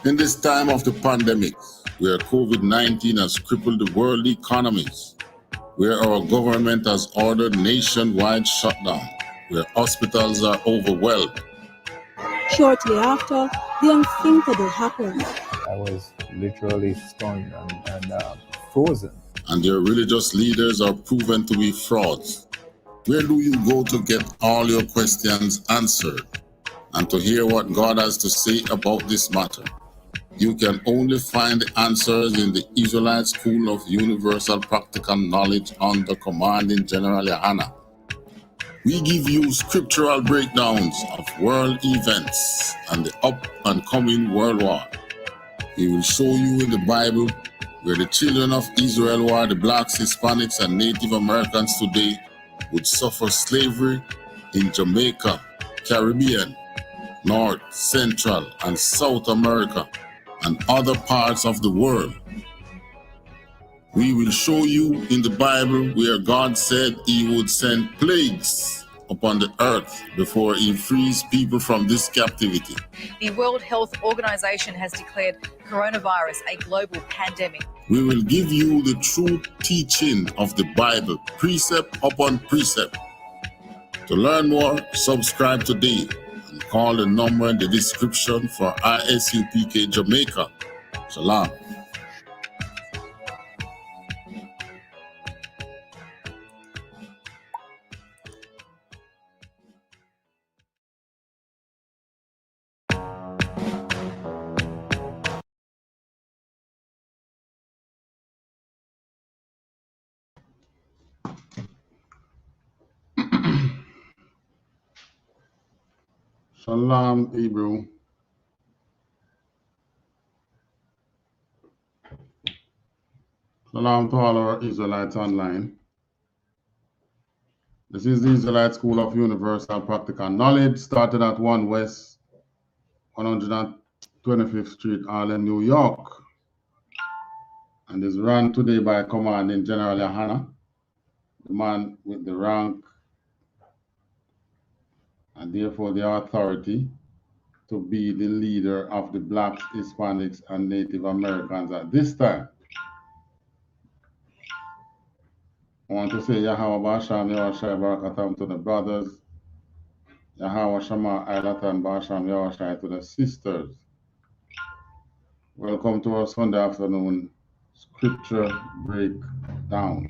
In this time of the pandemic, where COVID-19 has crippled the world economies, where our government has ordered nationwide shutdown, where hospitals are overwhelmed. Shortly after, the unthinkable happened. I was literally stunned and frozen. And their religious leaders are proven to be frauds. Where do you go to get all your questions answered and to hear what God has to say about this matter? You can only find the answers in the Israelite School of Universal Practical Knowledge under Commanding General YAHANNA. We give you scriptural breakdowns of world events and the up and coming world war. We will show you in the Bible where the children of Israel were the blacks, Hispanics, and Native Americans today would suffer slavery in Jamaica, Caribbean, North, Central, and South America, and other parts of the world. We will show you in the Bible where God said he would send plagues upon the earth before he frees people from this captivity. The World Health Organization has declared coronavirus a global pandemic. We will give you the true teaching of the Bible, precept upon precept. To learn more, subscribe today and call the number in the description for I.S.U.P.K Jamaica. Shalom. Shalom, Hebrew. Shalom to all our Israelites online. This is the Israelite School of Universal Practical Knowledge, started at 1 West 125th Street, Harlem, New York, and is run today by Commanding General YAHANNA, the man with the rank and therefore the authority to be the leader of the blacks, Hispanics, and Native Americans at this time. I want to say Yahweh Basham Yahushai Barakatam to the brothers, Yahweh Shama Ailatan Basham Yahushai to the sisters. Welcome to our Sunday afternoon scripture breakdown.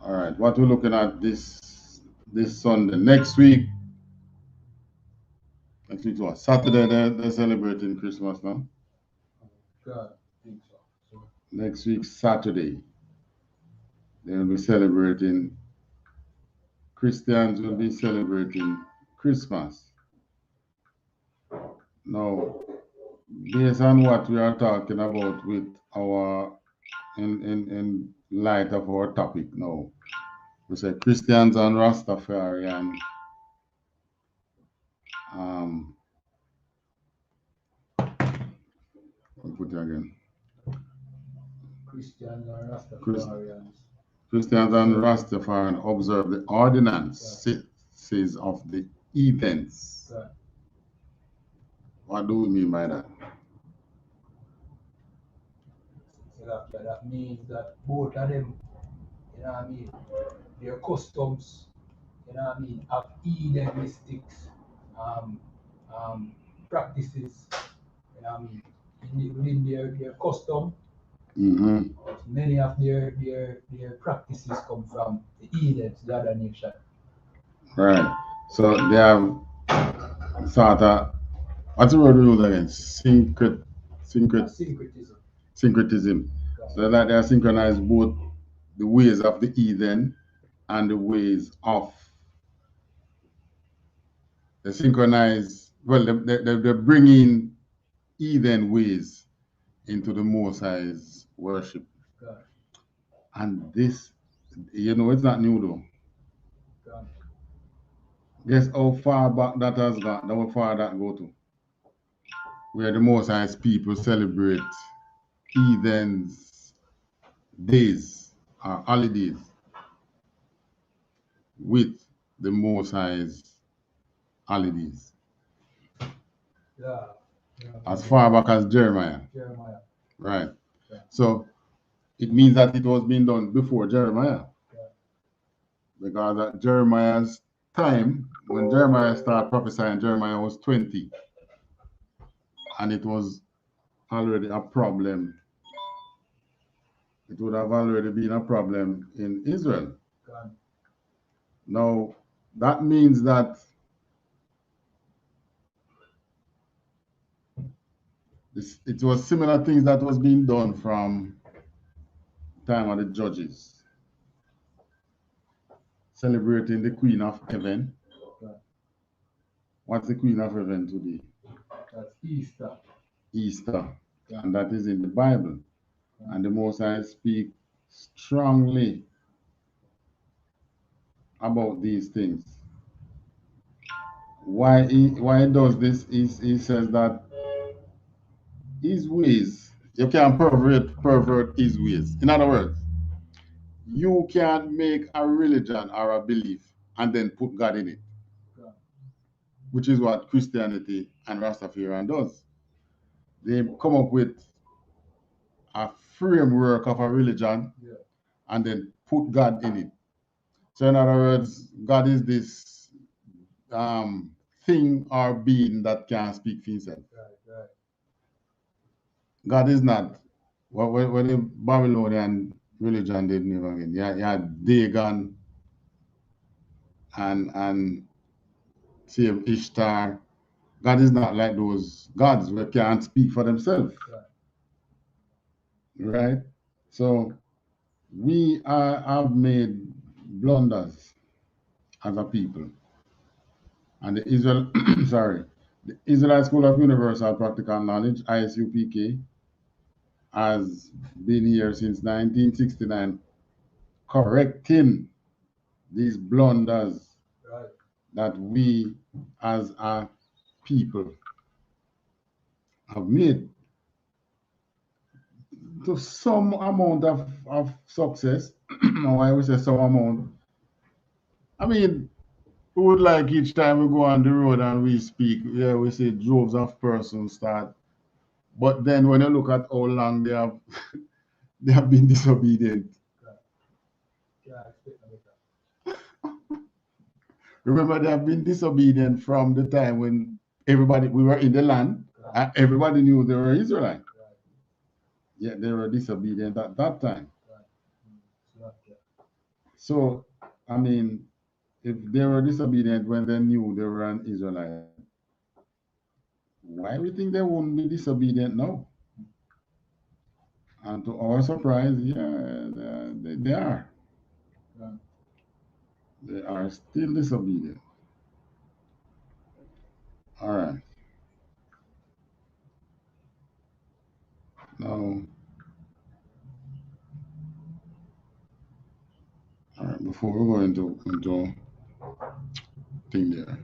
All right, what we're looking at this Sunday. Next week was Saturday, they're celebrating Christmas now. God, I think so. Next week, Saturday, they will be celebrating, Christians will be celebrating Christmas. Now, based on what we are talking about with our, in light of our topic now, we say Christians and Rastafarians, I'll put it again. Christians and Rastafarians. Christians and Rastafarians observe the ordinances of the Heathens. Right. What do we mean by that? So that means that both of them, you know what I mean, their customs, you know what I mean, have Heathenistics practices, you know what I mean, within their custom. Many of their practices come from the Heathens, the other nation. Right. So they have sort of, what's the word we use again? Syncretism. So that they are synchronized both the ways of the heathen and the ways of they synchronize. Well, they're bringing heathen ways into the Most High's worship. God. And this, you know, it's not new though. God. Guess how far back that has gone, how far that go to? Where the Most High's people celebrate heathens' days or holidays with the Most High's holidays. Yeah. As far back as Jeremiah. Jeremiah. Right. Yeah. So it means that it was being done before Jeremiah. Yeah. Because at Jeremiah's time, when Jeremiah started prophesying, Jeremiah was 20. And it was already a problem. It would have already been a problem in Israel. God. Now, that means that it was similar things that was being done from time of the judges. Celebrating the Queen of Heaven. God. What's the Queen of Heaven today? That's Easter. Easter. Yeah. And that is in the Bible. Yeah. And the Most High speak strongly about these things. Why he does this is he says that his ways, you can't pervert his ways. In other words, you can't make a religion or a belief and then put God in it. Yeah. Which is what Christianity and Rastafarian does. They come up with a framework of a religion, yeah, and then put God in it. So in other words, God is this thing or being that can't speak for himself. Right. God is not. When the Babylonian religion did never again, you had Dagon and same Ishtar. God is not like those gods who can't speak for themselves. Right? So we have made blunders as a people. And the the Israelite School of Universal Practical Knowledge, I.S.U.P.K, has been here since 1969, correcting these blunders, right, that we as a people have made. To some amount of success, why we say some amount, I mean, we would like each time we go on the road and we speak, yeah, we say droves of persons start. But then when you look at how long they have they have been disobedient. Remember, they have been disobedient from the time when we were in the land, and everybody knew they were Israelite. Yet they were disobedient at that time. So, I mean, if they were disobedient when they knew they were an Israelite, why we think they won't be disobedient now? And to our surprise, yeah, they are. They are still disobedient. All right. Now, all right, before we go into thing there,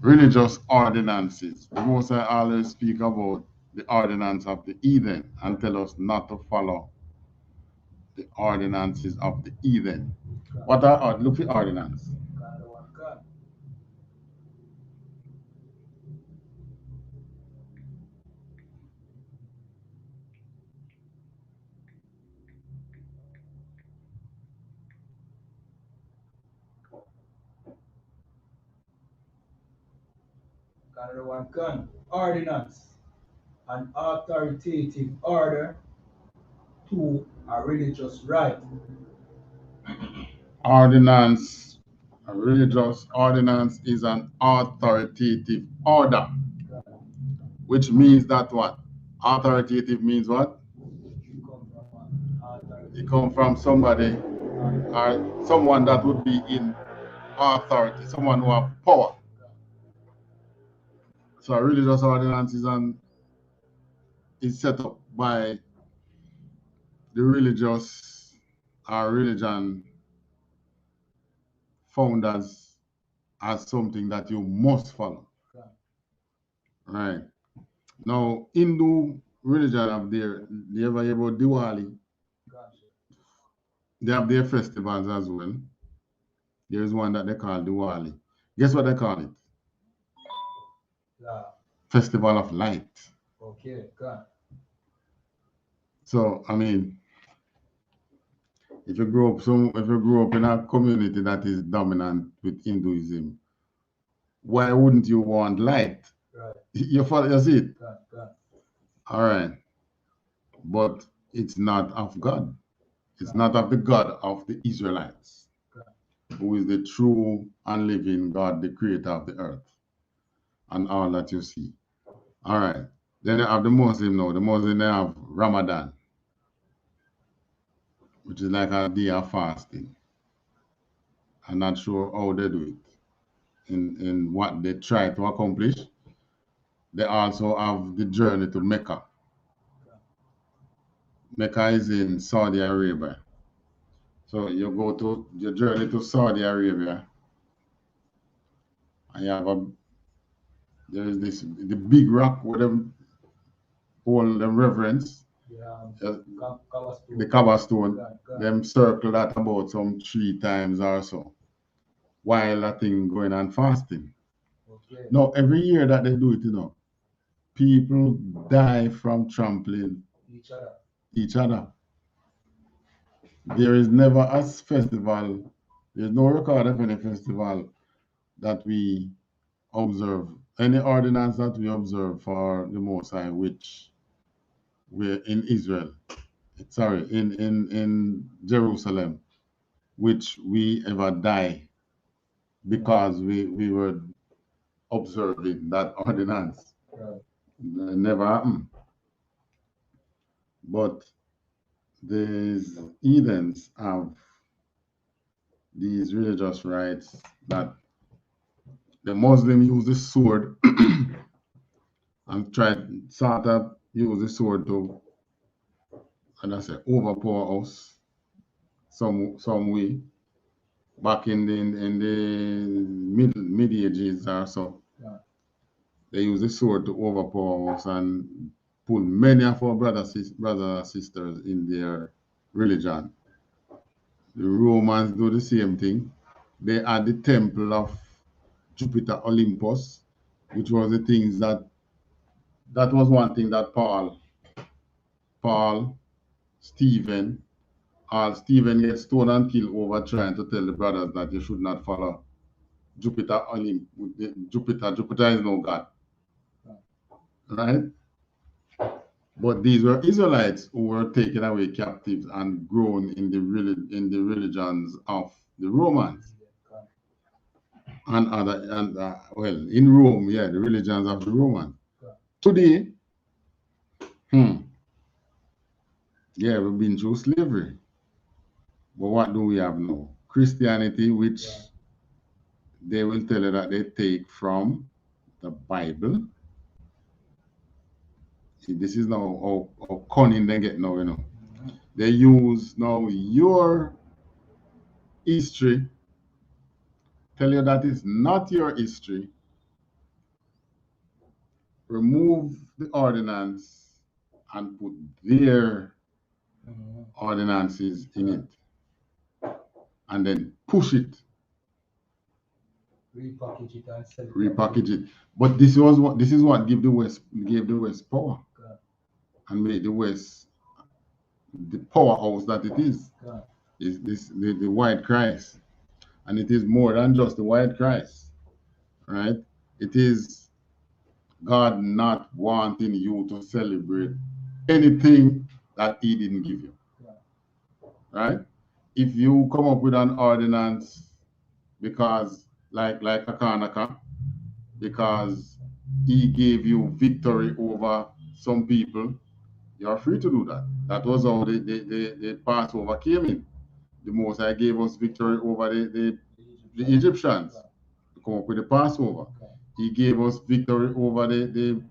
religious ordinances. The Most High always speak about the ordinance of the heathen and tell us not to follow the ordinances of the heathen. What are look for ordinance? Ordinance, an authoritative order to a religious rite. Ordinance, a religious ordinance is an authoritative order, which means that what? Authoritative means what? It comes from somebody or someone that would be in authority, someone who have power. So a religious ordinance is set up by the religious or religion founders as something that you must follow. Right. Now, Hindu religion have they ever hear about Diwali? They have their festivals as well. There is one that they call Diwali. Guess what they call it? festival of light. Okay, God. So I mean, if you grow up in a community that is dominant with Hinduism, why wouldn't you want light? Right. You see it? God. All right. But it's not of God. It's not of the God of the Israelites, who is the true and living God, the creator of the earth and all that you see. All right. Then you have the Muslim now. The Muslim, they have Ramadan, which is like a day of fasting. I'm not sure how they do it in what they try to accomplish. They also have the journey to Mecca. Mecca is in Saudi Arabia. So you go to your journey to Saudi Arabia, and you have there is the big rock where them hold them reverence. The Kaaba stone. Them circle that about some 3 times or so, while that thing going on fasting. Okay. Now every year that they do it, people die from trampling each other. There is never a festival, there's no record of any festival that we observe, any ordinance that we observe for the Most High, which we're in Israel, in Jerusalem, which we ever die because we were observing that ordinance. Right. It never happened. But these heathens have these religious rites that the Muslim use the sword and sort of use the sword to, and I say, overpower us some way. Back in the mid ages or so, they use the sword to overpower us and pull many of our brothers and sisters in their religion. The Romans do the same thing. They had the temple of Jupiter Olympus, which was the things that was one thing that Stephen gets stoned and killed over trying to tell the brothers that you should not follow Jupiter Olympus. Jupiter is no God. Right? But these were Israelites who were taken away captives and grown in the religions of the Romans. In Rome, the religions of the Romans. Today, we've been through slavery. But what do we have now? Christianity, which they will tell you that they take from the Bible. See, this is now how cunning they get now, They use now your history, tell you that it's not your history, remove the ordinance and put their ordinances in it, and then push it, repackage it and sell it. Repackage it. But this is what gave the West power, and made the West the powerhouse that it is. Is this the white Christ, and it is more than just the white Christ, right? It is God not wanting you to celebrate anything that He didn't give you, right? If you come up with an ordinance because like HEBREO, because He gave you victory over some people, you are free to do that. That was how the Passover came in. The Most High gave us victory over the Egyptians to come up with the Passover. He gave us victory over the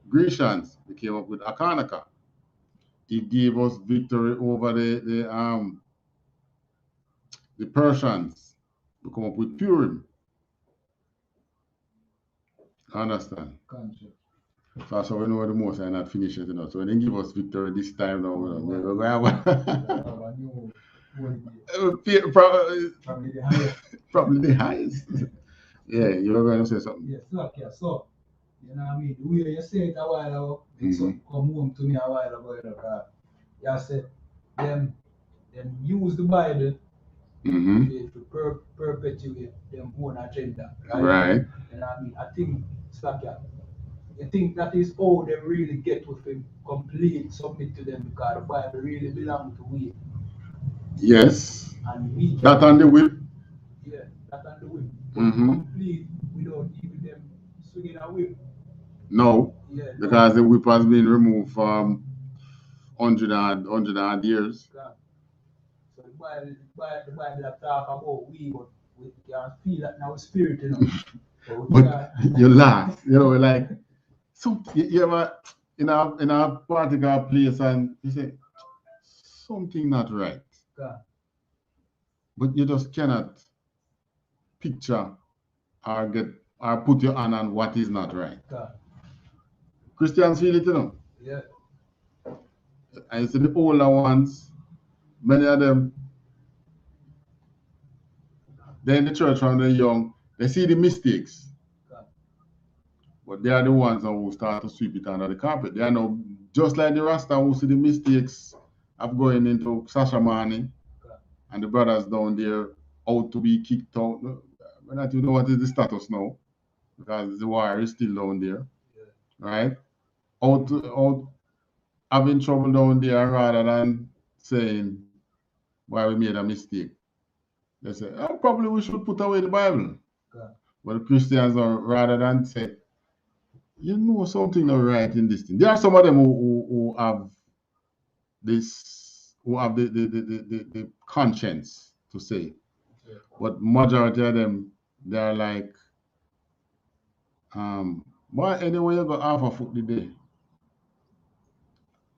Grecians. We came up with HEBREO. He gave us victory over the Persians. We come up with Purim. Understand? So we know the Most High not finished it, So when they give us victory this time now, we're going to have probably the highest. Yeah, you're going to say something. Yes, okay. So You know what I mean? The way you say it a while ago, it's come home to me a while ago, you know, you said them use the Bible to perpetuate their own agenda, right? Right. You know what I mean? I think it's like that. I think that is how they really get with him, complete submit to them, because the Bible really belongs to we. Yes. And we That on the whip. Yeah, that on the whip. Complete without even them swinging a whip. No. Yeah, because the whip has been removed from 100 odd years. Yeah. So the Bible that talk about we, but we can feel that now spirit, you know. But you laugh, you know, like you ever in a particular place and you say something not right. Yeah. But you just cannot picture or put your hand on what is not right. Yeah. Christians feel it, you know. Yeah. And you see the older ones, many of them, they're in the church when they're young, they see the mistakes. But they are the ones who start to sweep it under the carpet. They are now just like the Rasta who see the mistakes of going into Sasha Mani and the brothers down there out to be kicked out. We don't even know what is the status now because the wire is still down there, right? Out having trouble down there rather than saying why we made a mistake. They say, oh, probably we should put away the Bible. But the Christians are rather than say, you know something not right in this thing. There are some of them who have this, who have the conscience to say. But majority of them, they're like, why anyway you go half a foot a day?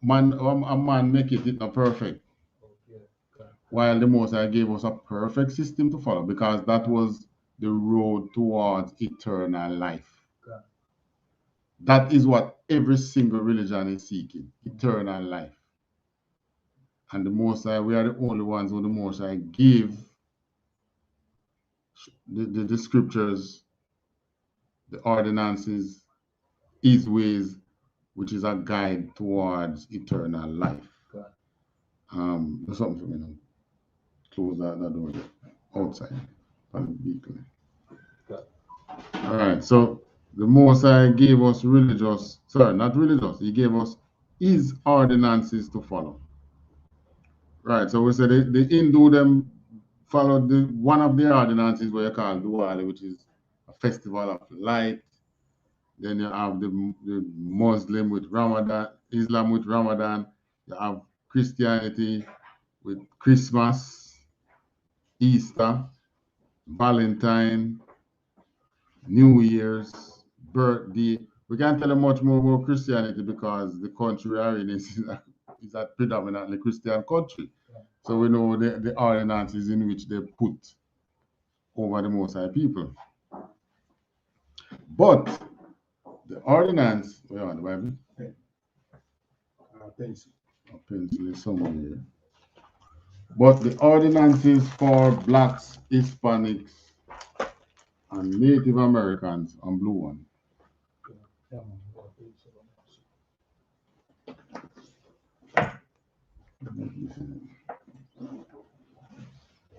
A man make it not perfect. While the Most High gave us a perfect system to follow because that was the road towards eternal life. That is what every single religion is seeking, eternal life. And the Most High, we are the only ones who the Most High give the scriptures, the ordinances, his ways, which is a guide towards eternal life. There's something for me now. Close that door outside. All right, so the Most High gave us he gave us his ordinances to follow. Right, so we said the Hindu them followed one of the ordinances where you call Diwali, which is a festival of light. Then you have the Muslim with Ramadan, Islam with Ramadan. You have Christianity with Christmas, Easter, Valentine, New Year's, birthday. We can't tell them much more about Christianity because the country we are in is a predominantly Christian country. So we know the ordinances in which they put over the Most High people. But the ordinance, where are the Bible? Pencil is somewhere here. But the ordinances for blacks, Hispanics, and Native Americans on blue one.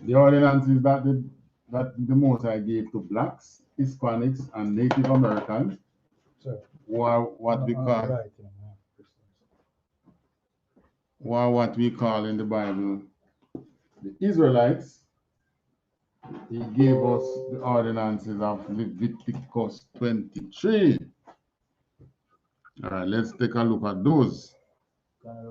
The ordinances that the Most High gave to blacks, Hispanics, and Native Americans were what we call in the Bible the Israelites. He gave us the ordinances of Leviticus 23. All right, let's take a look at those. Where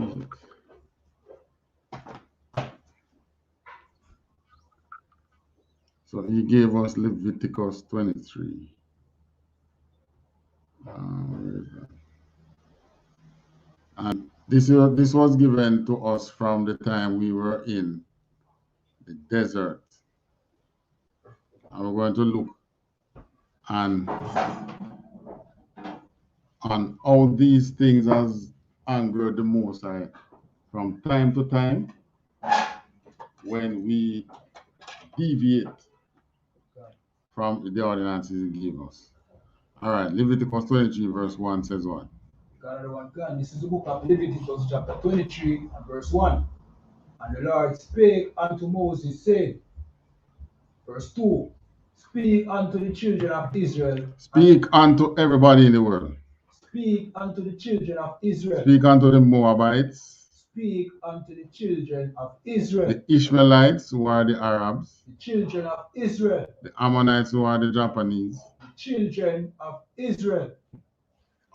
is it? So he gave us Leviticus 23. Where is that? And this was given to us from the time we were in the desert. And we're going to look on how these things has angered the Most High from time to time when we deviate from the ordinances he gave us. All right, Leviticus 23 verse 1 says what? This is the book of Leviticus chapter 23 and verse 1. And the Lord spake unto Moses, saying, verse 2, speak unto the children of Israel. Speak unto everybody in the world. Speak unto the children of Israel. Speak unto the Moabites. Speak unto the children of Israel. The Ishmaelites, who are the Arabs. The children of Israel. The Ammonites, who are the Japanese. The children of Israel.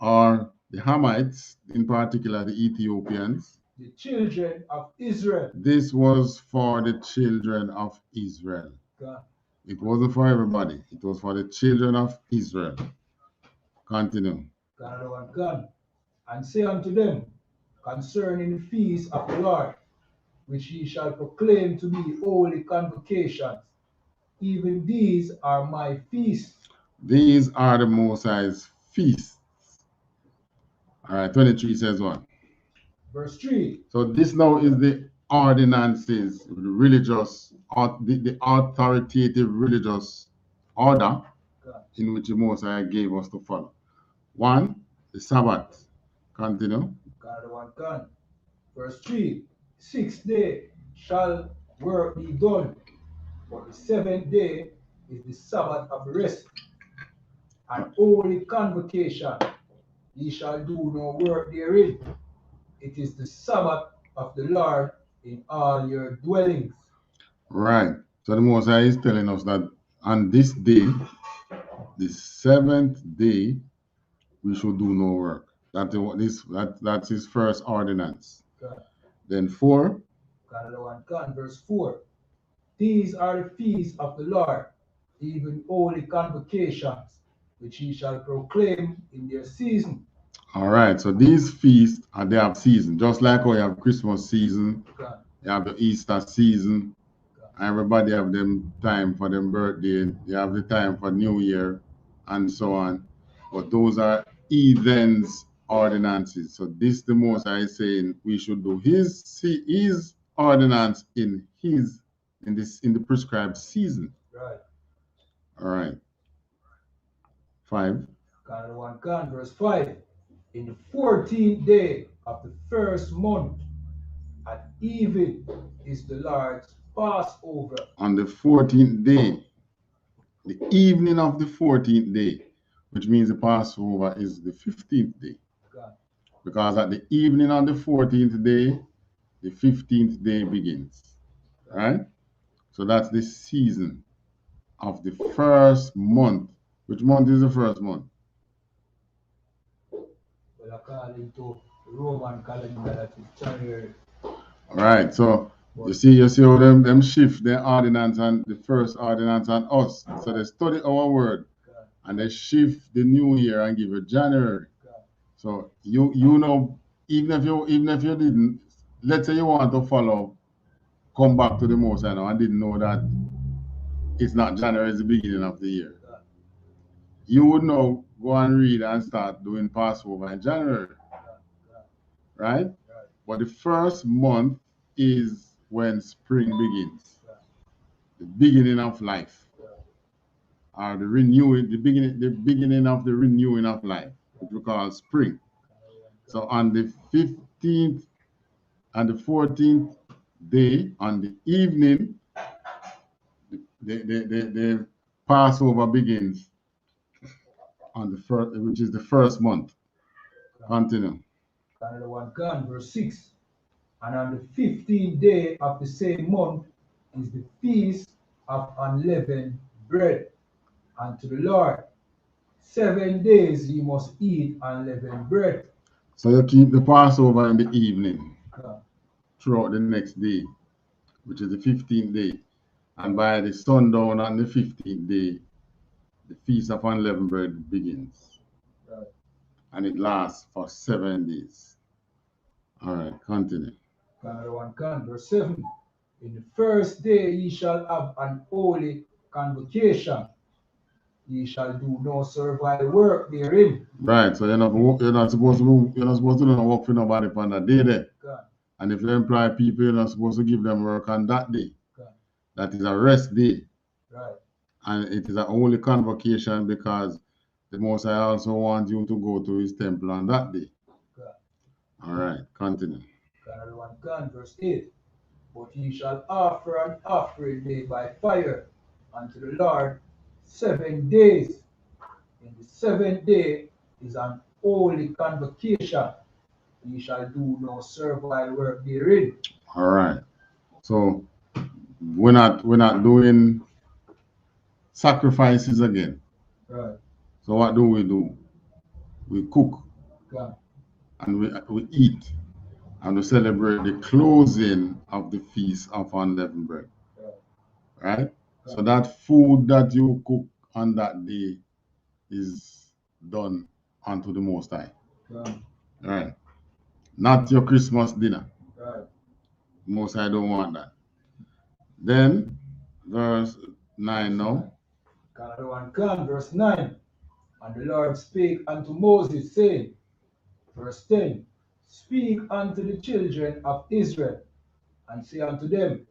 Or the Hamites, in particular the Ethiopians. The children of Israel. This was for the children of Israel. God. It wasn't for everybody. It was for the children of Israel. Continue. God. And say unto them, concerning the feast of the Lord, which ye shall proclaim to be holy convocations, even these are my feasts. These are the Most High's feasts. All right, 23 says what? Verse 3. So this now is the ordinances, the religious, the authoritative religious order in which the Most High gave us to follow. 1, the Sabbath. Continue. God. Verse 3. 6th day shall work be done, but the 7th day is the Sabbath of rest, and holy convocation. Ye shall do no work therein. It is the Sabbath of the Lord in all your dwellings. Right. So the Most High is telling us that on this day, the 7th day, we should do no work. That's his first ordinance. God. Then 4. God, verse 4. These are the feasts of the Lord, even holy convocations, which ye shall proclaim in their season. All right, so these feasts they have season, just like how you have Christmas season, God. you have the Easter season, everybody have them time for them birthday, you have the time for New Year, and so on. But those are heathens ordinances. So this the Most High is saying we should do his ordinance in the prescribed season. Right. All right. 5. God, verse 5. In the 14th day of the first month at even is the Lord's Passover. On the 14th day, the evening of the 14th day, which means the Passover is the 15th day. God. Because at the evening of the 14th day, the 15th day begins. Right? So that's the season of the first month. Which month is the first month? Well, according to Roman calendar, that is January. All right, so you see how them shift their ordinance and the first ordinance on us. So they study our word and they shift the new year and give it January. So you know, even if you didn't, let's say you want to follow, come back to the Most High now and didn't know that it's not January, it's the beginning of the year. You would now go and read and start doing Passover in January. Right? But the first month is when spring begins. The beginning of life. Or the beginning of the renewing of life, which we call spring. So on the 15th and the 14th day, on the evening, the Passover begins on the first, which is the first month. Continue. Verse 6. And on the 15th day of the same month is the feast of unleavened bread unto the Lord. 7 days ye must eat unleavened bread. So you keep the Passover in the evening throughout the next day, which is the 15th day. And by the sundown on the 15th day, the Feast of Unleavened Bread begins. Right. And it lasts for 7 days. All right, continue. Verse 7. In the first day ye shall have an holy convocation. Ye shall do no servile work therein. Right, so you're not supposed to do no work for nobody on that day there. God. And if you employ people, you're not supposed to give them work on that day. that is a rest day. Right. And it is a holy convocation because the Most High also wants you to go to his temple on that day. Right. All right, continue. Verse 8. But ye shall offer an offering made by fire unto the Lord 7 days. In the 7th day is an holy convocation. Ye shall do no servile work therein. All right. So we're not doing sacrifices again. Right. So what do? We cook. Right. And we eat. And we celebrate the closing of the Feast of Unleavened Bread. Right? So that food that you cook on that day is done unto the Most High. Right? Not your Christmas dinner. Right. Most High don't want that. Then, verse 9 now. Verse 9. And the Lord spake unto Moses, saying, verse 10, Speak unto the children of Israel, and say unto them,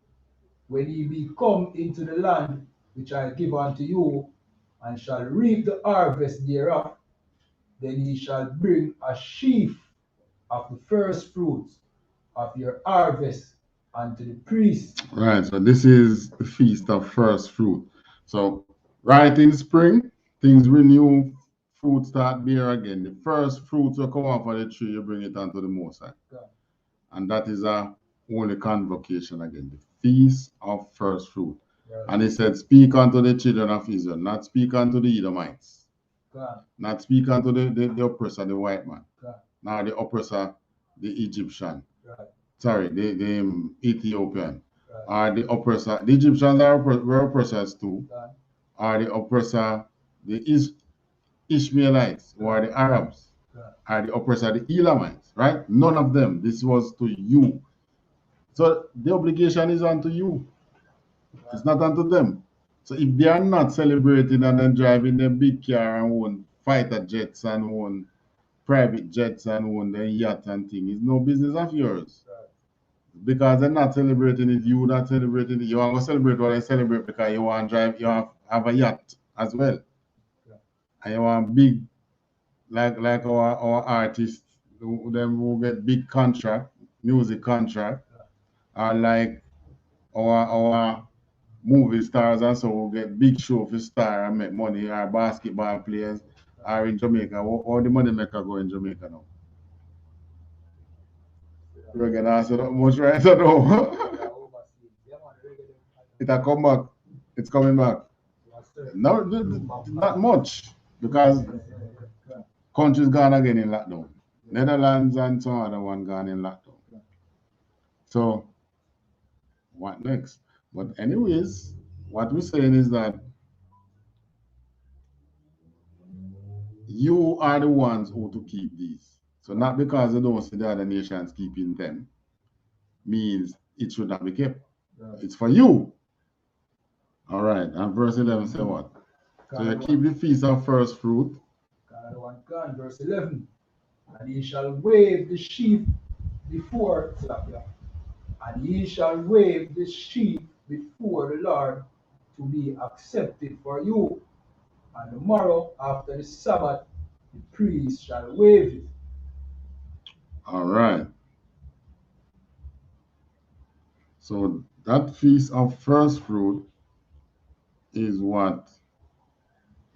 When ye be come into the land which I give unto you, and shall reap the harvest thereof, then ye shall bring a sheaf of the first fruits of your harvest unto the priest. Right, so this is the Feast of First Fruit. So right in spring, things renew, fruit start bear again. The first fruits will come off of the tree, you bring it unto the Most High. And that is a holy convocation again, the Feast of First Fruit. Right. And he said, Speak unto the children of Israel, not speak unto the Edomites. Not speak unto the oppressor, the white man. Now the oppressor, the Egyptian. Right. Sorry, the Ethiopian. Or the oppressor, the Egyptians were oppressors too. Or the oppressor, the Ishmaelites, or the Arabs. Or the oppressor, the Elamites, right? None of them. This was to you. So the obligation is unto you. It's not unto them. So if they are not celebrating and then driving their big car and own fighter jets and own private jets and own their yacht and thing, it's no business of yours. Because they're not celebrating it, you not celebrating it. You want to celebrate what they celebrate because you want to drive, you have a yacht as well. And you want big, like our artists, them who get big contract, music contract, or like our movie stars and so who get big show for star and make money, or basketball players, or in Jamaica. All the money maker go in Jamaica now. We're gonna answer that much, right? So no. It'll come back. It's coming back. No, not much, because countries gone again in lockdown. Netherlands and some other one gone in lockdown. So what next? But anyways, what we're saying is that you are the ones who to keep these. So not because they don't see the other nations keeping them means it should not be kept. It's for you. All right. And verse 11 say what? So you keep the feast of first fruit. Verse 11. And ye shall wave the sheep before, and ye shall wave the sheep before the Lord to be accepted for you. And tomorrow after the Sabbath, the priest shall wave it. All right. So that feast of first fruit is what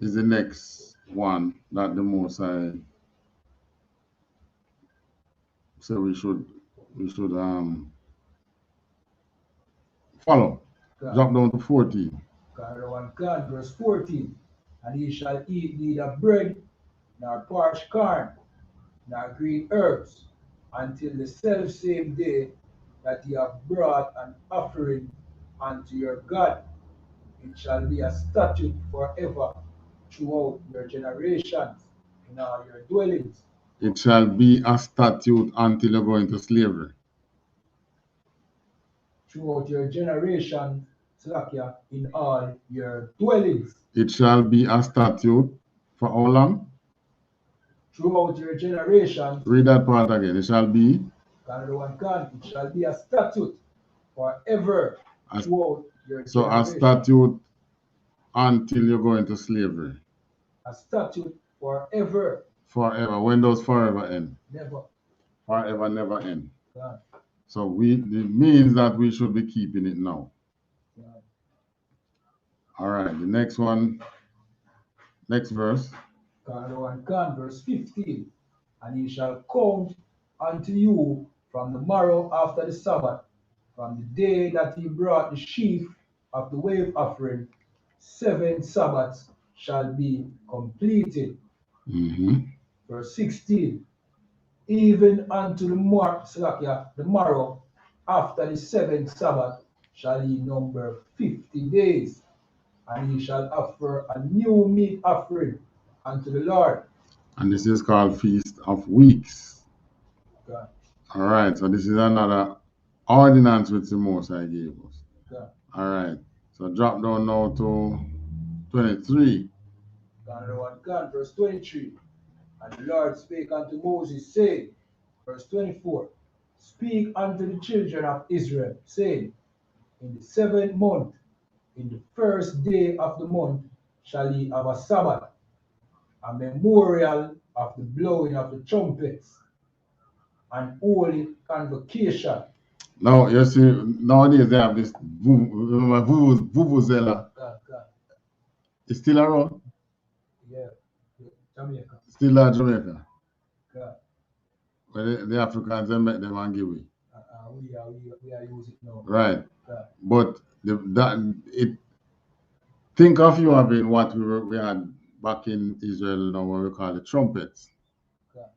is the next one that the Most High so we should follow. Drop down to 14. Verse 14. And ye shall eat neither bread, nor parched corn, nor green herbs, until the selfsame day that ye have brought an offering unto your God. It shall be a statute forever throughout your generations in all your dwellings. It shall be a statute until you go into slavery. Throughout your generations, in all your dwellings. It shall be a statute for how long? Throughout your generations. Read that part again. It shall be. It shall be a statute forever throughout your So a generation. statute until you go into slavery. A statute forever. Forever. When does forever end? Never. Forever never end. God. So it means that we should be keeping it now. God. All right, the next one, next verse. Verse 15. And he shall count unto you from the morrow after the Sabbath, from the day that he brought the sheaf of the wave offering, 7 Sabbaths shall be completed. Verse 16. Even unto the morrow after the 7th Sabbath shall he number 50 days, and he shall offer a new meat offering unto the Lord. And this is called Feast of Weeks. God. All right, so this is another ordinance which the Most High gave us. God. All right, so drop down now to 23. God, verse 23. And the Lord spake unto Moses, saying, verse 24, speak unto the children of Israel, saying, in the 7th month, in the 1st day of the month, shall ye have a Sabbath, a memorial of the blowing of the trumpets, and holy convocation. Now, you see, nowadays they have this vuvuzela. It's still around? Yeah, Jamaica. Still at Jamaica. God. Where the Africans, they make them and give it. We are using it now. Right. God. But think of you having what we had back in Israel now, what we call the trumpets. God.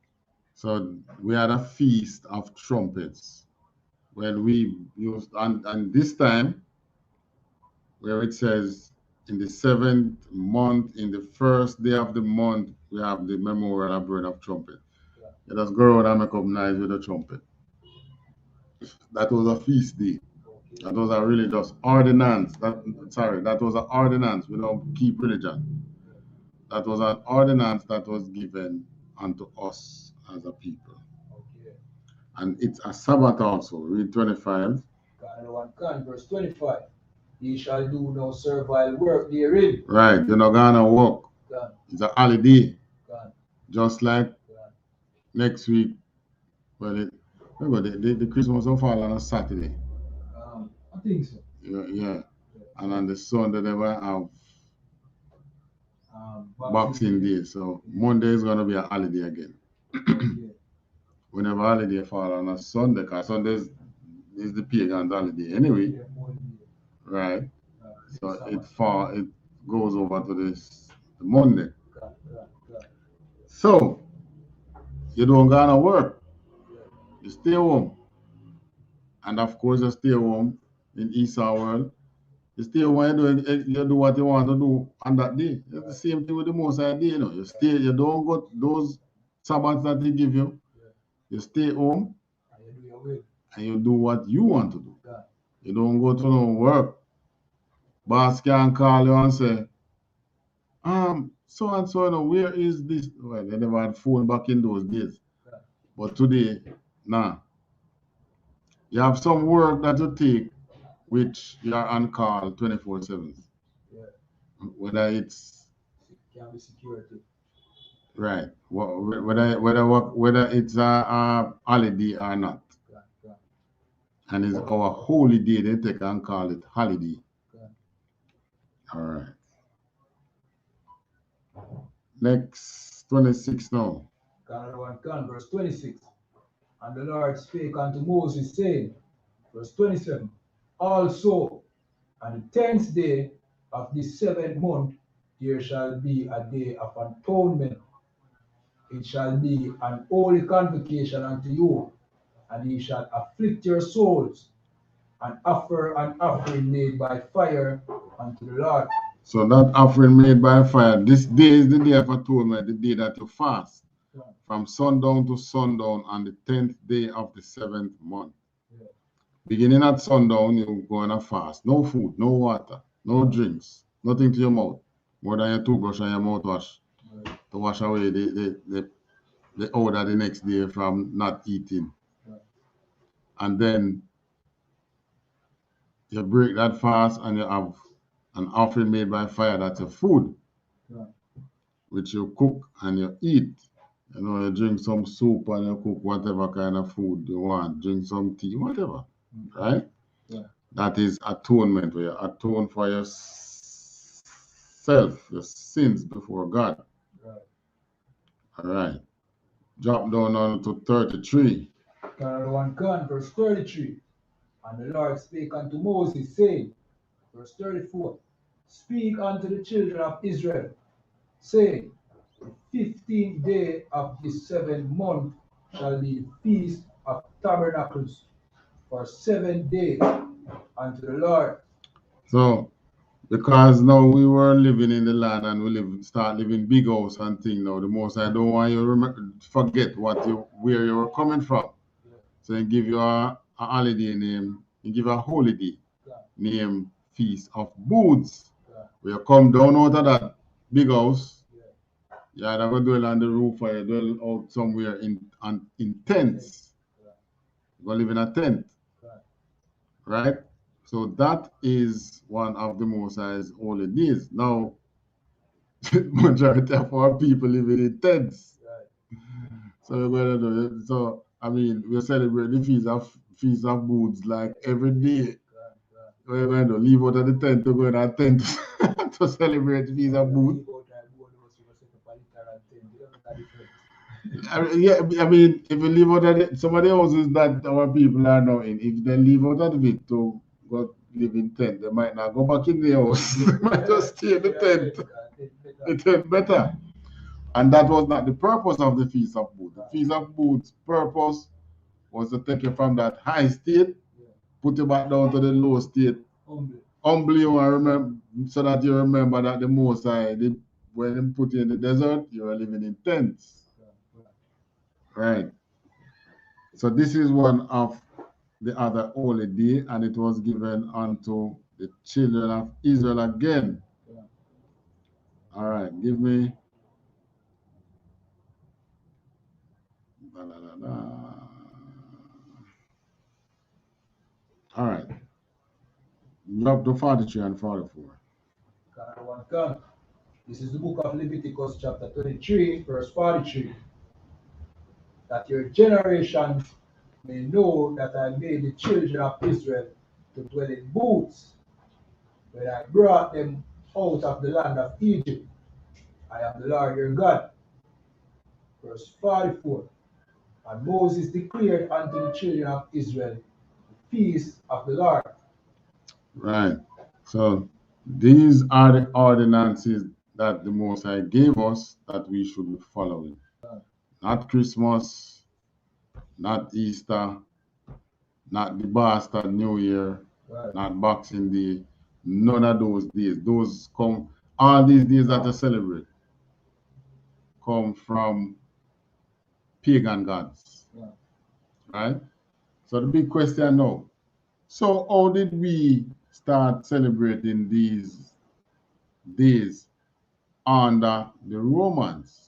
So we had a feast of trumpets when we used, and this time, where it says in the 7th month, in the 1st day of the month, we have the memorial of burning of trumpet. Yeah. Let us go around and make up noise with the trumpet. That was a feast day. Okay. That was a religious ordinance. That was an ordinance. We don't keep religion. That was an ordinance that was given unto us as a people. Okay. And it's a Sabbath also. Read 25. Verse 25. Ye shall do no servile work therein. Right, you're not gonna work. God. It's a holiday. God. Just like God. next week. Well, the Christmas will fall on a Saturday. I think so. Yeah. And on the Sunday they will have Boxing Day. So Monday is gonna be a holiday again. Whenever holiday fall on a Sunday, because Sunday is the pagan holiday anyway. Right. So it goes over to the Monday. So you don't gonna work. You stay home. And of course you stay home in Esau world. You stay home and you do what you want to do on that day. It's the same thing with the Most High day, you know. You don't go those Sabbaths that they give you. You stay home and you do what you want to do. You don't go to no work. Boss can call you and say, so and so, you know, where is this? Well, they never had phone back in those days. But today, nah. You have some work that you take which you are on call 24/7. Yeah. Whether it's can be security. Right. Whether it's a holiday or not. Yeah. And it's our holy day, they take and call it holiday. Yeah. All right. Next 26 now. Verse 26. And the Lord spake unto Moses, saying, verse 27, also on the 10th day of this 7th month there shall be a day of atonement. It shall be an holy convocation unto you, and ye shall afflict your souls, and offer an offering made by fire unto the Lord. So that offering made by fire, this day is the day of atonement, the day that you fast. Yeah. From sundown to sundown on the 10th day of the 7th month. Yeah. Beginning at sundown, you're going to fast. No food, no water, no drinks, nothing to your mouth, more than your toothbrush and your mouthwash. Right. To wash away the odor the next day from not eating. Right. And then you break that fast and you have an offering made by fire. That's a food, which you cook and you eat. You know, you drink some soup and you cook whatever kind of food you want. Drink some tea, whatever, right? That is atonement, where you atone for yourself, your sins before God. All right. Drop down on to 33. Verse 33. And the Lord spake unto Moses, saying, verse 34, speak unto the children of Israel, saying, the 15th day of this 7th month shall be the feast of tabernacles for 7 days unto the Lord. So, because now we were living in the land and we start living big house and thing now, the most I don't want you to forget where you were coming from. So he give you a holiday name, he give a holiday name, Feast of Booths. Where you come down out of that big house, you either go dwell on the roof or you dwell out somewhere in tents. You go live in a tent. Right? So that is one of the Most High's holy days. Now, majority of our people live in tents. So we're going to do it. So I mean, we celebrate the Feast of Booths like every day. We're going to leave out of the tent to go in a tent to celebrate the Feast of Booths. I mean, if you leave out of it, some of the houses that our people are now in, if they leave out of it to go live in tent, they might not go back in the house. They might just stay in the tent. The tent better. And that was not the purpose of the Feast of Booths. The Feast of Booths' purpose was to take you from that high state, put you back down to the low state. Humble you and remember, so that you remember that the Most High, when they put you in the desert, you were living in tents. Right. So this is one of the other holy day, and it was given unto the children of Israel again. All right, give me. All right. Drop to 43 and 44. This is the book of Leviticus, chapter 23, verse 43. That your generations may know that I made the children of Israel to dwell in booths when I brought them out of the land of Egypt. I am the Lord your God. Verse 44. And Moses declared unto the children of Israel the feast of the Lord. Right. So these are the ordinances that the Most High gave us that we should be following. Not Christmas, not Easter, not the bastard New Year, not Boxing Day, none of those days. All these days that I celebrate come from pagan gods. Right? So the big question now, so how did we start celebrating these days under the Romans?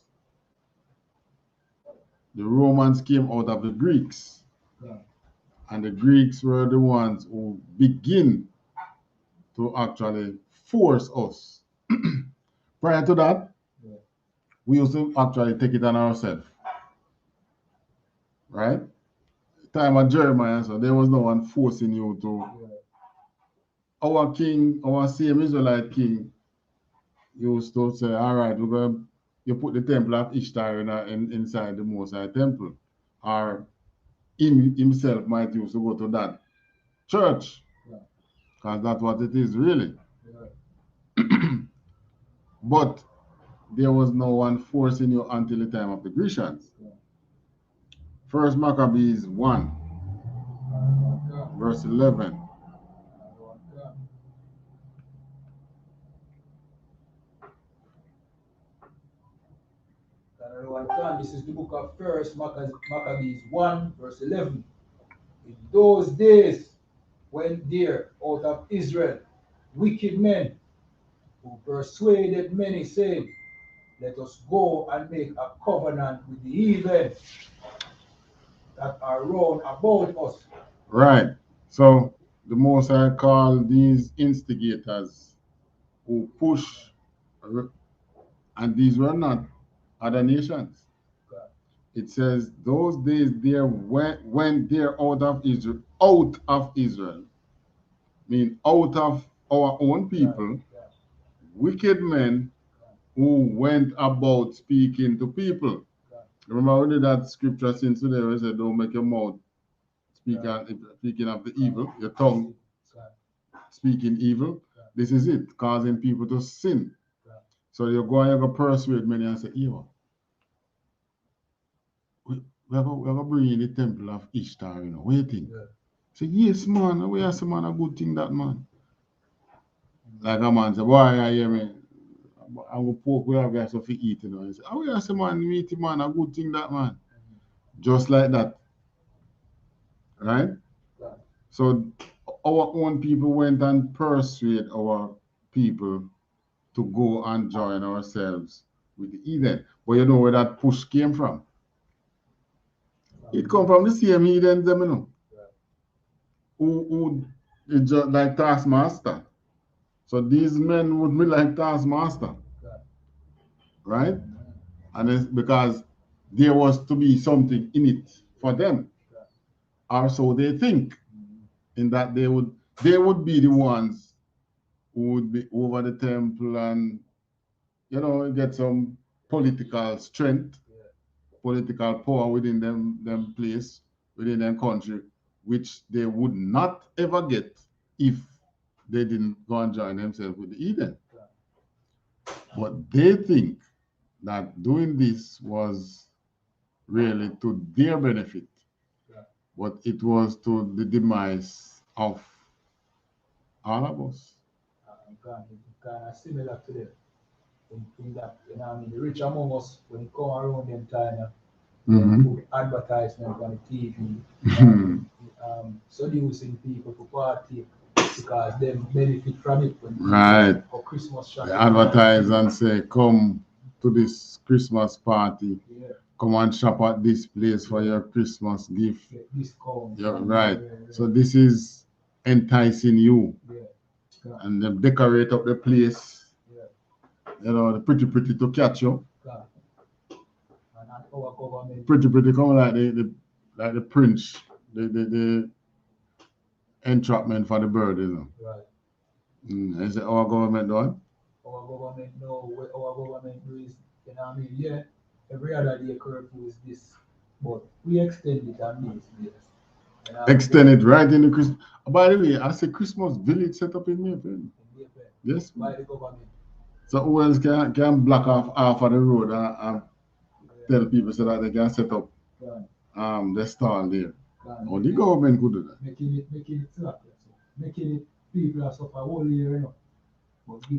The Romans came out of the Greeks. And the Greeks were the ones who begin to actually force us. Prior to that, we used to actually take it on ourselves. Right? Time of Jeremiah, so there was no one forcing you to. Our king, our same Israelite king, used to say, all right, you put the temple of Ishtar inside the Most High temple. Or himself might used to go to that church. Because that's what it is, really. But there was no one forcing you until the time of the Grecians. First Maccabees 1, verse 11. This is the book of First Maccabees 1, verse 11. In those days went there out of Israel wicked men who persuaded many, saying, let us go and make a covenant with the heathen that are round about us. Right. So the Most High called these instigators who push, and these were not other nations. It says those days there when they're out of Israel, mean out of our own people, wicked men who went about speaking to people. Remember we did that scripture since today where it said, don't make your mouth speaking of the evil, your tongue speaking evil. This is it, causing people to sin. So you're going to persuade many and say, evil. We're going to bring in the temple of Ishtar, you know. What do you think? Say, yes, man. We are some man a good thing, that man. Like a man say, boy, I hear me. I'm going to poke we have guys to eat, you know. He say, oh, we are some man, meat, man, a good thing, that man. Just like that. Right? So our own people went and persuade our people to go and join ourselves with the heathen. But you know where that push came from? It come from the same heathens, them, you know. Who is just like taskmaster. So these men would be like taskmaster. Right? And it's because there was to be something in it for them. Or so they think. In that they would be the ones who would be over the temple and, you know, get some political strength, political power within them place, within their country, which they would not ever get if they didn't go and join themselves with the heathen. But they think that doing this was really to their benefit, but it was to the demise of all of us. Kind of similar to them. In that, you know, I mean, the rich among us, when it come around them time, put advertisement on the TV, seducing people to party because them benefit from it when right. For Christmas shopping. They advertise and say, come to this Christmas party. Come and shop at this place for your Christmas gift. Discount. Yeah, right. So this is enticing you. And they decorate up the place. You know, the pretty to catch you. And our government. Pretty come like the prince, the entrapment for the bird, you know. Right. Is it our government doing? Our government, no, what our government do is, you know what I mean, yeah, every other day curfew is this, but we extend it on these days. You know, extend it right in the Christmas. By the way, I say Christmas village set up in Mayfair. Yes. By the government. So who else can block off half of the road and tell people so that they can set up the stall there? Or the government could do that. Making it flat. Making it people are suffer whole year, you know.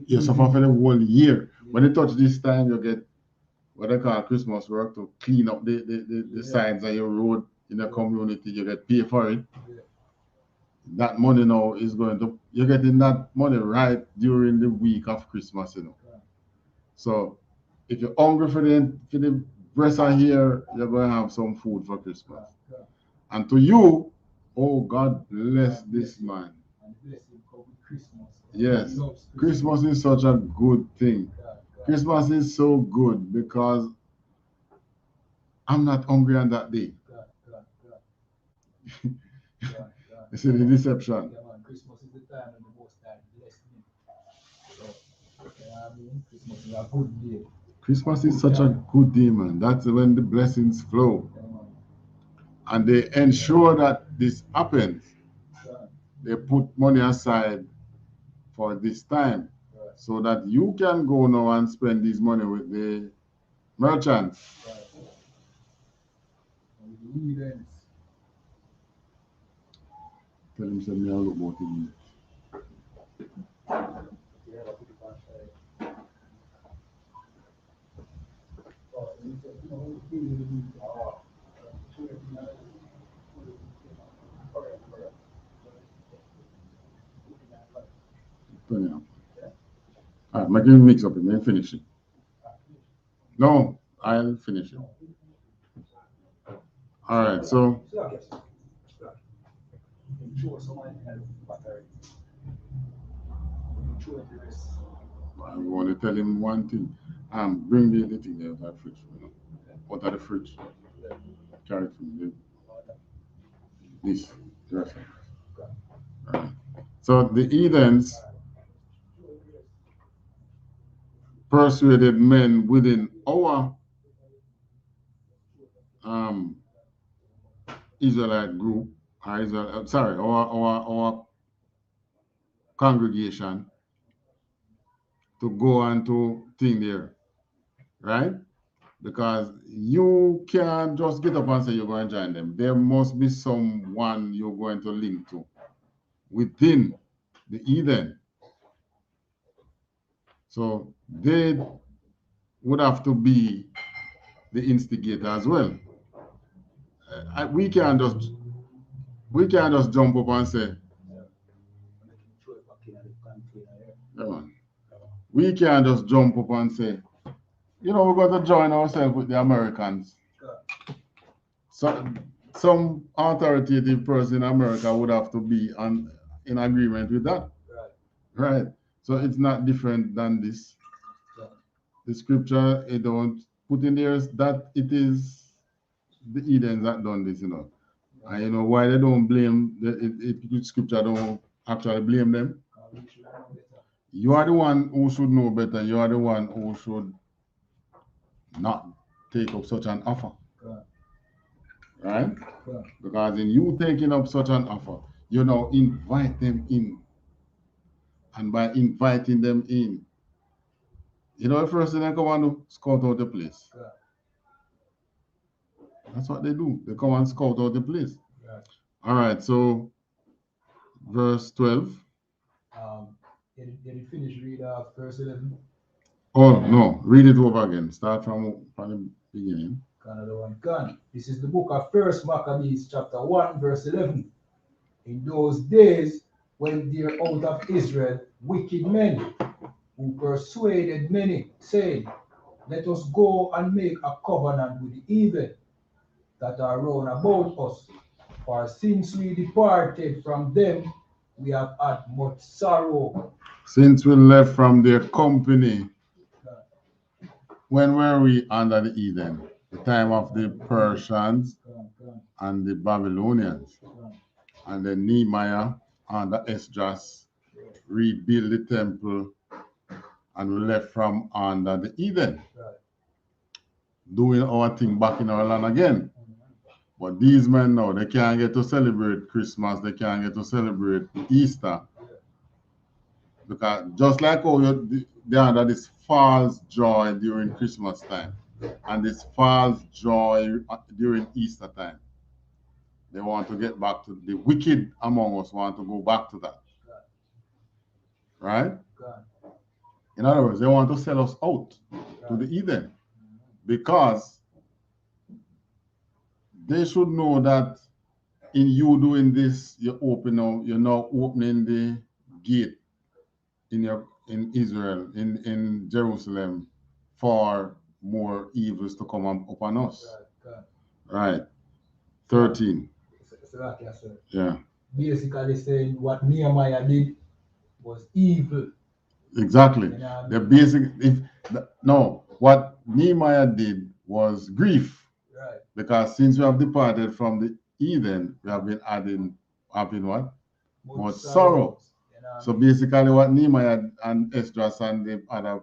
You suffer for the whole year. When you touch this time, you get what they call Christmas work to clean up the signs on your road in the community. You get paid for it. That money now is going to, you're getting that money right during the week of Christmas, you know. So if you're hungry for the rest of here, you're going to have some food for Christmas. And to you, oh, God bless this man. Yes, Christmas is such a good thing. Christmas is so good because I'm not hungry on that day. You see the deception. Christmas is the time when the Most High bless me. So, you know what I mean? Christmas is a good day. Christmas is such a good day, man. That's when the blessings flow. And they ensure that this happens. They put money aside for this time so that you can go now and spend this money with the merchants. Tell him send me a look about him. All right, make him mix up it, then finish it. No, I'll finish it. All right, so show someone in the battery. Show the rest. I want to tell him one thing. Bring the thing there out of the fridge. You know. What are the fridge? Carry it from there. This. Right. So the Heathens persuaded men within our Israelite group, our congregation to go and to thing there, right? Because you can't just get up and say you're going to join them. There must be someone you're going to link to within the Heathen. So they would have to be the instigator as well. We can't just jump up and say, we can't just jump up and say, you know, we're going to join ourselves with the Americans. So some authoritative person in America would have to be in agreement with that. Right. So it's not different than this. The scripture, it don't put in there that it is the Heathens that done this, you know. And you know why they don't blame, the scripture don't actually blame them. You are the one who should know better. You are the one who should not take up such an offer. Right? Because in you taking up such an offer, you now invite them in. And by inviting them in, you know, the first thing they come and do, scout out the place. That's what they do. They come and scout out the place. All right, so verse 12. Did you finish read verse 11? Oh, no. Read it over again. Start from the beginning. Another one gone. This is the book of 1 Maccabees, chapter 1, verse 11. In those days, when there out of Israel wicked men who persuaded many, saying, let us go and make a covenant with the heathen that are round about us. For since we departed from them, we have had much sorrow. Since we left from their company, when were we under the heathen? The time of the Persians and the Babylonians. And then Nehemiah under Esdras rebuilt the temple, and we left from under the heathen, doing our thing back in our land again. But these men now, they can't get to celebrate Christmas, they can't get to celebrate Easter. Because just like how they're under this false joy during Christmas time and this false joy during Easter time, they want to get back to the wicked among us, want to go back to that. Right? In other words, they want to sell us out to the heathen because they should know that in you doing this, you're now opening the gate in Israel, in Jerusalem, for more evils to come upon us. Right. 13. Yeah. Basically saying what Nehemiah did was evil. Exactly. The basic what Nehemiah did was grief. Right. Because since we have departed from the heathen, we have been having what? Much sorrow. So basically what Nehemiah and Esdras and the other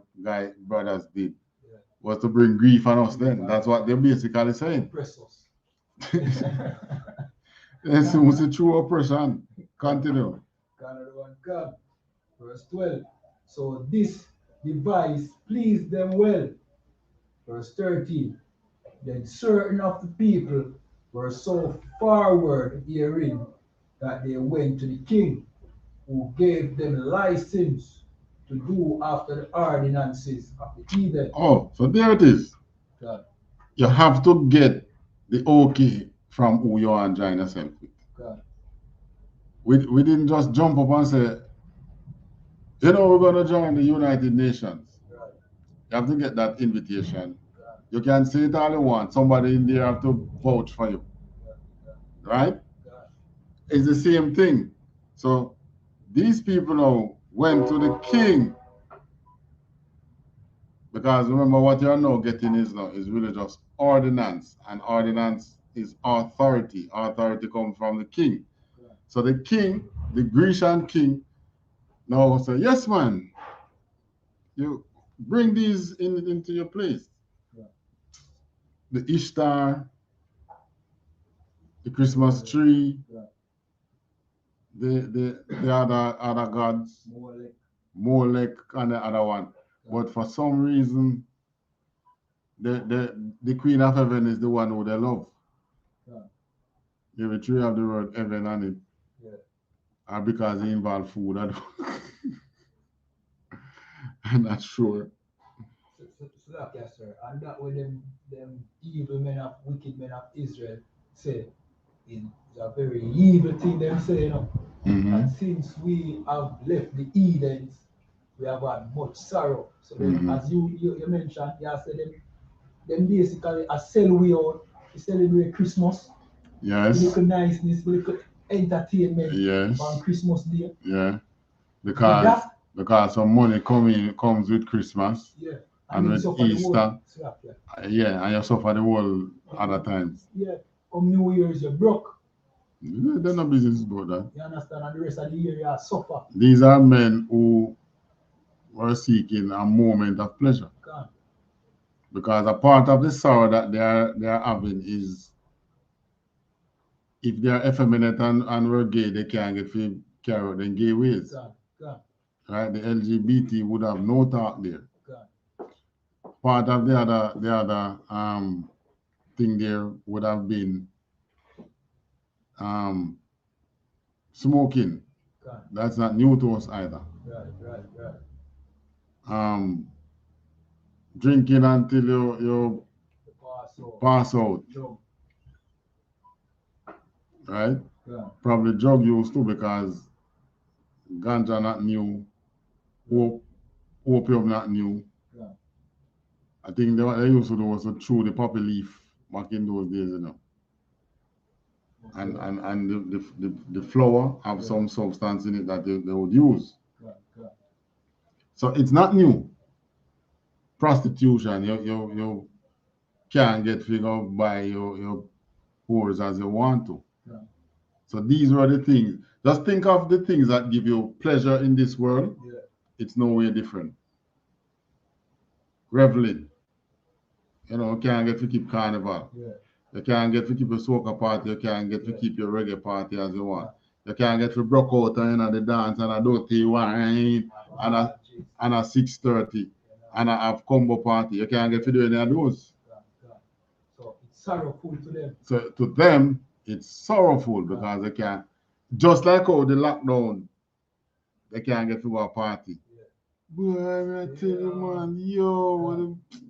brothers did was to bring grief on us then. That's what they're basically saying. Oppress us. Yes, it was a true oppression. Continue. Verse 12. So this device pleased them well. Verse 13. Then certain of the people were so forward herein that they went to the king, who gave them license to do after the ordinances of the heathen. Oh, so there it is. God. You have to get the okay from who you are and join yourself with. God. We didn't just jump up and say, you know, we're going to join the United Nations. God. You have to get that invitation. God. You can say it all you want. Somebody in there have to vouch for you. God. Right? God. It's the same thing. So these people now went to the king, because remember what you are now getting is really just ordinance, and ordinance is authority. Authority comes from the king. So the king, the Grecian king, now say, yes, man, you bring these into your place. The Ishtar, the Christmas tree, the other gods, Molech and the other one. But for some reason, the Queen of Heaven is the one who they love. The tree of the word heaven on it. Or because it involves food. I'm not sure. So that, yes, sir. And that way them evil men of wicked men of Israel say it's a very evil thing them say, you know. And since we have left the Edens, we have had much sorrow. So then, as you mentioned, you said them basically a sell we out to celebrate Christmas. Yes. Little niceness, little entertainment on Christmas Day. Yeah. Because some money comes with Christmas. Yeah. And with Easter. Yeah, and you suffer the whole other times. Yeah. Come New Year's, you're broke. They're not business about that. You understand? And the rest of the year, you suffer. These are men who were seeking a moment of pleasure. God. Because a part of the sorrow that they are having is, if they are effeminate and were gay, they can't get to carry out their gay ways. God. Right? The LGBT would have no talk there. God. Part of the other thing there would have been smoking. God. That's not new to us either. Right. Drinking until you pass out. Right? Yeah. Probably drug use too, because ganja not new, opium not new. Yeah. I think what they used to do was to chew the poppy leaf back in those days, you know. And the flower have some substance in it that they would use. Yeah. So it's not new. Prostitution, you can't get figured by your whores as you want to. Yeah. So these were the things. Just think of the things that give you pleasure in this world. Yeah. It's no way different. Reveling. You know, you can't get to keep carnival. Yeah. You can't get to keep a soca party. You can't get to keep your reggae party as you want. You can't get to broke out and the dance and a dirty wine and a 6:30 and a have combo party. You can't get to do any of those. So it's sorrowful to them. So to them, it's sorrowful because they can't. Just like how the lockdown, they can't get to a party. Boy, I tell you, man,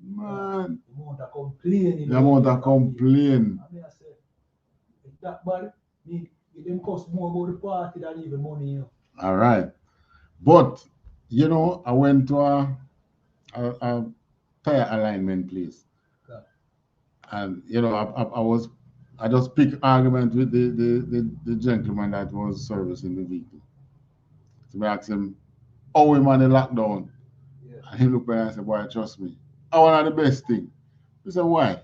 man. The amount of complaining. The amount of complain. I mean, I say, if that bad, it them cost more about the party than even money. You know? All right. But, you know, I went to a tire alignment place. Yeah. And, you know, I just picked argument with the gentleman that was servicing the vehicle. So I asked him, how we man the lockdown? Yeah. And he looked at me and said, boy, trust me, I want the best thing. He said, why?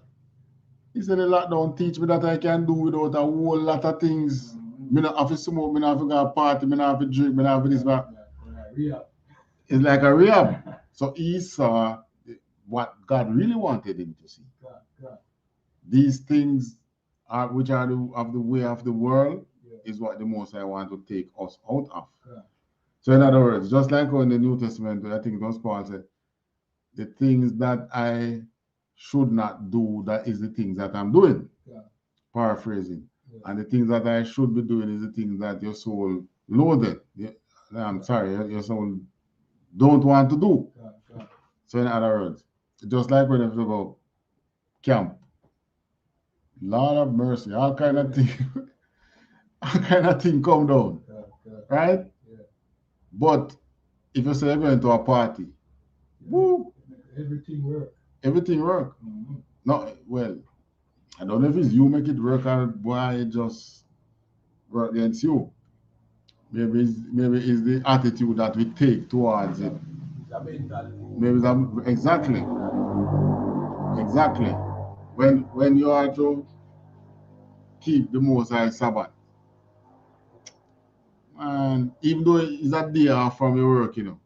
He said, the lockdown teach me that I can do without a whole lot of things. Me not have to smoke, me not have to go to party, me not have to drink, me not have to this, but it's like a rehab. So he saw what God really wanted him to see. These things which are of the way of the world is what the Most High want to take us out of. So in other words, just like in the New Testament, I think those Paul said, the things that I should not do, that is the things that I'm doing. Paraphrasing. And the things that I should be doing is the things that your soul loaded. Your soul don't want to do. So in other words, just like when you go camp, Lord of mercy, all kind of thing, come down, right? But if you say you're going to a party, woo, everything work. Everything work. No, well, I don't know if it's you make it work or boy, work against you. Maybe it's the attitude that we take towards it. Maybe that, exactly. When you are to keep the Most High Sabbath, and even though it's a day off from your work, you know,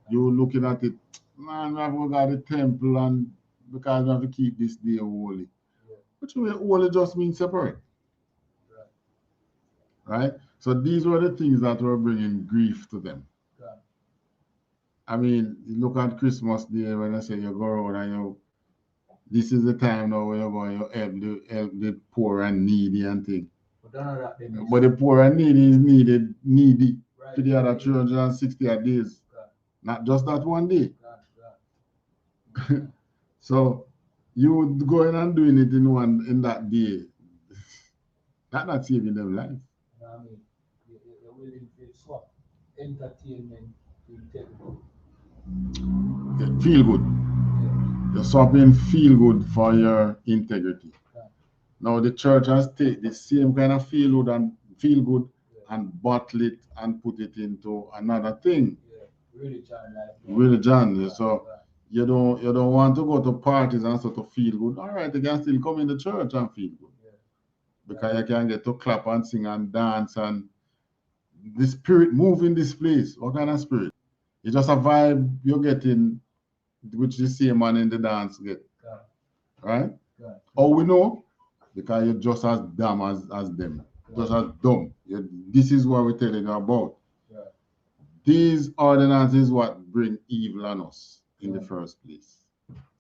you're looking at it, man, we have to go to the temple and because we have to keep this day holy. Which way holy just means separate. Right? So these were the things that were bringing grief to them. I mean, you look at Christmas Day when I say you go around and this is the time now when you're going to help the poor and needy and things. But the poor and needy is needy to the other 360 days. Not just that one day. So you would go in and doing it in that day. That's not saving them life. I mean, you're willing to swap entertainment to integrity. Feel good. You're swapping feel good for your integrity. Now the church has taken the same kind of feel good and bottle it and put it into another thing. Religion. So you don't want to go to parties and sort of feel good. All right, you can still come in the church and feel good. Because you can get to clap and sing and dance and the spirit move in this place. What kind of spirit? It's just a vibe you're getting, which the same man in the dance get. Right? How we know? Because you're just as dumb as them. Just as dumb. This is what we're telling you about. These ordinances is what bring evil on us in the first place.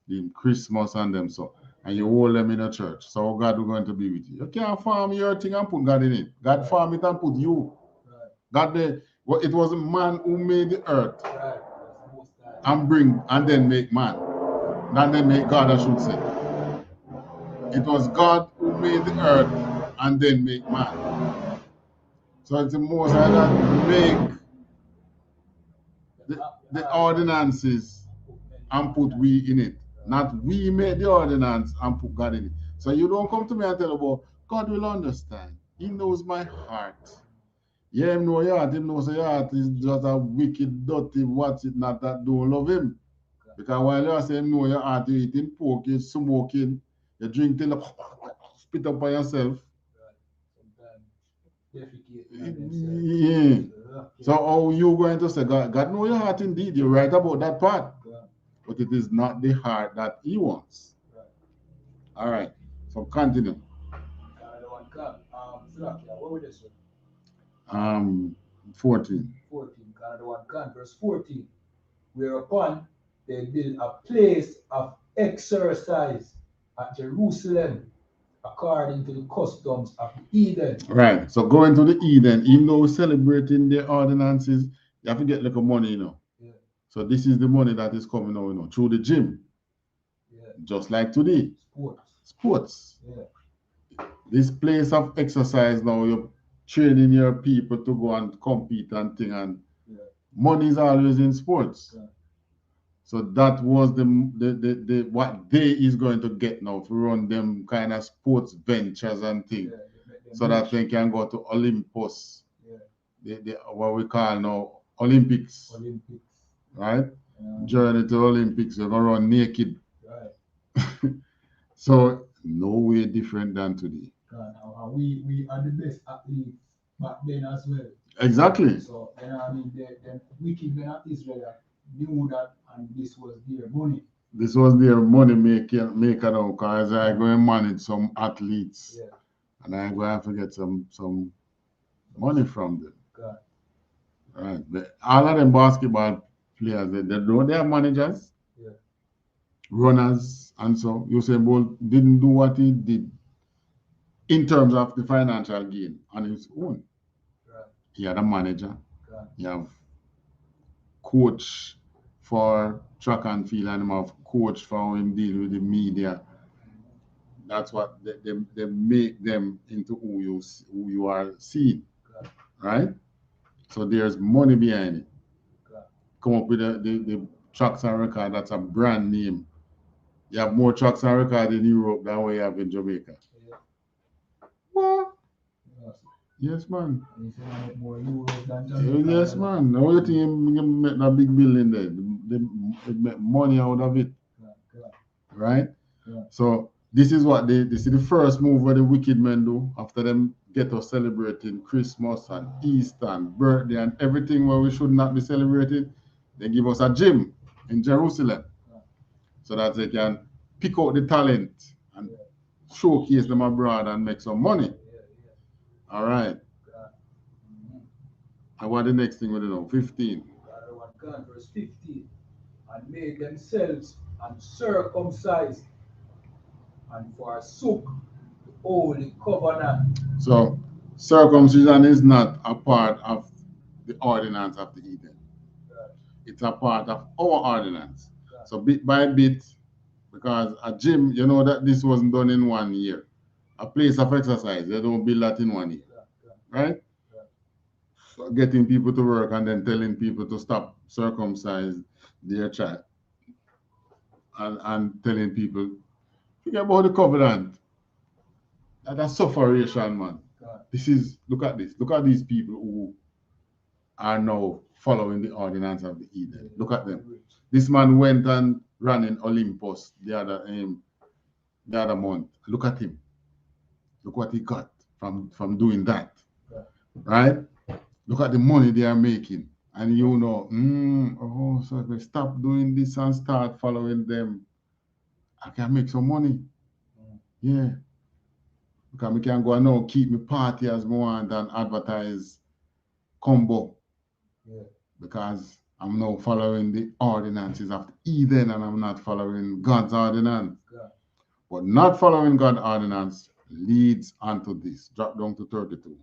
In Christmas and them so. And you hold them in a church. So God is going to be with you. You can't farm your thing and put God in it. God farm it and put you. God it was man who made the earth and then make man. And then make God, I should say. It was God who made the earth and then make man. So it's the Most High that make the ordinances and put we in it. Not we made the ordinance and put God in it. So you don't come to me and tell about God will understand. He knows my heart. Yeah, him know your heart. Him knows your heart is just a wicked, dirty, what's it not that don't love him. Because while you say him know your heart, you eating pork, you smoking, you drink till you spit up on yourself. Yeah. So how you going to say God know your heart indeed? You're right about that part. But it is not the heart that he wants. All right. So continue. 14. 14. Verse 14. Whereupon they built a place of exercise at Jerusalem according to the customs of the Eden. Right. So going to the Eden, even though we're celebrating the ordinances, you have to get like a money, you know. Yeah. So this is the money that is coming out, you know, through the gym. Yeah. Just like today. Sports. Yeah. This place of exercise now, you're training your people to go and compete and thing, and money is always in sports. Yeah. So that was the what they is going to get now to run them kind of sports ventures and things, so that they can go to Olympus, what we call now Olympics. Right? Yeah. Journey to Olympics, you're gonna run naked. Right. So no way different than today. We are the best athletes back then as well. Exactly. So I mean, the wicked men of Israel knew that, and this was their money. This was their money maker now, because I go and manage some athletes, and I go have to get some money from them. God. Right. But all of them basketball players, they know they are managers, runners, and so Usain Bolt didn't do what he did in terms of the financial gain on his own. Right. He had a manager. God. He have coach for track and field, and him have coach for how him deal with the media. That's what they make them into who you are seeing. God. Right? So there's money behind it. God. Come up with the tracks and record, that's a brand name. You have more tracks and record in Europe than what you have in Jamaica. Yeah. What? Yes, man. And he said he make more euros than Jamaica. Yes, man. Now you think you make that big building there? They make money out of it. Right? Yeah. So this is what this is the first move where the wicked men do after them get us celebrating Christmas and Easter and birthday and everything where we should not be celebrating. They give us a gym in Jerusalem so that they can pick out the talent and showcase them abroad and make some money. All right. And what the next thing we do now? 15. Verse 15. And made themselves uncircumcised and forsook the holy covenant. So circumcision is not a part of the ordinance of the Eden. It's a part of our ordinance. So bit by bit, because a gym, you know that this wasn't done in 1 year. A place of exercise, they don't build that in 1 year. Right? So getting people to work and then telling people to stop circumcise their child. And telling people, forget about the covenant. That's sufferation, man. This is, look at this. Look at these people who are now following the ordinance of the Eden. Look at them. This man went and ran in Olympus the other month. Look at him. Look what he got from doing that. Right? Look at the money they are making. And you know, so if I stop doing this and start following them, I can make some money. Yeah. Because I can go and now keep my party as I want and advertise combo. Yeah. Because I'm now following the ordinances of Eden and I'm not following God's ordinance. Yeah. But not following God's ordinance leads onto this. Drop down to 32.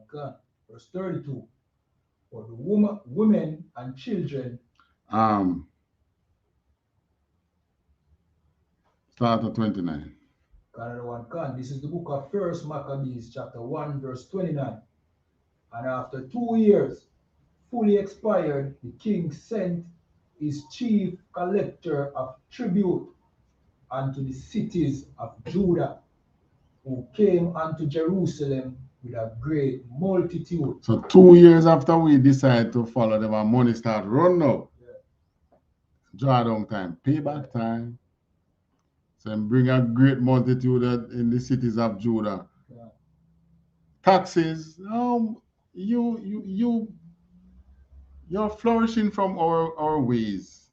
God. Verse 32. For the women and children. Start at 29. This is the book of 1 Maccabees, chapter 1, verse 29. And after 2 years, fully expired, the king sent his chief collector of tribute unto the cities of Judah, who came unto Jerusalem with a great multitude. So 2 years after we decide to follow them, our money start run now. Yeah. Drawdown time, payback time. So bring a great multitude in the cities of Judah. Yeah. Taxes, you're flourishing from our ways.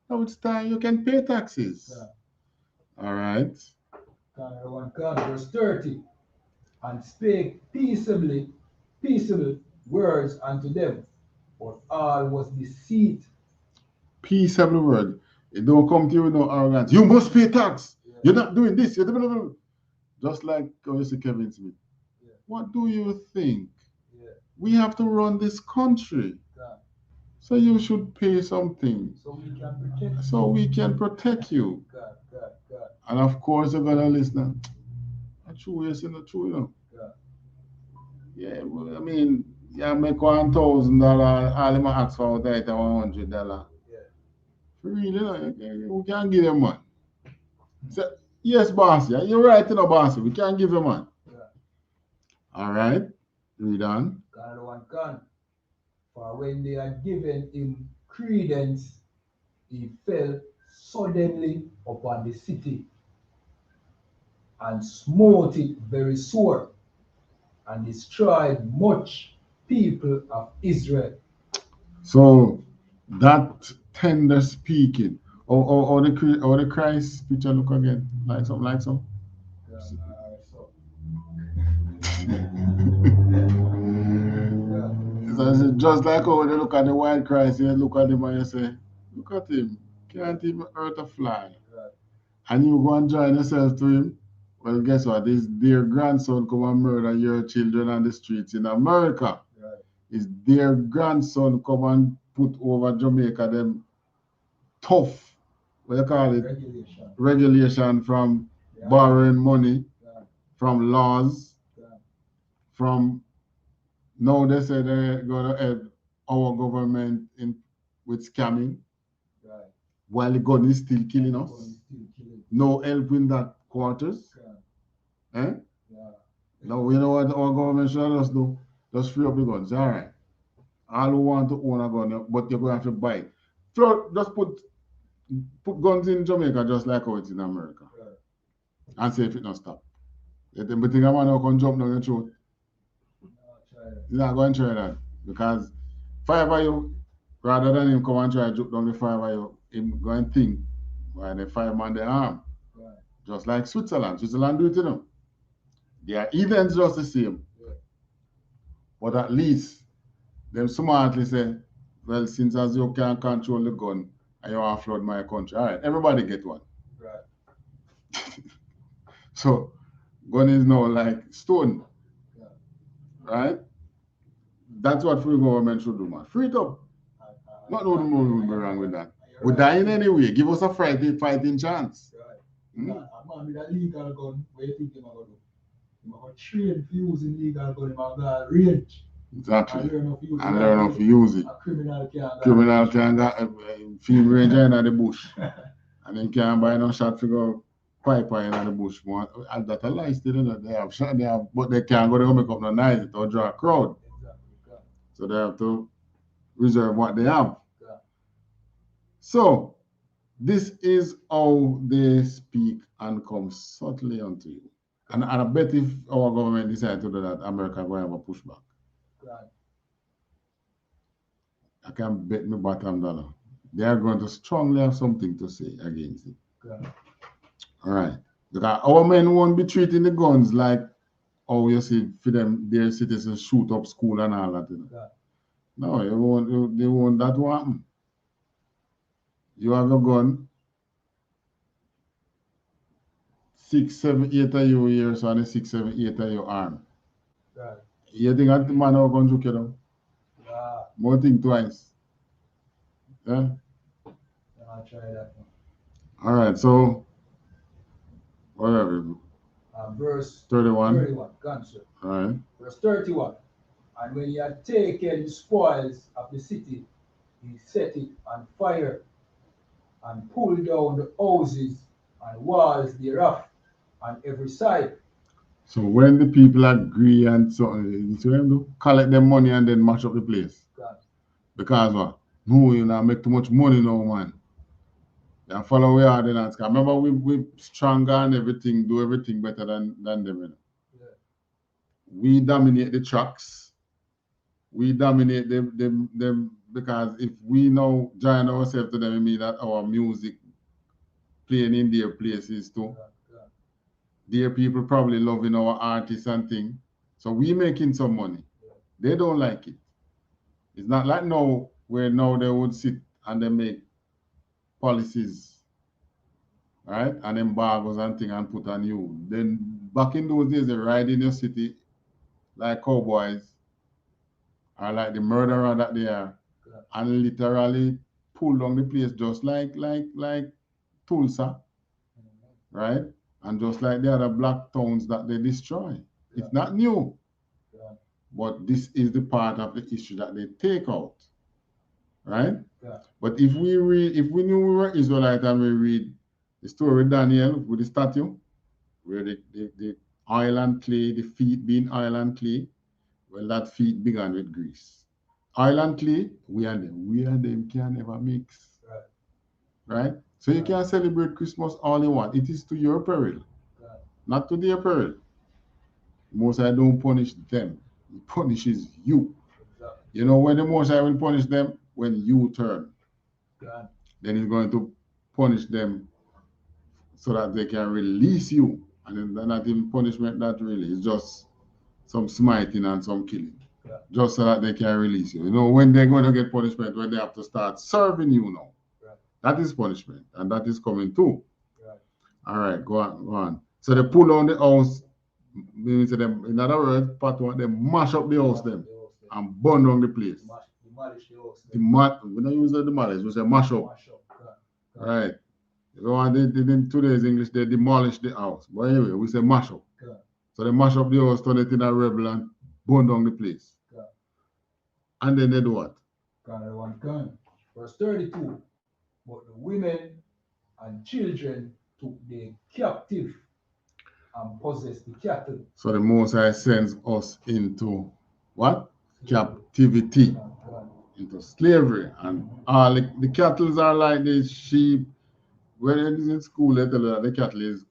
Now it's time you can pay taxes. Yeah. All right. Verse 30. And spake peaceable words unto them, but all was deceit. Peaceable word. It don't come to you with no arrogance. You must pay tax. Yeah. You're not doing this. You're doing just like Kevin Smith. Yeah. What do you think? Yeah. We have to run this country. Yeah. So you should pay something. So we can protect you. God. And of course you're gonna listen. True, yes, not true, you know. Yeah, well, I mean, yeah, make $1,000. All them ask for that $100. Yeah. For real, you know, we can't give them one. So, yes, boss, yeah, you're right, you know, boss. We can't give them one. Yeah. All right, read on. For when they had given him credence, he fell suddenly upon the city and smote it very sore, and destroyed much people of Israel. So that tender speaking, or the Christ picture look again, like some. So just like how they look at the white Christ, you look at him and you say, look at him, can't even hurt a fly. And you go and join yourself to him. Well, guess what? His dear grandson come and murder your children on the streets in America. Right. His dear grandson come and put over Jamaica them tough, what you call it? Regulation from borrowing money, from laws, from now they say they're going to help our government with scamming, while the gun is still killing us. No help in that quarters. No, you know what our government should just do? Just free up the guns. All right. All who want to own a gun, but you're going to have to buy it. Just put guns in Jamaica just like how it's in America. Right. And see if it not stop. But think a man who can jump down your throat. You're not going to try that. Because five of you, rather than him come and try to jump down the five of you, him go and think why the 5 man they arm. Right. Just like Switzerland. Switzerland do it to them. They are heathens just the same. Yeah. But at least them smartly say, well, since as you can't control the gun and you want to flood my country, all right, everybody get one. Right. So gun is now like stone. Yeah. Right? That's what free government should do, man. Free it up. Not no wrong with that. We die in any way. Give us a fighting chance. Right. A man with a legal gun, what do you think he's going to do? He's going to train for using legal gun, he's going to range. Exactly. And learn how to use it. A criminal can go field ranger in the bush. And then can't buy no shot to go pipe in the bush. And that's a lie still, you know. They have shot, but they can't go there make up no noise or draw a crowd. Exactly. So they have to reserve what they have. Yeah. So this is how they speak and come subtly unto you. And I bet if our government decides to do that, America will have a pushback. Right. I can bet my bottom dollar. They are going to strongly have something to say against it. Right. All right. Because our men won't be treating the guns like, oh, you see, for them, their citizens shoot up school and all that. You know? Right. No, they won't that will happen. You have a gun, 6, 7, 8 of you here, so on the 6, 7, 8 of your arm. Right. You think that man will go and juke you down? Yeah. More think twice. Yeah? I'll try that one. All right, so whatever. Verse 31. 31, Cancer. All right. Verse 31. And when he had taken the spoils of the city, he set it on fire and pulled down the houses and walls thereof on every side. So when the people agree and so them do collect their money and then mash up the place. God. Because what? No, you know, make too much money now, man. They follow our ordinance. Remember, we stronger and everything, do everything better than them. You know? Yeah. We dominate the tracks. We dominate them because if we now join ourselves to them, it means that our music playing in their places too. Yeah. Their people probably loving our artists and things. So we making some money. Yeah. They don't like it. It's not like now where now they would sit and they make policies, right? And embargoes and things and put on you. Then back in those days, they ride in your city like cowboys or like the murderer that they are, Yeah. and literally pull down the place just like Tulsa, right? And just like the other black towns that they destroy. Yeah. It's not new. Yeah. But this is the part of the issue that they take out, right? Yeah. But if we knew we were Israelite and we read the story of Daniel with the statue, where the oil and clay, the feet being oil and clay, well, that feet began with grease. Oil and clay, we and them can never mix, right? So you can celebrate Christmas all you want. It is to your peril, not to their peril. Most I don't punish them. He punishes you. You know when the Most High will punish them? When you turn. God. Then he's going to punish them so that they can release you. And then not even punishment that really. It's just some smiting and some killing. Yeah. Just so that they can release you. You know, when they're going to get punishment, when they have to start serving you now. Right. That is punishment. And that is coming too. Right. All right, go on. So they pull on the house. In other words, part one, they mash up the house them and burn down the place. Demolish the house. We don't use the demolish, we say mash up. Right. You know, in today's English, they demolish the house. But anyway, we say mash up. So they mash up the house, turn it in a rebel and burn down the place. And then they do what? Verse 32. But the women and children took the captive and possess the cattle. So the Most High sends us into what? Captivity, into slavery. And all the cattle are like the sheep. When it is in school, they tell you that the cattle is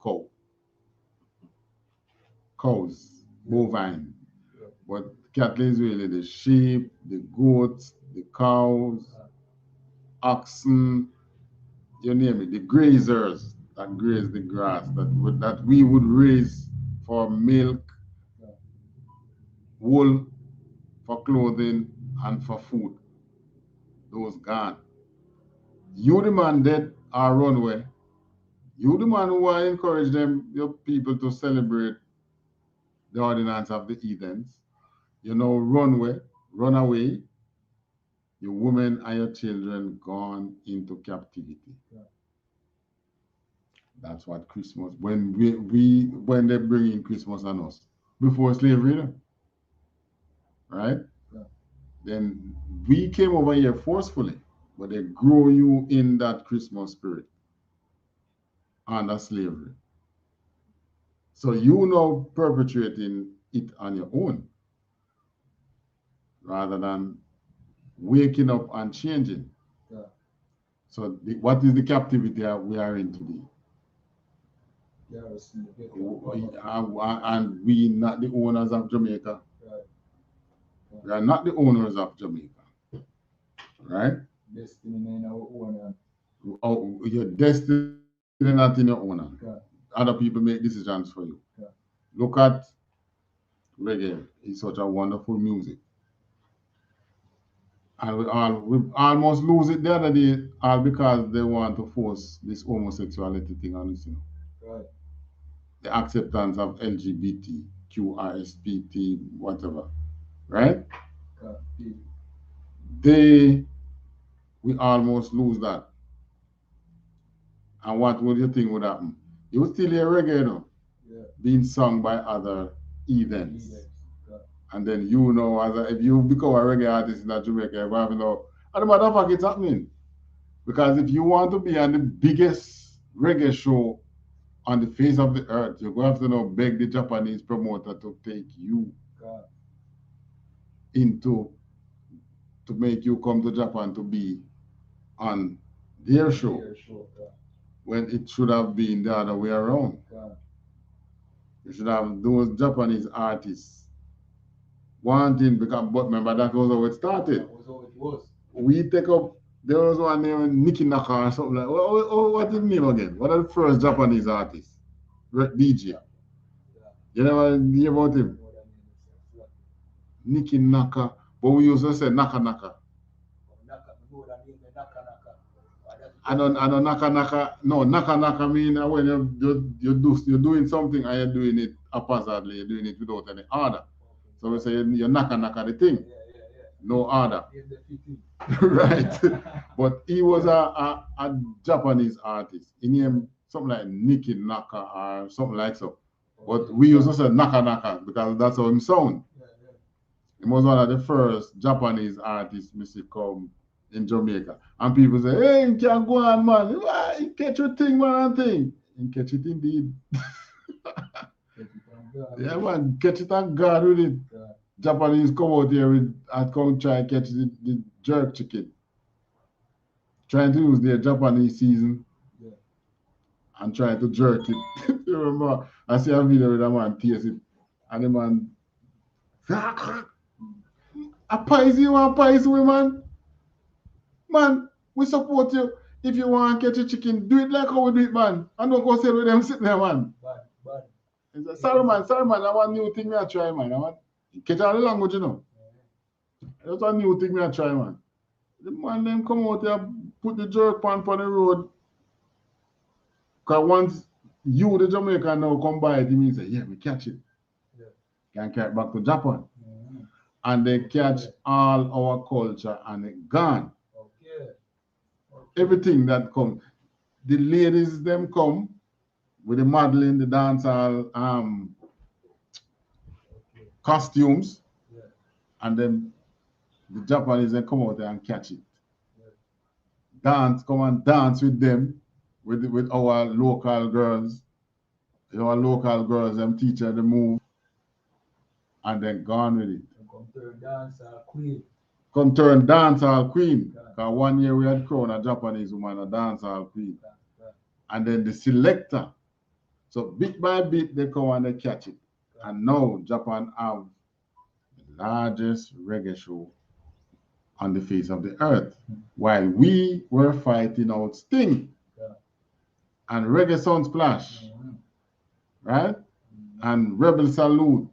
cows, bovine. But cattle is really the sheep, the goats, the cows, oxen, you name it, the grazers that graze the grass, that we would raise for milk, wool, for clothing, and for food. Those gone. You the man dead or run away. You the man who encourage them, your people to celebrate the ordinance of the heathens. You know, run away, your women and your children gone into captivity. Yeah. That's what Christmas, when they bring in Christmas on us, before slavery, right? Yeah. Then we came over here forcefully, but they grow you in that Christmas spirit under slavery. So you know perpetuating it on your own, rather than waking up and changing. Yeah. So what is the captivity we are in today? Yes, and we not the owners of Jamaica. Right. We are not the owners of Jamaica. Right? Destiny in our own. Oh, your destiny not in your own. Yeah. Other people make decisions for you. Yeah. Look at reggae. It's such a wonderful music. And we almost lose it the other day, all because they want to force this homosexuality thing on us, you know. Right. The acceptance of LGBT, QRSPT, whatever, right? We almost lose that. And what would you think would happen? You would still hear reggae, you know, yeah, being sung by other heathens. Yeah. And then you know, if you become a reggae artist in Jamaica, you have to know, and the matter of fact, it's happening. Because if you want to be on the biggest reggae show on the face of the earth, you're going to have to now beg the Japanese promoter to take you to make you come to Japan to be on their show, when it should have been the other way around. You should have those Japanese artists wanting, because, but remember, that was how it started. That was how it was. We take up, there was one named Niki Naka or something like, what's his name again? What are the first Japanese artists? DJ. You never hear about him? Niki Naka. But we used to say Naka Naka. I don't Naka Naka. No, Naka Naka mean when you're doing something and you're doing it haphazardly, you're doing it without any order. So we say you're Naka Naka the thing. No order. Right. But he was a Japanese artist. He named something like Niki Naka or something like so. But we used to say Naka Naka because that's how him sound. He was one of the first Japanese artists to come in Jamaica. And people say, hey, you can't go on, man. You catch your thing, man, thing. You catch it indeed. Yeah, man, catch it on guard with it. Yeah. Japanese come out here and come try and catch the jerk chicken. Trying to use their Japanese season, yeah, and trying to jerk it. You remember, I see a video with a man taste it, and the man, a pies, you want pies, man? Man, we support you. If you want to catch a chicken, do it like how we do it, man. And don't go sell with them sitting there, man. Bad. He said, sorry, man, I want new thing I try, man. I want catch all the language, you know. That's a new thing I try, man. The man them come out there, put the jerk pan on the road. Because once you, the Jamaican, now come by it, he means say, yeah, we catch it. Yeah. Can carry it back to Japan. Mm-hmm. And they catch all our culture and it gone. Okay. Everything that comes. The ladies them come with the modeling, the dancehall costumes, yeah, and then the Japanese then come out there and catch it. Yeah. Come and dance with them, with our local girls. Your local girls, them teacher the move and then gone with it. Come turn dancehall queen. Come turn dancehall queen. Because 1 year we had crowned a Japanese woman a dancehall queen. And then the selector. So bit by bit they come and they catch it. And now Japan have the largest reggae show on the face of the earth. While we were fighting out Sting and Reggae Sunsplash, right? And Rebel Salute,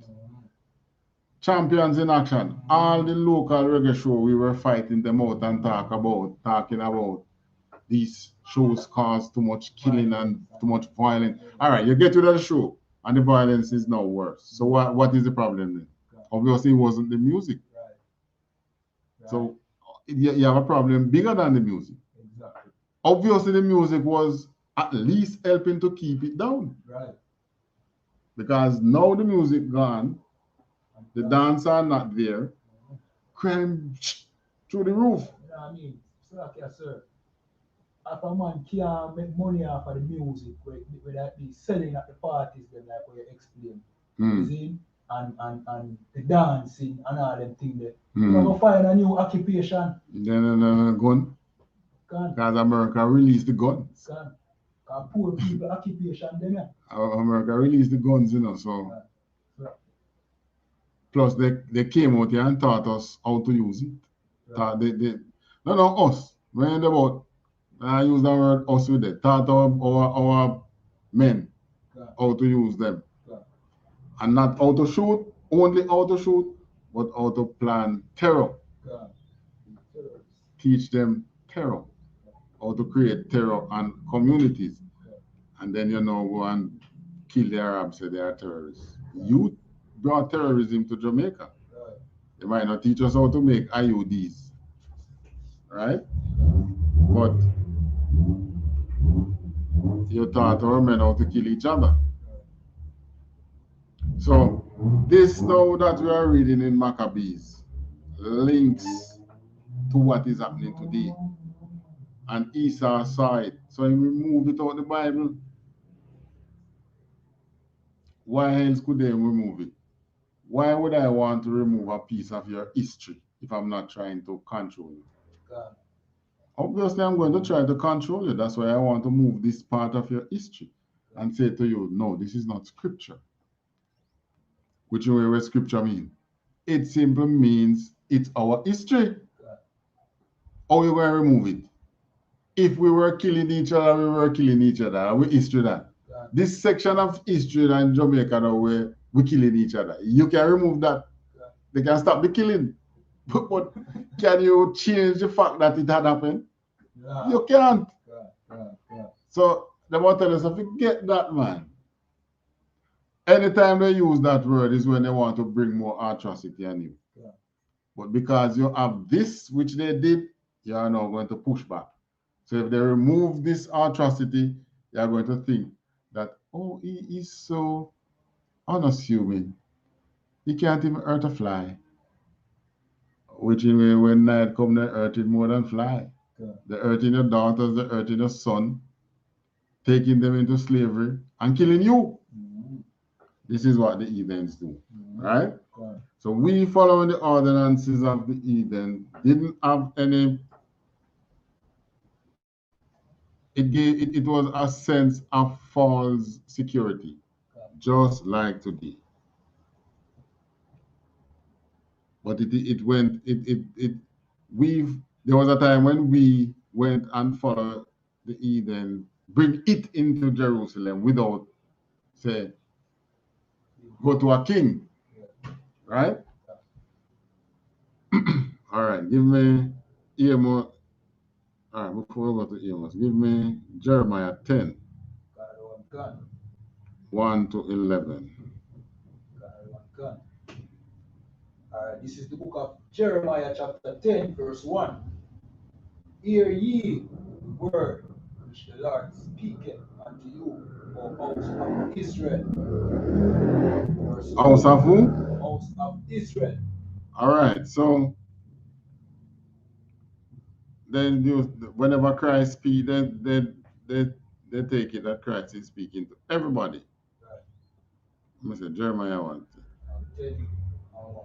Champions in Action, all the local reggae show, we were fighting them out and talking about these shows cause too much killing and too much violence. All right, you get to the show and the violence is now worse. So what is the problem then? Obviously, it wasn't the music. So you have a problem bigger than the music. Exactly. Obviously, the music was at least helping to keep it down. Right. Because now the music gone, the dance are not there, crime through the roof. You know what I mean? So like yes, sir. If a man can't make money off of the music, where that be selling at the parties, then like what you explain, you see? And the dancing and all them things there. You go find a new occupation. Then gun. Because America released the guns. Because poor people occupation then. America released the guns, you know, so. Plus they came out here and taught us how to use it. No, us. When about, I use the word us with it. Taught our men how to use them. And not how to shoot, only how to shoot, but how to plan terror. Teach them terror, how to create terror on communities. And then, you know, go and kill the Arabs, say they are terrorists. You brought terrorism to Jamaica. They might not teach us how to make IUDs, right? But you taught our men how to kill each other. So this now that we are reading in Maccabees links to what is happening today. And Esau saw it. So he removed it out of the Bible. Why else could they remove it? Why would I want to remove a piece of your history if I'm not trying to control you? Obviously, I'm going to try to control you. That's why I want to move this part of your history and say to you, no, this is not scripture. Which way what scripture means? It simply means it's our history. How are you going to remove it? If we were killing each other, we were killing each other. We history that. This section of history in Jamaica now where we're killing each other. You can remove that. They can stop the killing. But can you change the fact that it had happened? You can't. So the want to tell us, forget that, man. Anytime they use that word is when they want to bring more atrocity on you. But because you have this, which they did, you are now going to push back. So if they remove this atrocity, you are going to think that, oh, he is so unassuming. He can't even hurt a fly. Which in when night come, they hurt it more than fly. They're hurting your daughters, they're hurting your son, taking them into slavery and killing you. This is what the heathens do, right? So we following the ordinances of the heathen didn't have any. It was a sense of false security, just like today. But there was a time when we went and followed the heathen, bring it into Jerusalem without, say, go to a king, right? All right, give me Amos. All right, before we go to Amos, give me Jeremiah 10, 1 to 11. All right, this is the book of Jeremiah chapter 10, verse 1. Hear ye the word which the Lord speaketh unto you, O house of Israel. House of who? House of Israel. All right, so then whenever Christ speaks, they take it that Christ is speaking to everybody. Mr. Jeremiah what? 10. Come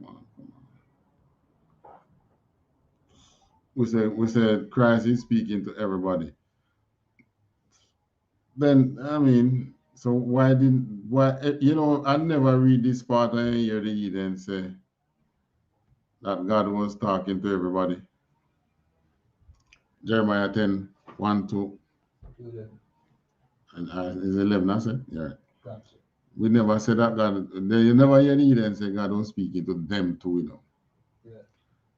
on. We said Christ is speaking to everybody. Then I mean, so why I never read this part and hear the heathen say that God was talking to everybody. Jeremiah 10, 1, 2. And is 11, I said? Yeah. Gotcha. We never said that God, you never hear the heathen say God was speaking to them too, Yeah.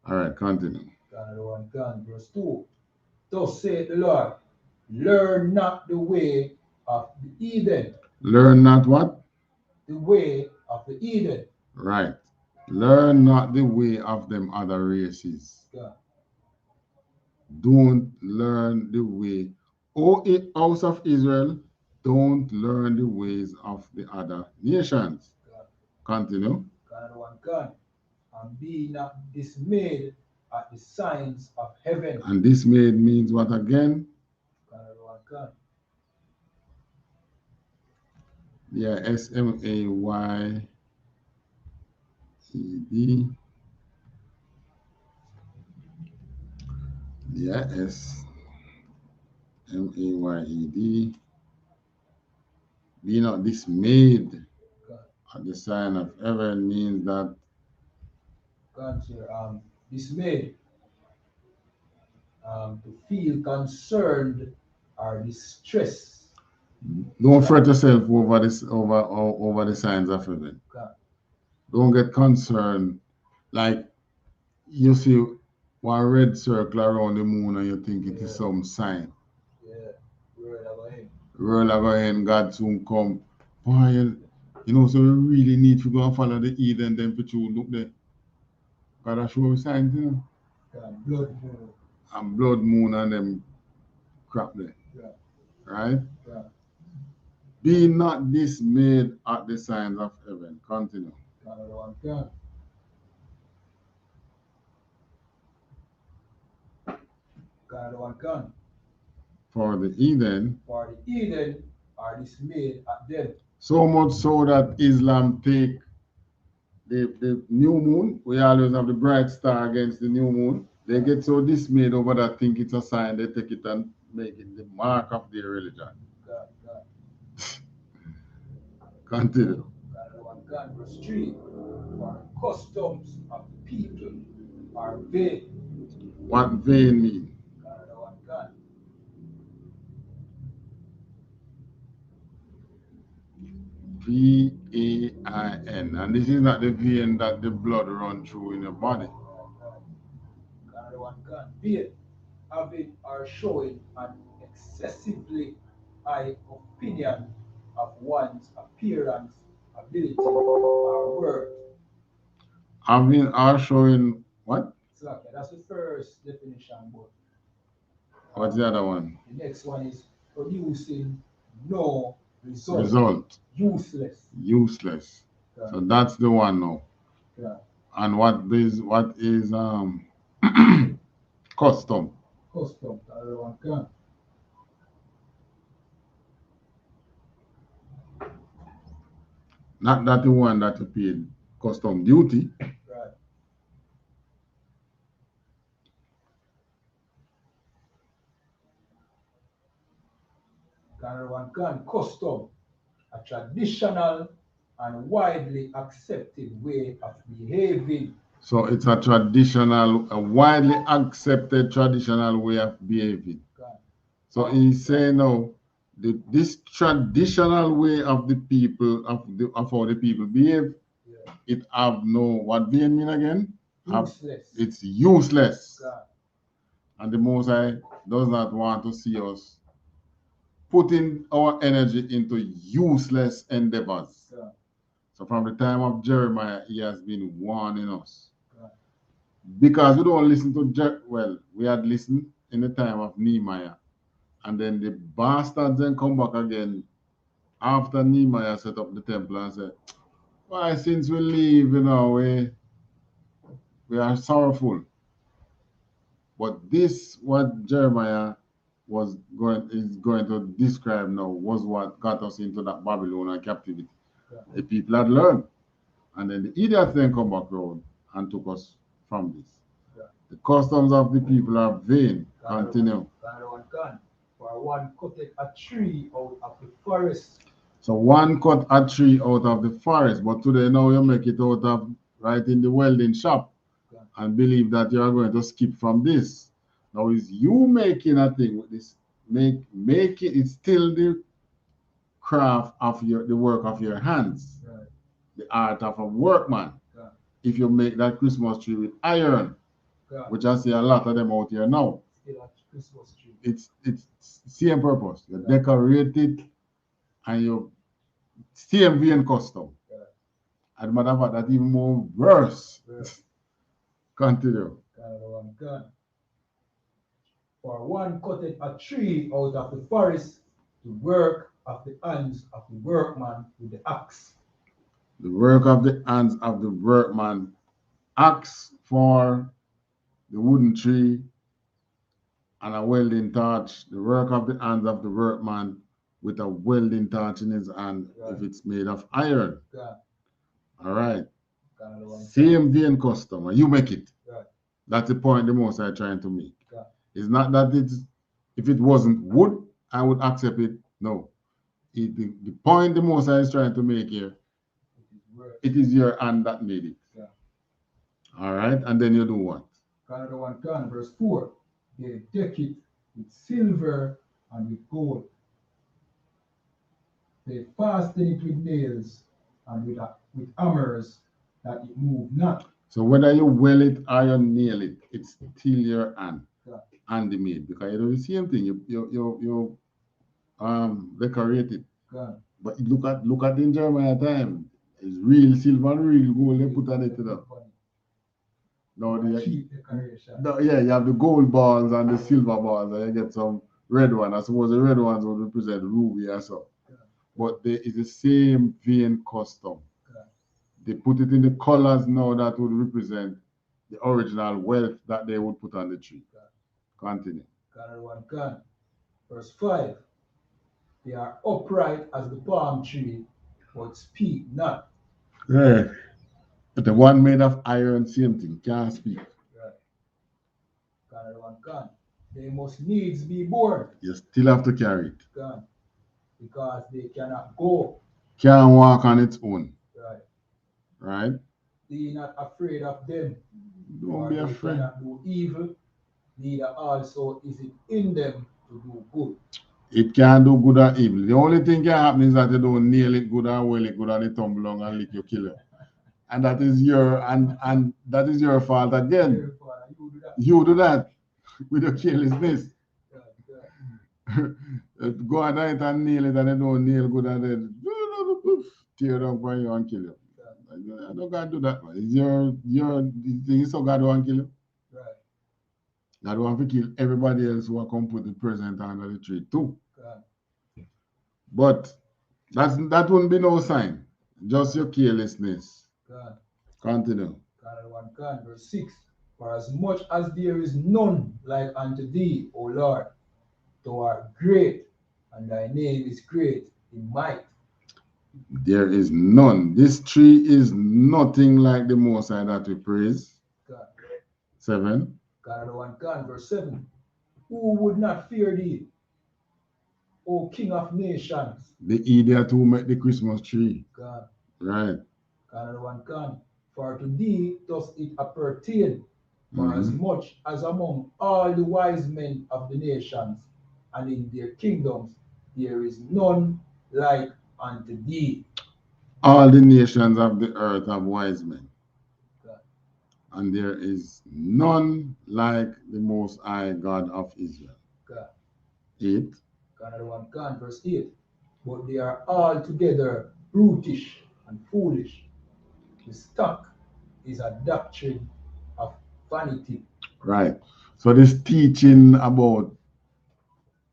All right, continue. Verse 2. Thus saith the Lord, learn not the way of the heathen. Learn not what? The way of the heathen. Right. Learn not the way of them other races. Yeah. Don't learn the way. House of Israel, don't learn the ways of the other nations. Yeah. Continue. And be not dismayed at the signs of heaven. And dismayed means what again? Yeah, S-M-A-Y-E-D. Yeah, S-M-A-Y-E-D. Be not dismayed at the sign of heaven means that dismayed, to feel concerned or distressed. don't fret yourself over this over the signs of heaven. God. Don't get concerned. Like you see one red circle around the moon and you think it is some sign. Yeah, World are going, God soon come. Boy, so we really need to go and follow the heathen them for you look there. God show signs, blood moon. And blood moon and them crap there. Yeah. Right? Yeah. Be not dismayed at the signs of heaven. Continue. For the heathen are dismayed at them. So much so that Islam take the new moon. We always have the bright star against the new moon. They get so dismayed over that, think it's a sign. They take it and make it the mark of their religion. Continue. Verse 3. For customs of the people are vain. What vain mean? V-A-I-N. And this is not the vein that the blood runs through in your body. Vain, having or showing an excessively high opinion of one's appearance, ability, or worth. Having or showing what? Okay, that's the first definition. But what's the other one? The next one is producing no result. Useless. Useless. Yeah. So that's the one now. Yeah. And what is custom? Custom. Everyone can. Not that the one that you paid custom duty. Right. Everyone can. Custom. A traditional and widely accepted way of behaving. So it's a widely accepted traditional way of behaving. Right. So he's saying now, this traditional way of the people, of how the people behave, yeah, it have no, what do you mean again? Useless. It's useless. Right. And the Most High does not want to see us putting our energy into useless endeavors. Yeah. So from the time of Jeremiah, he has been warning us. Right. Because we don't listen to, we had listened in the time of Nehemiah. And then the bastards then come back again after Nehemiah set up the temple and said, why, since we leave, we are sorrowful. But this, what Jeremiah is going to describe now was what got us into that Babylonian captivity. Yeah. The people had learned, and then the idiots then come back round and took us from this. Yeah. The customs of the people are vain. Continue. For one cutted a tree out of the forest. So one cut a tree out of the forest, but today now you make it out of right in the welding shop, Yeah. and believe that you are going to skip from this. Now is you making a thing with this, make it, it's still the craft of the work of your hands, Right. the art of a workman. Yeah. If you make that Christmas tree with iron, Yeah. which I see a lot of them out here now, Still a Christmas tree. it's same purpose. You Yeah. decorate it and you same vein custom. Yeah. As a matter of fact, that's even more worse. Yeah. Continue. For one cutted a tree out of the forest, the work of the hands of the workman with the axe. The work of the hands of the workman, axe for the wooden tree, and a welding torch. The work of the hands of the workman with a welding torch in his hand, Right. if it's made of iron. Yeah. All right. Same vein custom, and you make it. Right. That's the point the most I'm trying to make. Yeah. It's not that if it wasn't wood, I would accept it. No. The point the most I is trying to make here, it is your hand that made it. Yeah. All right. And then you do what? Verse 4. They deck it with silver and with gold. They fasten it with nails and with hammers, that it move not. So whether you weld it or you nail it, it's still your hand. Yeah. Handmade, because you do the same thing. You decorate it. Yeah. But look at in Jeremiah time. It's real silver and real gold they put on it. No, cheap decoration. No, yeah, you have the gold balls and the silver balls, and you get some red one. I suppose the red ones would represent ruby or so. Yeah. But there is the same vein custom. Yeah. They put it in the colors now that would represent the original wealth that they would put on the tree. Yeah. Continue. Verse 5. They are upright as the palm tree, but speak not. Yeah. But the one made of iron, same thing, can't speak. Right. They must needs be born. You still have to carry it. Because they cannot go. Can't walk on its own. Right. Right? Be not afraid of them. Don't be afraid. They cannot do evil, neither also is it in them to do good. It can't do good or evil. The only thing can happen is that you don't nail it good or well it good and it tumble down and lick your killer. And that is your that is your fault again. You do that with your carelessness. Go on it and nail it and they don't nail good and then tear down for you and kill you. I don't gotta do that, man. It's your thing is so God want to kill you. Right. God want to kill everybody else who come put the present under the tree too. Right. But that wouldn't be no sign. Just your carelessness. God. Continue. Verse 6. For as much as there is none like unto thee, O Lord, thou art great, and thy name is great in might. There is none. This tree is nothing like the Most High that we praise. God. 7. Verse 7. Who would not fear thee, O King of nations? The idiot who made the Christmas tree. God. Right. For to thee does it appertain, for as much as among all the wise men of the nations and in their kingdoms there is none like unto thee. All the nations of the earth have wise men. God. And there is none like the Most High God of Israel. God. 8. Verse 8. But they are altogether brutish and foolish. The stock is a doctrine of vanity. Right. So this teaching about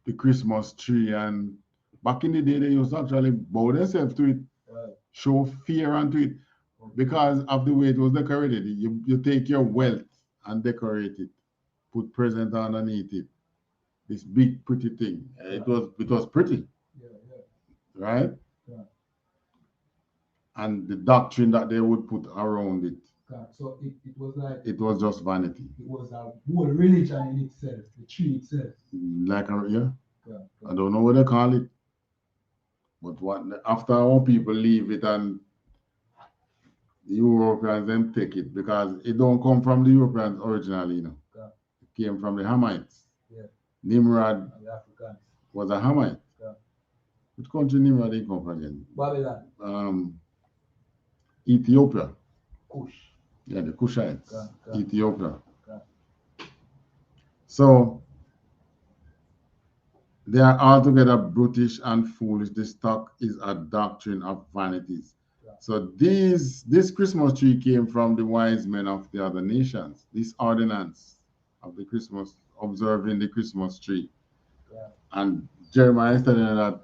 the Christmas tree, and back in the day they used to actually bow themselves to it, show fear unto it, because of the way it was decorated. You take your wealth and decorate it, put present underneath it, this big pretty thing. It was pretty, right? Yeah. And the doctrine that they would put around it. So it was like it was just vanity. It was a whole religion in itself, the tree itself. Like I don't know what they call it. But after our people leave it and the Europeans then take it, because it don't come from the Europeans originally, It came from the Hamites. Yeah. Nimrod was a Hamite. Yeah. Which country Nimrod did come from again? Babylon. Ethiopia. Kush. Yeah, the Kushites. Yeah. Ethiopia. Yeah. So they are altogether brutish and foolish. This talk is a doctrine of vanities. Yeah. So this Christmas tree came from the wise men of the other nations. This ordinance of the Christmas, observing the Christmas tree. Yeah. And Jeremiah is telling you that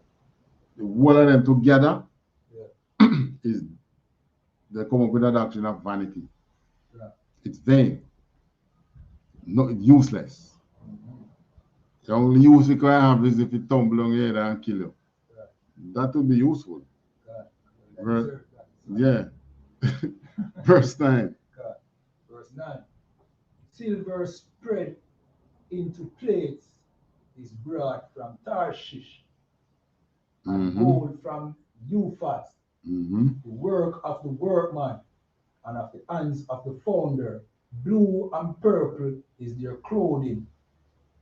the whole of them together is they come up with a doctrine of vanity. Yeah. It's vain. No, it's useless. The only use you can have is if it tumble on your head and kill you. Yeah. That would be useful. Yeah. Verse 9. Verse 9. Silver spread into plates is brought from Tarshish, and gold from Euphrates. The work of the workman and of the hands of the founder. Blue and purple is their clothing.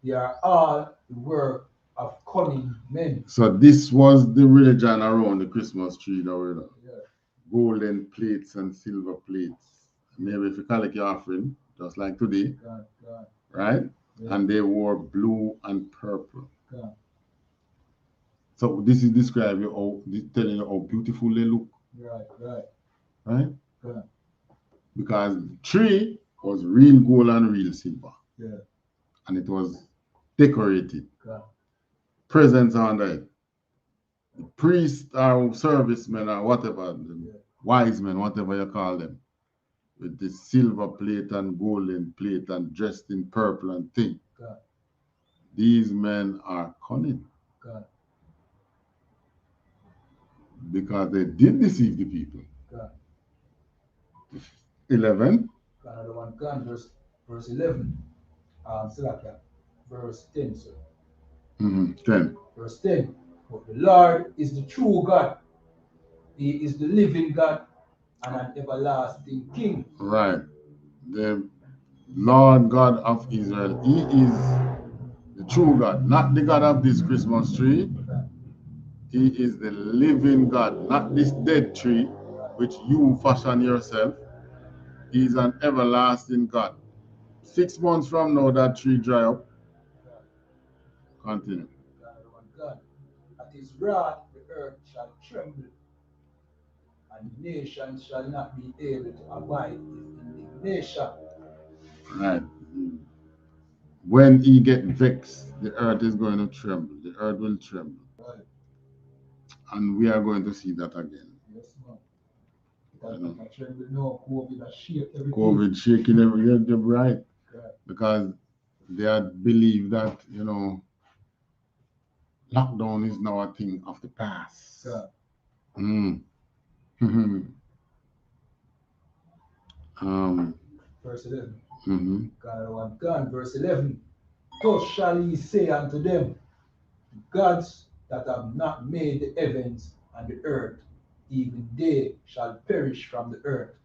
They are all the work of cunning men. So this was the religion around the Christmas tree. Golden plates and silver plates. Maybe if you collect your offering, just like today, right? Yeah. And they wore blue and purple. Yeah. So this is describing telling you how beautiful they look. Right? Yeah. Because the tree was real gold and real silver. Yeah. And it was decorated. Yeah. Presents under it. The priests or servicemen or whatever, wise men, whatever you call them, with the silver plate and golden plate and dressed in purple and thing. Yeah. These men are cunning. Yeah. Because they did deceive the people. Yeah. 11. Another one, verse 11. Verse 10, sir. 10. Verse 10. But the Lord is the true God. He is the living God and an everlasting King. Right. The Lord God of Israel. He is the true God, not the God of this Christmas tree. He is the living God, not this dead tree which you fashion yourself. He is an everlasting God. 6 months from now, that tree dry up. Continue. At his wrath, the earth shall tremble, and nations shall not be able to abide his indignation. Right. When he gets vexed, the earth is going to tremble. The earth will tremble. Right. And we are going to see that again. Yes, ma'am. COVID shaking everything. You're right. Because they believe that, lockdown is now a thing of the past. Verse 11. God, verse 11. Thus shall he say unto them, gods that have not made the heavens and the earth, even they shall perish from the earth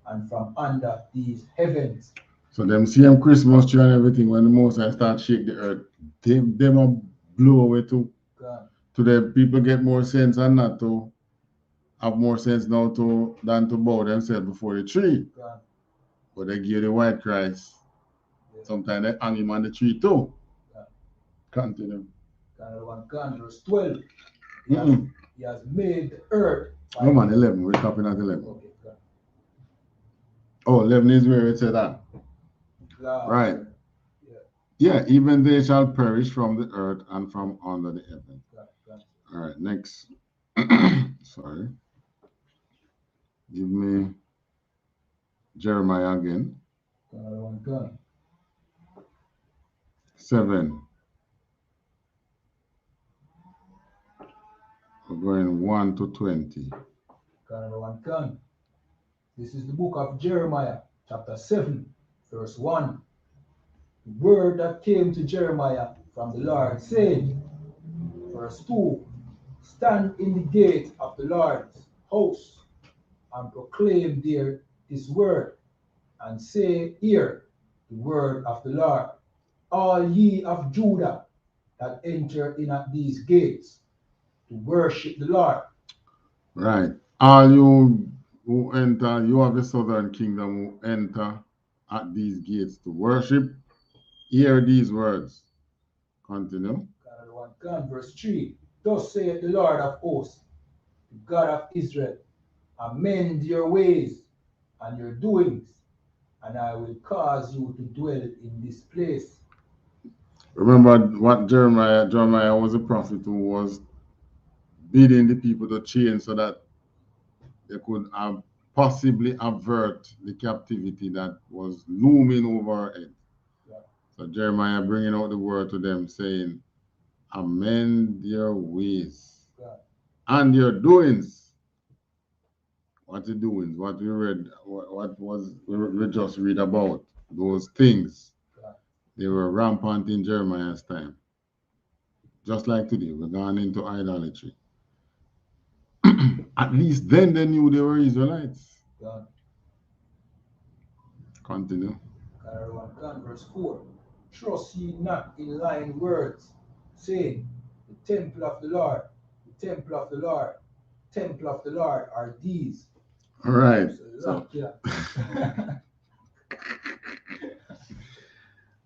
and from under these heavens. So them same Christmas tree and everything, when the Most High start shake the earth, they will blow away too. To the people get more sense and not to have more sense now than to bow themselves before the tree. But they give the white Christ. Sometimes they hang him on the tree too. Continue. Verse 12. He has made the earth. No man, 11. We're stopping at 11. Okay, oh, 11 is where it said that. Right. Yeah, even they shall perish from the earth and from under the heaven. All right, next. Sorry. Give me Jeremiah again. 7. We're going 1 to 20. Canada 1 can. This is the book of Jeremiah, chapter 7, verse 1. The word that came to Jeremiah from the Lord, saying, verse 2, stand in the gate of the Lord's house and proclaim there his word, and say, hear the word of the Lord, all ye of Judah that enter in at these gates to worship the Lord. Right. All you who enter, you of the southern kingdom who enter at these gates to worship, hear these words. Continue. Verse 3, thus saith the Lord of hosts, the God of Israel, amend your ways and your doings, and I will cause you to dwell in this place. Remember what Jeremiah was a prophet who was bidding the people to change so that they could possibly avert the captivity that was looming over our head. Yeah. So Jeremiah bringing out the word to them saying, amend your ways and your doings. What the doings? What we read, what was we just read about those things. They were rampant in Jeremiah's time. Just like today, we're gone into idolatry. At least then they knew they were Israelites. God. Continue. Verse 4, trust ye not in lying words, saying, the temple of the Lord, the temple of the Lord, temple of the Lord are these. All right.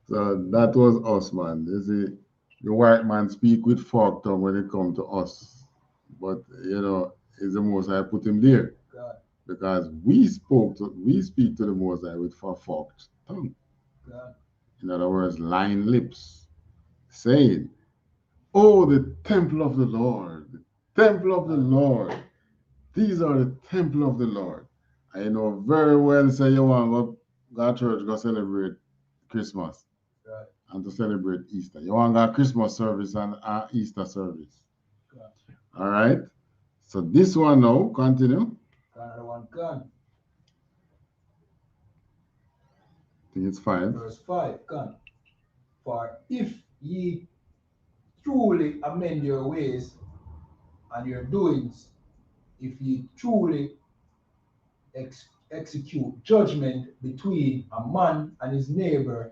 So that was us, man. You see, the white man speak with forked tongue when it comes to us. But, you know, it's the Most High put him there. God. Because we speak to the Most High with forked tongue. God. In other words, lying lips. Saying, oh, the temple of the Lord, the temple of the Lord. These are the temple of the Lord. I know very well say you want to go to church, go celebrate Christmas. Right. And to celebrate Easter. You want to go Christmas service and Easter service. Right. All right. So this one now, continue. Another one can. I think it's 5. Verse 5 can. For if ye truly amend your ways and your doings, if ye truly execute judgment between a man and his neighbor.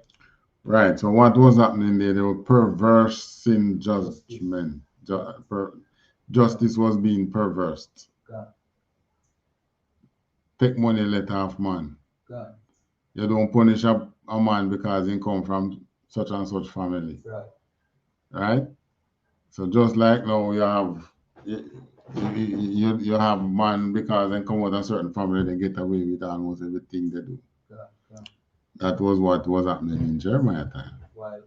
Right. So what was happening there? They were perversing judgment. Justice was being perversed. God. Take money, let off man. God. You don't punish a man because he come from such and such family. Right. Right? So just like now you have man because they come out of a certain family, they get away with almost everything they do. God. That was what was happening in Jeremiah time. While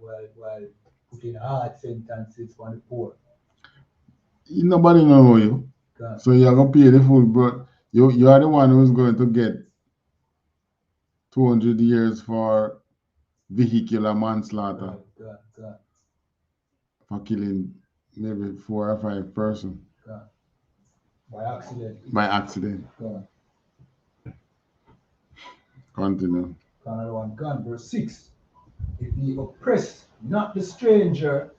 putting hard sentences on the poor. Nobody know you. God. So you're gonna pay the full, but you are the one who's going to get 200 years for vehicular manslaughter. God. For killing maybe 4 or 5 persons. God. By accident. God. Continue. Another one can. Verse 6. If ye oppress not the stranger,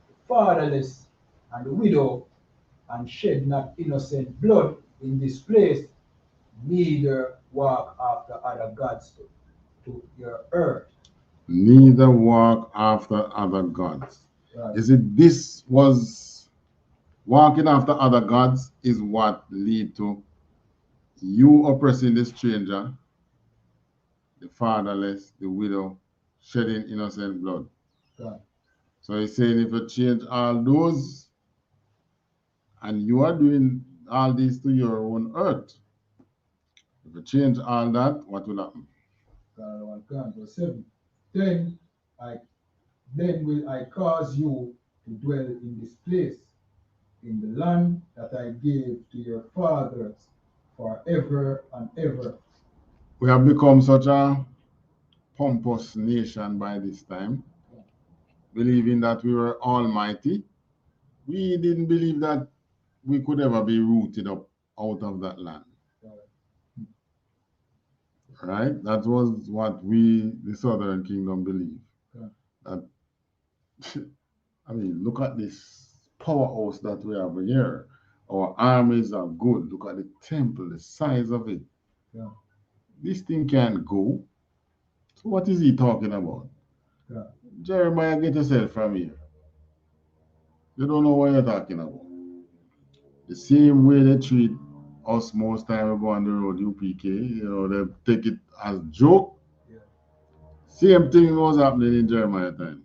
the fatherless, and the widow, and shed not innocent blood in this place, neither walk after other gods to your earth. Neither walk after other gods. Right. You see, this was walking after other gods is what lead to you oppressing the stranger, the fatherless, the widow, shedding innocent blood. Right. So he's saying if you change all those and you are doing all this to your own earth, if you change all that, what will happen? Verse 7. Then will I cause you to dwell in this place, in the land that I gave to your fathers forever and ever. We have become such a pompous nation by this time, believing that we were almighty. We didn't believe that we could ever be rooted up out of that land. Right? That was what we, the Southern Kingdom, believe. That, I mean, look at this powerhouse that we have here. Our armies are good. Look at the temple, the size of it. This thing can't go. So what is he talking about? Jeremiah, get yourself from here. You don't know what you're talking about. The same way they treat us most time we go on the road, UPK, you know, they take it as joke. Same thing was happening in Jeremiah time.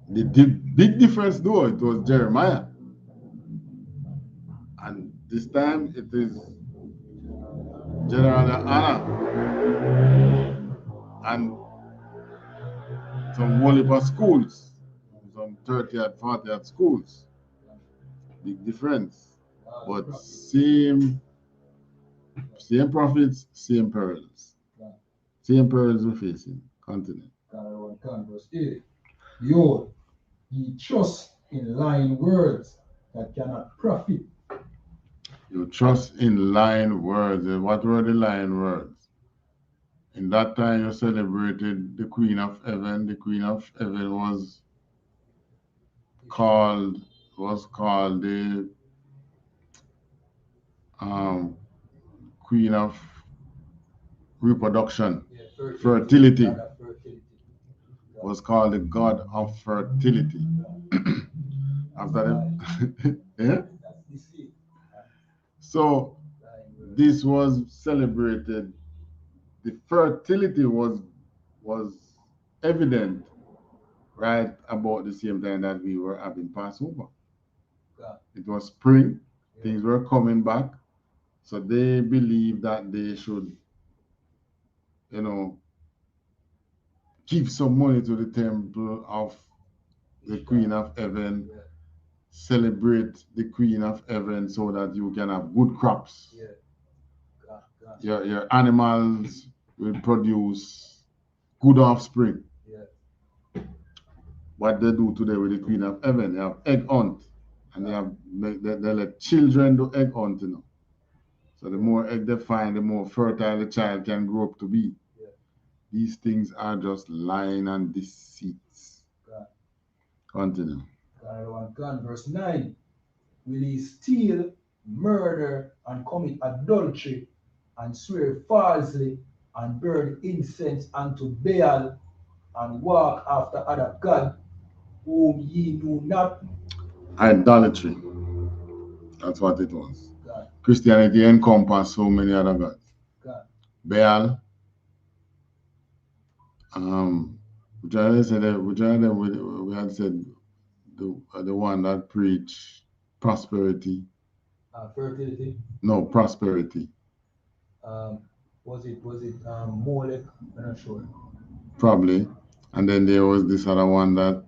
The big difference though, it was Jeremiah. And this time it is General Anna and some whole heap of schools, some 30 and 40 at schools. Big difference. But same prophets, same perils. Same perils we're facing. Continue. Verse 8. Behold, ye trust in lying words that cannot profit. You trust in lying words. And what were the lying words? In that time you celebrated the Queen of Heaven. The Queen of Heaven was called the Queen of Reproduction. Fertility. Was called the God of fertility. After that, yeah? So this was celebrated. The fertility was evident right about the same time that we were having Passover. It was spring, things were coming back, so they believed that they should, you know, give some money to the temple of the Queen of Heaven, celebrate the Queen of Heaven so that you can have good crops. Your animals will produce good offspring. What they do today with the Queen of Heaven, they have egg hunt, and they let children do egg hunt, you know. So the more egg they find, the more fertile the child can grow up to be. These things are just lying and deceits. Continue. Verse 9. Will he steal, murder, and commit adultery, and swear falsely, and burn incense unto Baal, and walk after other gods, whom ye knew not? Idolatry. That's what it was. Christianity encompassed so many other gods. Baal. Which I said we had said the one that preached prosperity. Fertility. No, prosperity. Was it Molech? I'm not sure. Probably. And then there was this other one that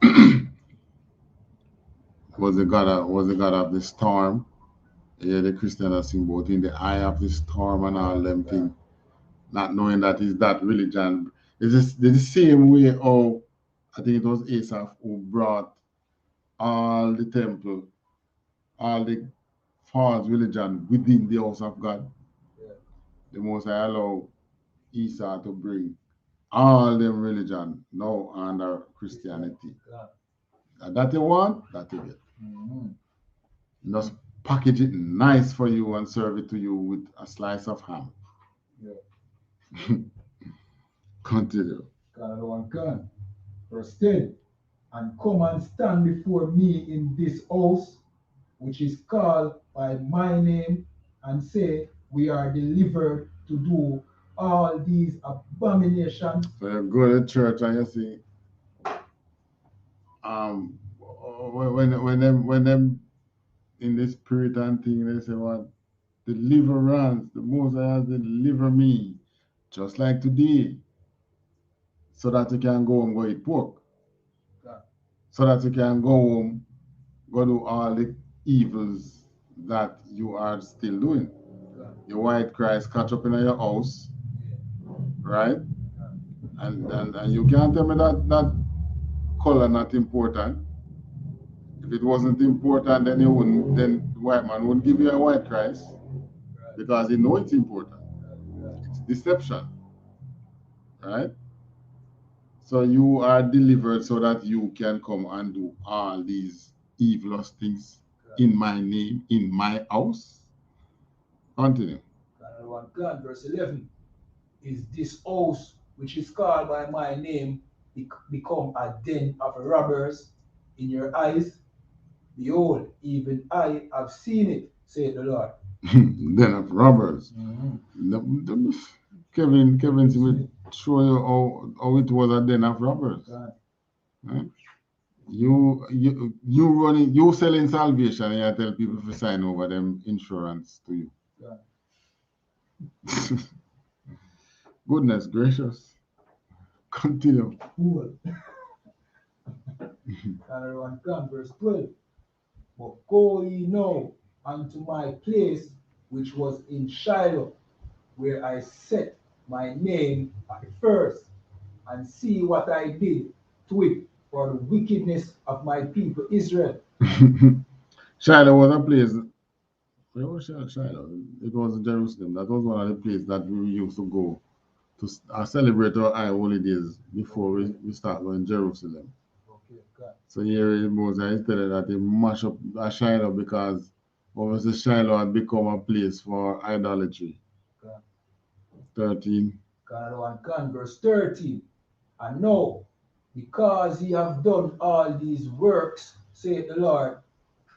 was the god of the storm. Yeah, the Christian are sing both in the eye of the storm and all them things. Not knowing that is that religion. It's the same way how I think it was Asaph who brought all the temple, all the false religion within the house of God. The Most High allow Esau to bring all them religion now under Christianity. And that you want, that you get. Just package it nice for you and serve it to you with a slice of ham. Continue. Verse 10. And come and stand before me in this house, which is called by my name, and say, we are delivered to do all these abominations. So you go to church and you see, when them in the spirit and thing, they say, what? Deliverance, the Most High has delivered me, just like today, so that you can go and go eat pork. So that you can go home, go do all the evils that you are still doing. Your white Christ catch up in your house, right? And you can't tell me that color not important. If it wasn't important, then the white man wouldn't give you a white Christ because he knows it's important. It's deception, right? So you are delivered so that you can come and do all these evilous things in my name, in my house. Continue. God, verse 11. Is this house which is called by my name become a den of robbers in your eyes? Behold, even I have seen it, said the Lord. Den of robbers. Kevin will show you how it was a den of robbers. Right? You selling salvation and you tell people to sign over them insurance to you. Goodness gracious. Continue. Verse 12. But go ye now unto my place which was in Shiloh, where I set my name at first, and see what I did to it for the wickedness of my people Israel. Shiloh was a place. Where was Shiloh? It was in Jerusalem. That was one of the places that we used to go to celebrate our high holidays before we start going to Jerusalem. So here Moses is telling that he mash up a Shiloh because obviously Shiloh had become a place for idolatry. 13. Verse 13. And now, because ye have done all these works, saith the Lord,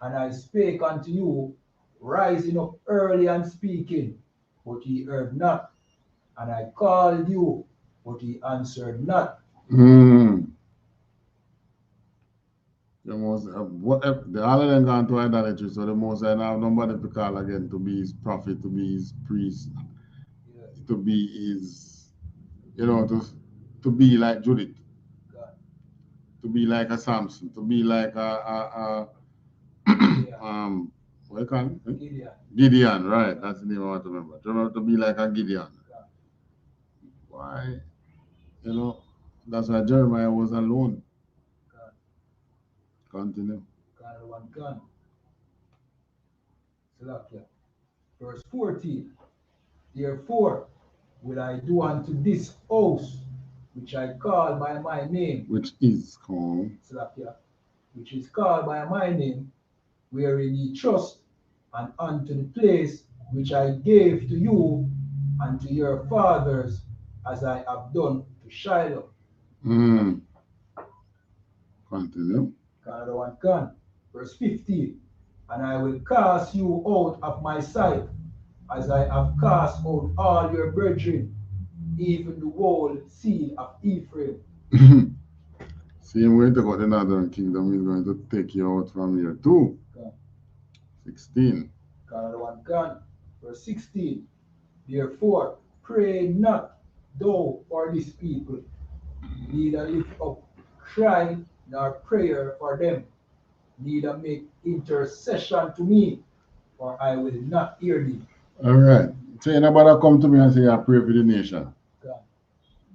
and I spake unto you, rising up early and speaking, but ye heard not, and I called you, but ye answered not. The all of them gone to idolatry, so the most I have nobody to call again to be his prophet, to be his priest, to be his, to be like Judith, to be like a Samson, to be like what you call it? Gideon, right? That's the name I want to remember. To be like a Gideon. Why? That's why Jeremiah was alone. Continue. Verse 14. Therefore will I do unto this house which I call by my name, which is called by my name, wherein ye trust, and unto the place which I gave to you and to your fathers, as I have done to Shiloh. Continue. Verse 15. And I will cast you out of my sight, as I have cast out all your brethren, even the whole seed of Ephraim. Same way to go to the northern kingdom is going to take you out from here too. 16. Verse 16. Therefore, pray not thou for these people, neither lift up cry nor prayer for them, neither make intercession to me, for I will not hear thee. All right. So you nobody come to me and say I pray for the nation.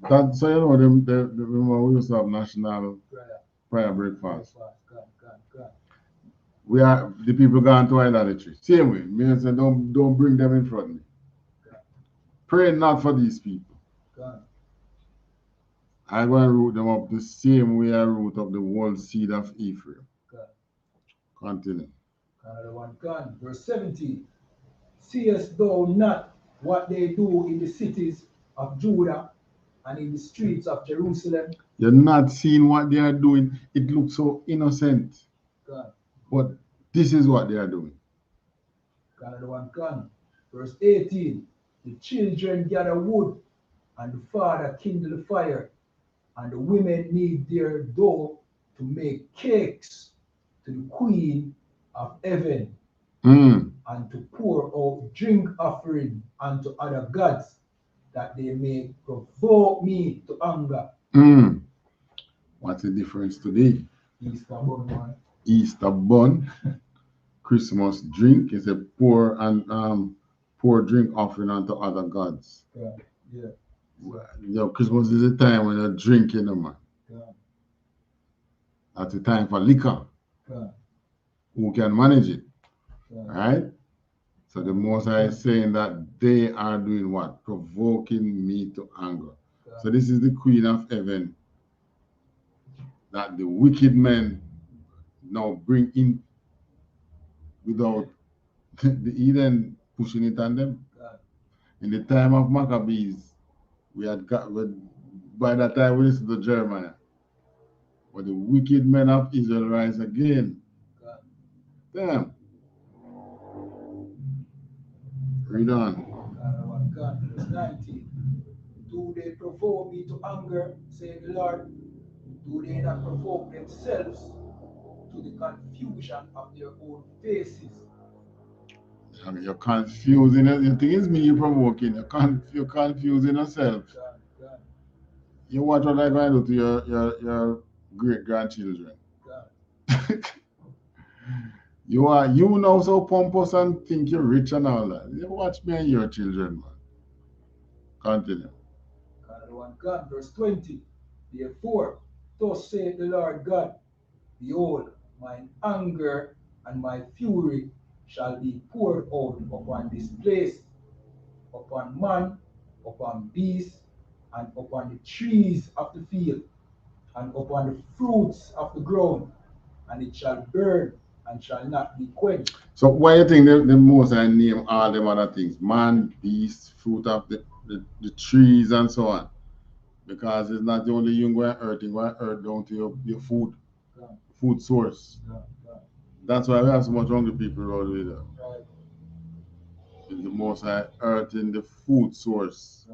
That, so remember we used to have national prayer breakfast. We are the people gone to idolatry. Same way. Me and say don't bring them in front of me. Pray not for these people. I'm going to root them up the same way I root up the whole seed of Ephraim. Continue. Verse 17. Seest thou not what they do in the cities of Judah and in the streets of Jerusalem? You're not seeing what they are doing. It looks so innocent. But this is what they are doing. Verse 18. The children gather wood, and the father kindle the fire, and the women knead their dough to make cakes to the queen of heaven, and to pour out drink offering unto other gods, that they may provoke me to anger. What's the difference today? Easter bun, man. Easter bun, Christmas drink is a pour drink offering unto other gods. Christmas is a time when you're drinking, man. That's the time for liquor. who can manage it, right? So the Most High is saying that they are doing what? Provoking me to anger. So this is the Queen of Heaven that the wicked men now bring in without the heathen pushing it on them. In the time of Maccabees, we had got, by that time we listened to Jeremiah, but the wicked men of Israel rise again. Damn. Read on. Verse 19. Do they provoke me to anger, said the Lord? Do they not provoke themselves to the confusion of their own faces? I mean, you're confusing it. You think it's me you're provoking. You're confusing yourself. You watch what I'm going to do to your great-grandchildren. You know so pompous and think you're rich and all that. You watch me and your children, man. Continue. God, verse 20. Therefore, thus saith the Lord God, behold, mine anger and my fury shall be poured out upon this place, upon man, upon beast, and upon the trees of the field, and upon the fruits of the ground, and it shall burn and shall not be quenched. So why you think the Most High name all them other things? Man, beast, fruit of the trees and so on. Because it's not the only you going earthing, going earth down to your food, food source. That's why we have so much hungry people around here. It's the Most High earthing the food source.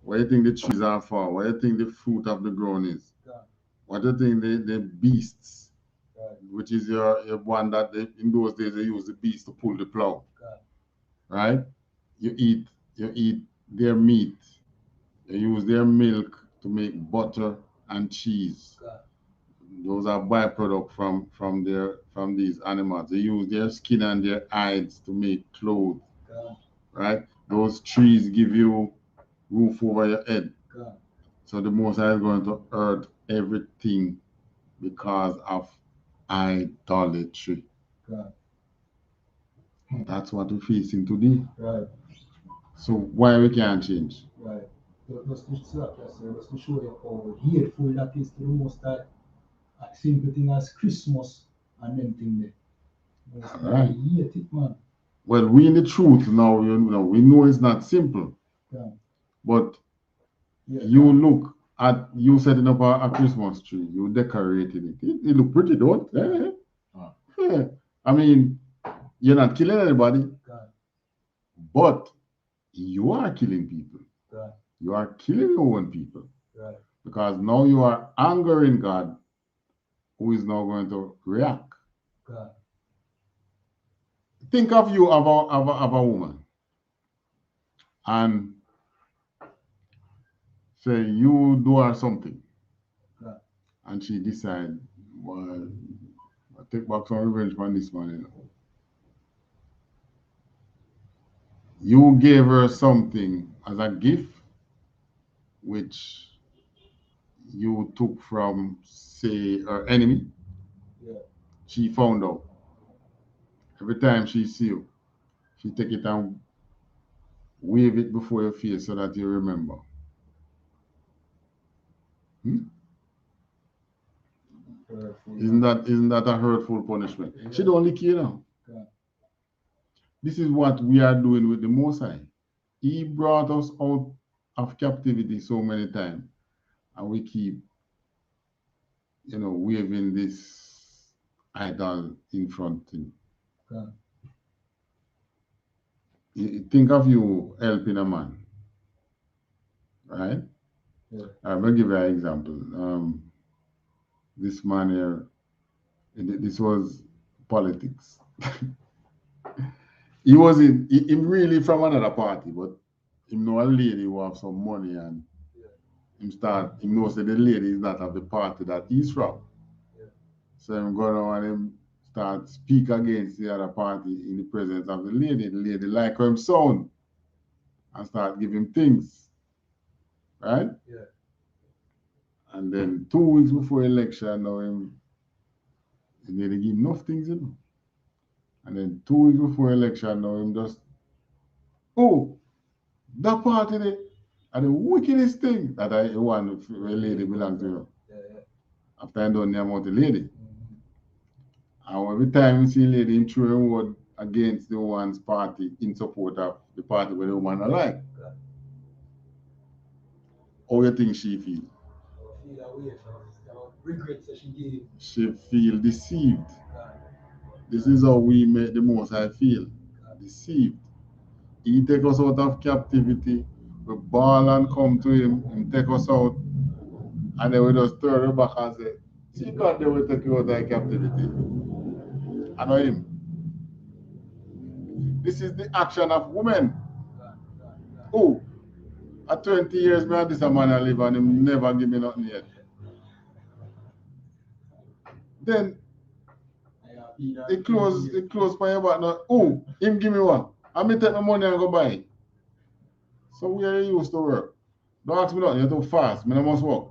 What do you think the trees are for? What do you think the fruit of the ground is? What do you think the beasts, which is your one that in those days they use the beast to pull the plow, right? You eat their meat. They use their milk to make butter and cheese. Those are byproducts from these animals. They use their skin and their hides to make clothes, right? Those trees give you roof over your head. So the Most High is going to earth everything because of idolatry. That's what we're facing today. So why we can't change? Just to show you how hateful that is to the Most High. A simple thing as Christmas and them thing there. Right. Hate it, man. Well, we in the truth now, we know it's not simple. But you look at you setting up a Christmas tree, you decorated it. It look pretty, don't it? Yeah. I mean, you're not killing anybody, but you are killing people. You are killing your own people. Because now you are angering God, who is now going to react. Think of you of a woman and say you do her something and she decide, well, I'll take back some revenge on this man. You gave her something as a gift which you took from, say, her enemy. She found out. Every time she see you, she take it and wave it before your face so that you remember. Isn't that a hurtful punishment? She don't lick you now. This is what we are doing with the Most High. He brought us out of captivity so many times, and we keep, waving this idol in front of him. Think of you helping a man, right? I'm going to give you an example. This man here, this was politics. He was him really from another party, but him know a lady who have some money and he knows that the lady is not of the party that he's from. So I'm going on and him start speak against the other party in the presence of the lady. The lady like him sound and start giving things. Right? And then 2 weeks before election, now He need to give enough things, you know. And then 2 weeks before election, now him just, oh, that party there, and the wickedest thing that I want a lady belong to you. After I done the amount of lady. And every time you see a lady, him throw a word against the woman's party in support of the party where the woman don't like. How you think she feel? Regrets that she gave. She feel deceived. This is how we make the Most High feel. Deceived. He take us out of captivity. We ball and come to him. He take us out. And then we just turn it back and say, see God, they will take you out of captivity. I know him. This is the action of women. Oh, at 20 years, me and this man I live and him never give me nothing yet. Then it close for your back now. Oh, him give me one. I me take my money and go buy. So we are used to work. Don't ask me nothing, you're too fast. Me must work.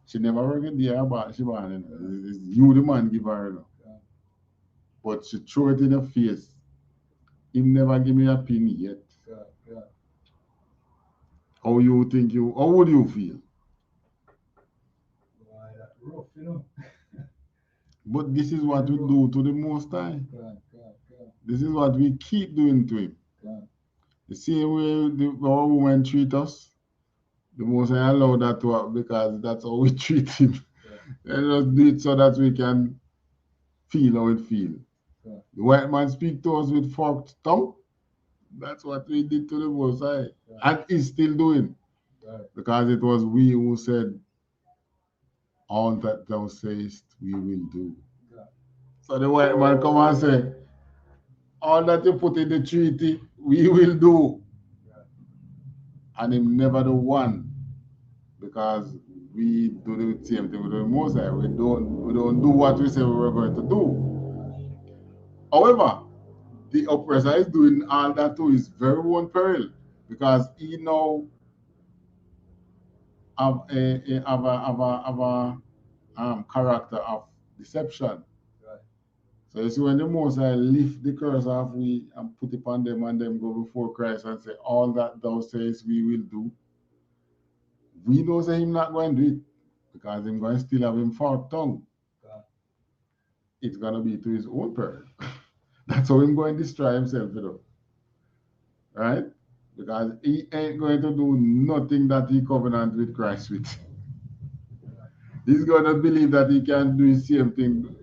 She never work a day about she born. It's you the man give her, you know. But she throw it in her face. Him never give me a penny yet. How you think you? How would you feel? That's rough, you know. But this is what we do to the Most High. This is what we keep doing to him. The same way our women treat us, the Most High allow that to happen because that's how we treat him. And just do it so that we can feel how it feels. The white man speak to us with forked tongue. That's what we did to the Most High. And he's still doing. Because it was we who said, all that thou sayest we will do. So the white man come and say, all that you put in the treaty, we will do. And him never the one. Because we do the same thing with the Most High. We don't do what we say we were going to do. However, the oppressor is doing all that to his very own peril. Because he now have a character of deception. So you see, when the Most High lift the curse off we and put it upon them and them go before Christ and say, all that thou sayest we will do, we know say him not going to do it because him going to still have him forked tongue. It's going to be to his own peril. That's how him going to destroy himself, you know. Right? Because he ain't going to do nothing that he covenant with Christ with. He's going to believe that he can do the same thing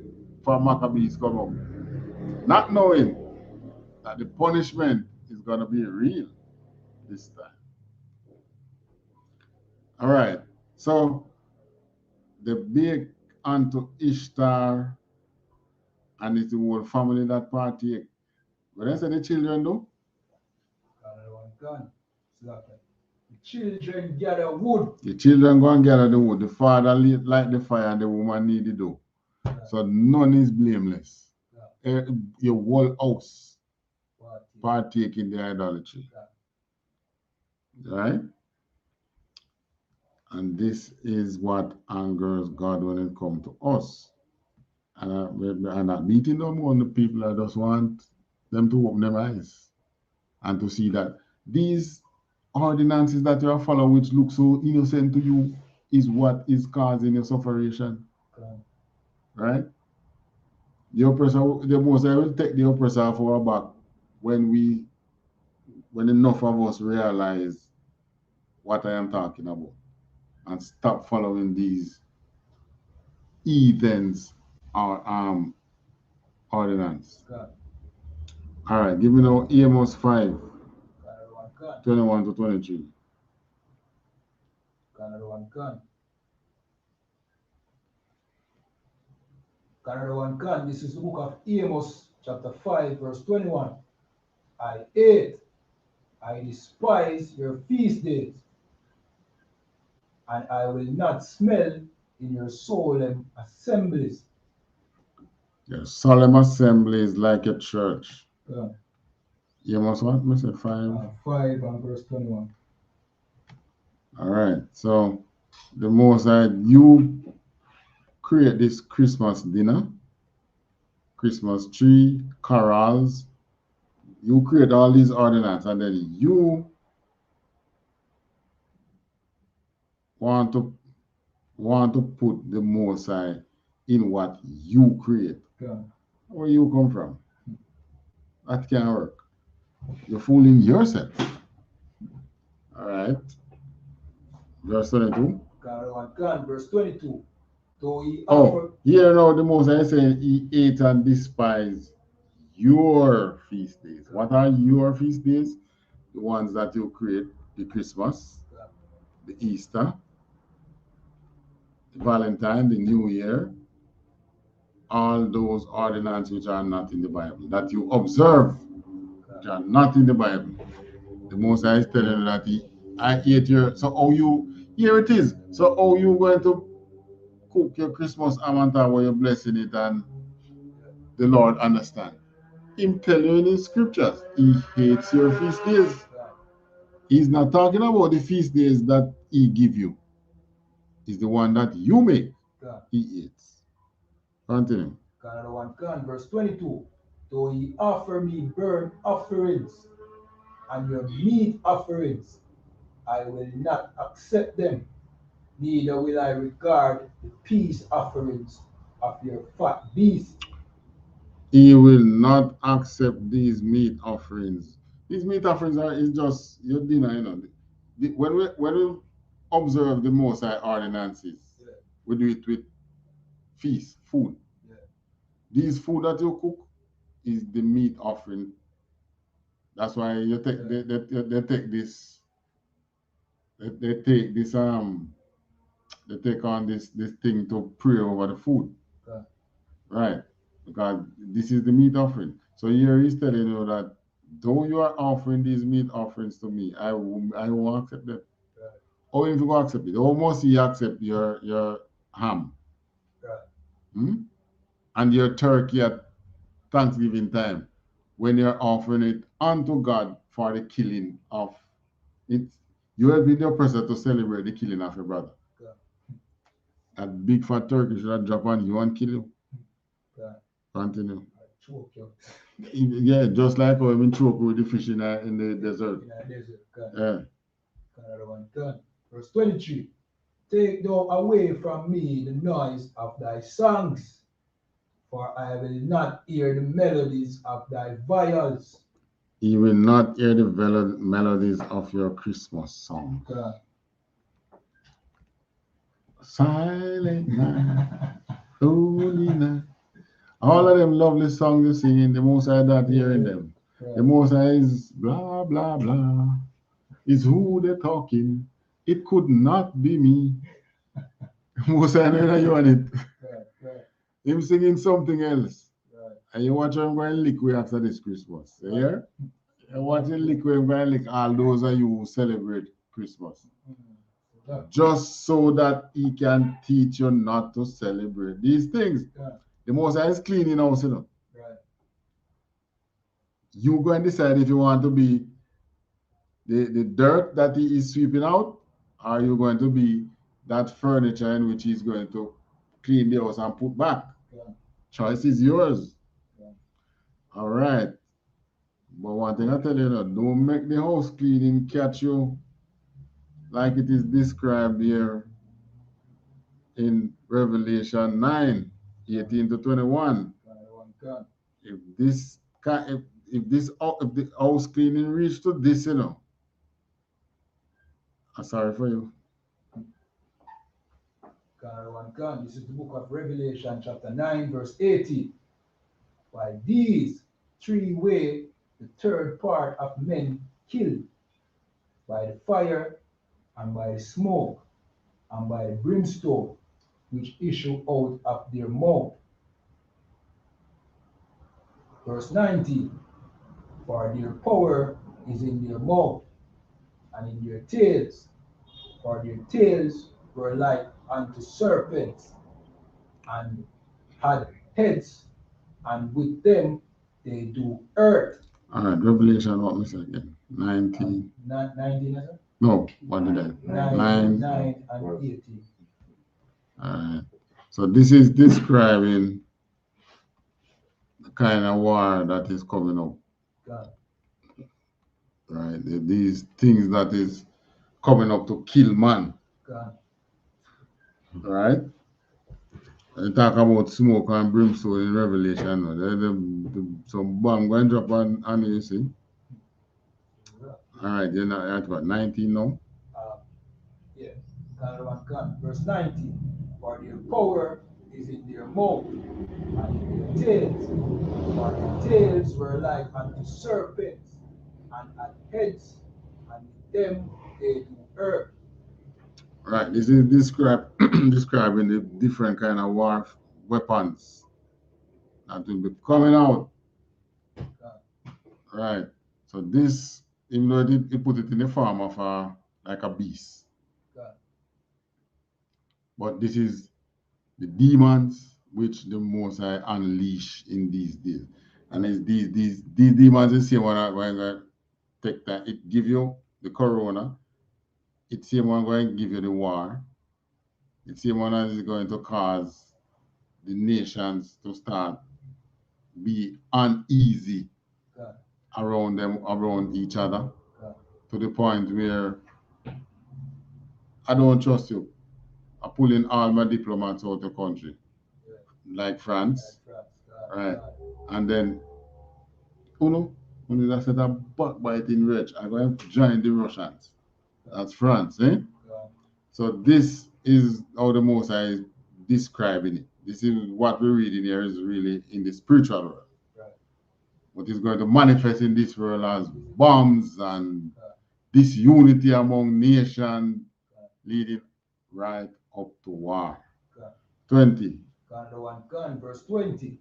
for Maccabees come up. Not knowing that the punishment is going to be real this time. All right. So, the bake unto Ishtar and it's the whole family that partake. What I say the children do? The children gather wood. The children go and gather the wood. The father light the fire and the woman need the dough. So none is blameless. Your whole house partake in the idolatry. Right? And this is what angers God when it comes to us. And I'm not beating them on the people. I just want them to open their eyes and to see that these ordinances that you are following, which look so innocent to you, is what is causing your suffering. Right? The oppressor, the Most High will take the oppressor off our back when enough of us realize what I am talking about and stop following these heathens or ordinance. All right, give me now Amos 5, 21 to 23. This is the book of Amos, chapter 5, verse 21. I hate, I despise your feast days, and I will not smell in your solemn assemblies. Your solemn assembly is like a church. Amos what? Mr. 5? 5 and verse 21. All right, so the Most High, you create this Christmas dinner Christmas tree, carols. You create all these ordinances, and then you want to put the Most High in what you create. Yeah. Where you come from? That can't work. You're fooling yourself. All right. Verse 22. Verse 22. So he Oh, offered, here now the Most High saying he ate and despised your feast days. What are your feast days? The ones that you create: the Christmas, the Easter, the Valentine, the New Year, all those ordinances which are not in the Bible, that you observe, which are not in the Bible. The Most High is telling you that I ate your, so how you, here it is. So how you going to cook your Christmas amanta where you're blessing it and the Lord understand? Him tell you in his scriptures, he hates your feast days. He's not talking about the feast days that he give you. It's the one that you make. He hates. Continue. Verse 22. So he offer me burnt offerings and your meat offerings. I will not accept them, neither will I regard the peace offerings of your fat beasts. He will not accept these meat offerings. These meat offerings is just your dinner, you know. When we observe the Most High ordinances, we do it with feast, food. Yeah. These food that you cook is the meat offering. That's why you take they take this they take on this thing to pray over the food. Yeah. Right. Because this is the meat offering. So here he's telling you that though you are offering these meat offerings to me, I won't accept them. Right. Or if you go accept it, or must he accept your ham? Right. And your turkey at Thanksgiving time, when you're offering it unto God for the killing of it. You will be the person to celebrate the killing of your brother. Yeah. That big fat turkey should have dropped on you and kill you. Yeah. Continue. Choke you. Yeah, just like how I've been choking with the fish in the desert. In the desert. Yeah. Another one done. Verse 23. Take thou away from me the noise of thy songs, for I will not hear the melodies of thy viols. He will not hear the melodies of your Christmas song. Yeah. Silent night, holy night. All of them lovely songs you singing, the Most High not hearing them. Yeah. The Most High is blah, blah, blah. Is who they're talking. It could not be me. Most High know you on it. Right. Him singing something else. Right. And you watch him going lick way after this Christmas. You hear? You watch him lick way going lick all those of you who celebrate Christmas. Yeah. Just so that he can teach you not to celebrate these things. Yeah. The Most High is cleaning house, you know. Right. You go and decide if you want to be the dirt that he is sweeping out, or are you going to be that furniture in which he's going to clean the house and put back. Yeah. Choice is yours. Yeah. All right. But one thing I tell you, don't make the house cleaning catch you like it is described here in Revelation 9, 18 to 21. If the house cleaning reach to this, you know, I'm sorry for you. This is the book of Revelation, chapter 9, verse 80. By these three were the third part of men killed, by the fire, and by the smoke, and by the brimstone, which issue out of their mouth. Verse 19. For their power is in their mouth, and in their tails, for their tails were like unto serpents, and had heads, and with them they do earth. All right, Revelation, what was it again? 19. 19, is it? No, what did I? 9 and 18. All right. So this is describing kind of war that is coming up. God. Right? These things that is coming up to kill man. God. Right? They talk about smoke and brimstone in Revelation. Some bomb going to drop on you, see? All right, you're not at what, 19 now? Yeah. Verse 19. For their power is in their mouth and in their tails. For their tails were like unto serpents, and at heads, and with them they do hurt. Right, this is describing the different kind of war weapons that will be coming out. Right, so this, even though he put it in the form of like a beast. But this is the demons which the Most High unleash in these days. And it's these demons, the same one that going to take that, it give you the corona, it's the same one going to give you the war. It's the same one that is going to cause the nations to start be uneasy around them, around each other, to the point where I don't trust you. I'm pulling all my diplomats out of the country, like France, right? And then, when I said a backbiting wretch, I'm going to join the Russians. That's France, eh? So this is how the Most High is describing it. This is what we're reading here is really in the spiritual world. What is going to manifest in this world as bombs and disunity among nations, leading right up to war. 20. Verse 20.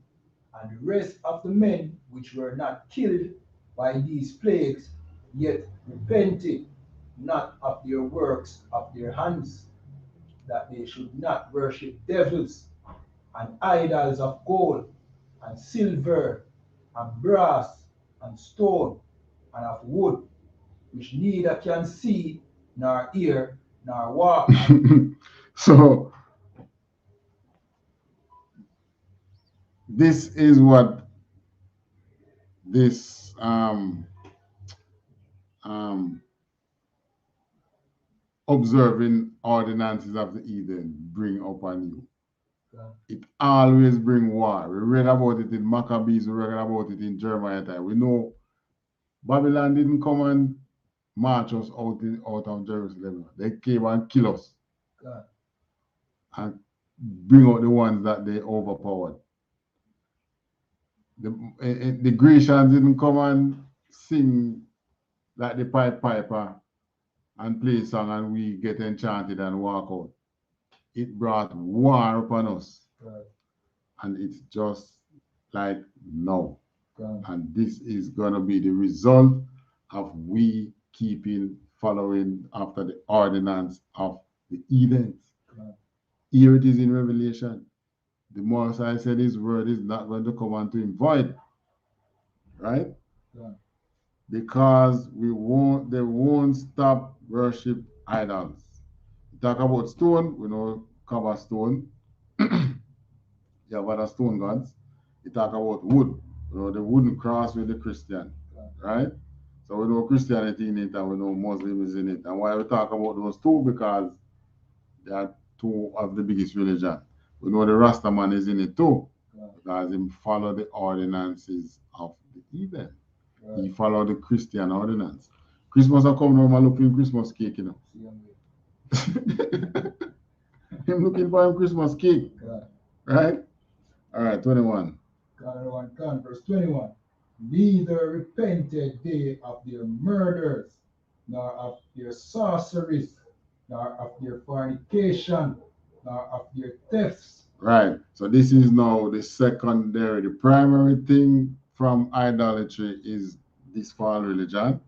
And the rest of the men which were not killed by these plagues, yet repented not of their works of their hands, that they should not worship devils and idols of gold and silver and brass and stone and of wood, which neither can see nor hear nor walk. So this is what this observing ordinances of the Eden bring upon you. It always bring war. We read about it in Maccabees, we read about it in Jeremiah time. We know Babylon didn't come and march us out of Jerusalem. They came and kill us and bring out the ones that they overpowered. The Grecians didn't come and sing like the Pied Piper and play a song and we get enchanted and walk out. It brought war upon us. And it's just like no. And this is going to be the result of we following after the ordinance of the Heathens. Here it is in Revelation. The Most High said his word is not going to come unto him void. Right? Because they won't stop worship idols. We talk about stone, we know cover stone. You have other stone gods. We talk about wood, the wooden cross with the Christian, right? So we know Christianity in it and we know Muslim is in it. And why we talk about those two? Because they are two of the biggest religions. We know the Rastaman is in it too, because he follow the ordinances of the heathen. He follow the Christian ordinance. Christmas are coming home and looking Christmas cake, Him looking for him Christmas cake, right? All right, 21. Verse 21. Neither repented they of their murders, nor of their sorceries, nor of their fornication, nor of their thefts. Right. So this is now the secondary. The primary thing from idolatry is this false religion,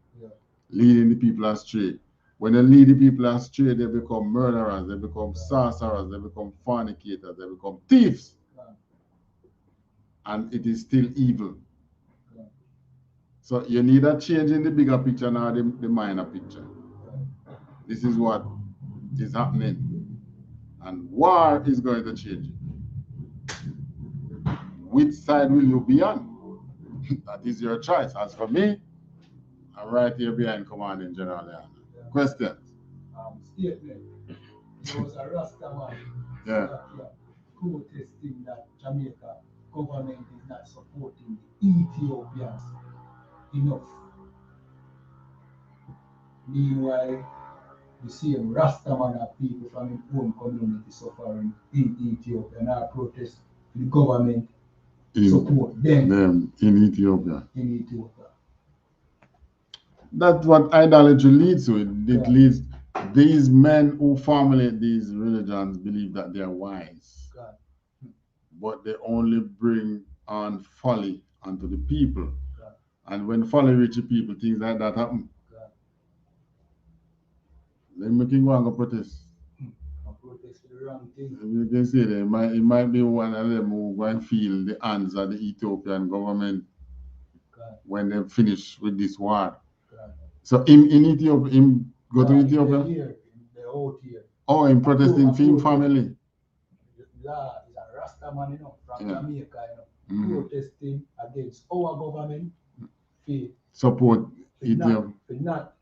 leading the people astray. When they lead the people astray, they become murderers, they become sorcerers, they become fornicators, they become thieves. And it is still evil. So you need a change in the bigger picture, not the minor picture. This is what is happening. And war is going to change it. Which side will you be on? That is your choice. As for me, I'm right here behind Commanding General YAHANNA. Questions? Statement. There was a Rastaman Yeah. protesting that Jamaica government is not supporting the Ethiopians enough. Meanwhile, the same Rastaman are people from his own community suffering in Ethiopia and are protest the government support them in Ethiopia. In Ethiopia. That's what idolatry leads to. It leads these men who formulate these religions believe that they are wise, but they only bring on folly onto the people. And when folly reaches people, things like that happen. Then we can go and go protest. Protest the wrong thing. You can see that it might be one of them who go and feel the hands of the Ethiopian government when they finish with this war. So in Ethiopia, him go to Ethiopia? Here, here. Oh, in protesting film family. Yeah, is a Rastaman, from Jamaica, protesting against our government. Support Ethiopia. Not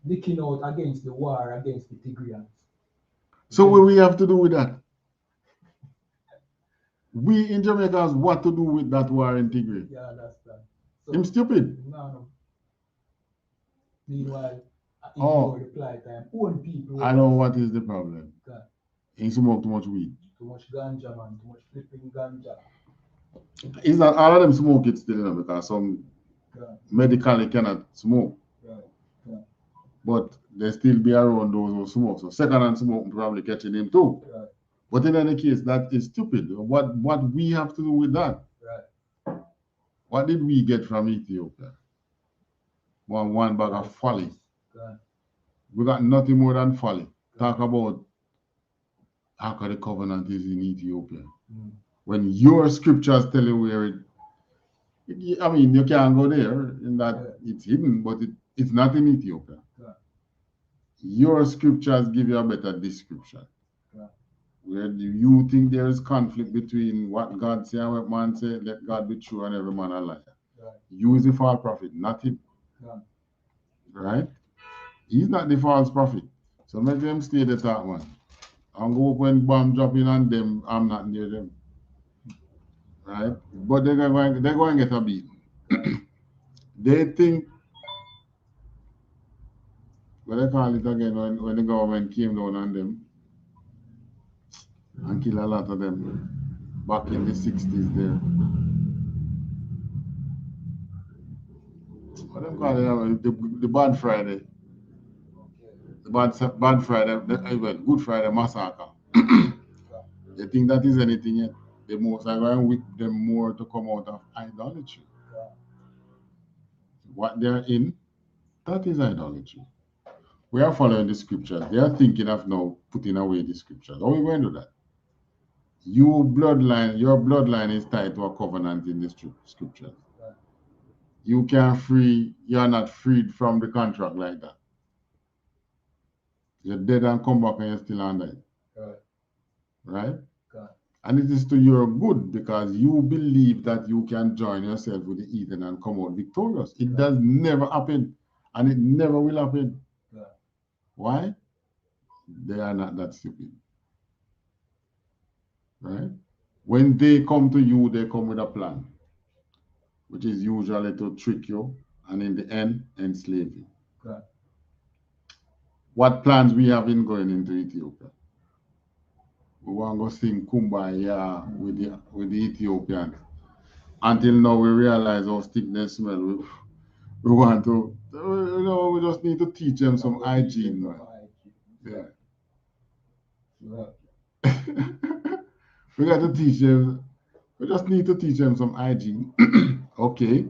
looking out against the war against the Tigrayans. So what we have to do with that? We in Jamaica has what to do with that war in Tigray? Yeah, that's that. So, I'm stupid. No. Meanwhile, reply time, own people. I know what is the problem. He smoke too much weed. Too much ganja, man. Too much flipping ganja. Is that all of them smoke it still, because some medically cannot smoke. Right. But they still be around those who smoke. So second-hand smoke probably catching him too. Right. But in any case, that is stupid. What we have to do with that? Right. What did we get from Ethiopia? One bag of folly. Right. We got nothing more than folly. Talk about how the covenant is in Ethiopia. When your scriptures tell you where I mean, you can't go there in that it's hidden, but it's not in Ethiopia. Your scriptures give you a better description. Where do you think there is conflict between what God said and what man said? Let God be true and every man a liar. You is the false prophet, not him. Right? He's not the false prophet. So make them stay the talk, man. And go when bomb dropping on them, I'm not near them. Right? But they're going to get a beat. They think, what they call it again, when the government came down on them and killed a lot of them back in the 60s there. What they call it? The Bad Friday. The Bad Friday, Good Friday massacre. They think that is anything yet. The most are going to whip them more to come out of idolatry. What they're in, that is idolatry. We are following the scriptures. They are thinking of now putting away the scriptures. How are we going to do that? Your bloodline is tied to a covenant in the scriptures. You can't you're not freed from the contract like that. You're dead and come back and you're still under it. Right? And it is to your good because you believe that you can join yourself with the heathen and come out victorious. It does never happen, and it never will happen. Why? They are not that stupid. Right? When they come to you, they come with a plan, which is usually to trick you and in the end, enslave you. What plans we have in going into Ethiopia? We want to go sing Kumbaya with the Ethiopians. Until now, we realize how stickness smell. We want to, we just need to teach them some hygiene, man. Yeah. We got to teach them. We just need to teach them some hygiene. Okay.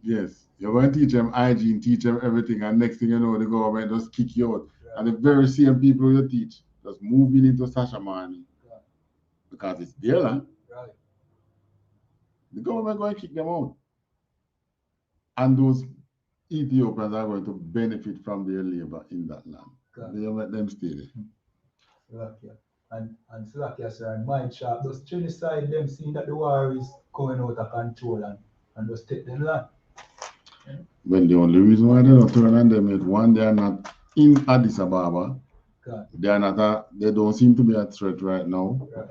Yes, you're going to teach them hygiene, teach them everything, and next thing you know, the government just kick you out. And the very same people you teach just moving into Sashamani because it's their land. The government going to kick them out. And those Ethiopians are going to benefit from their labor in that land. They let them stay there. and Slakia sir and mind sharp, just genocide them, seeing that the war is going out of control and just take them land. Well, the only reason why they don't turn on them is one, they are not in Addis Ababa. God. They don't seem to be a threat right now. Right.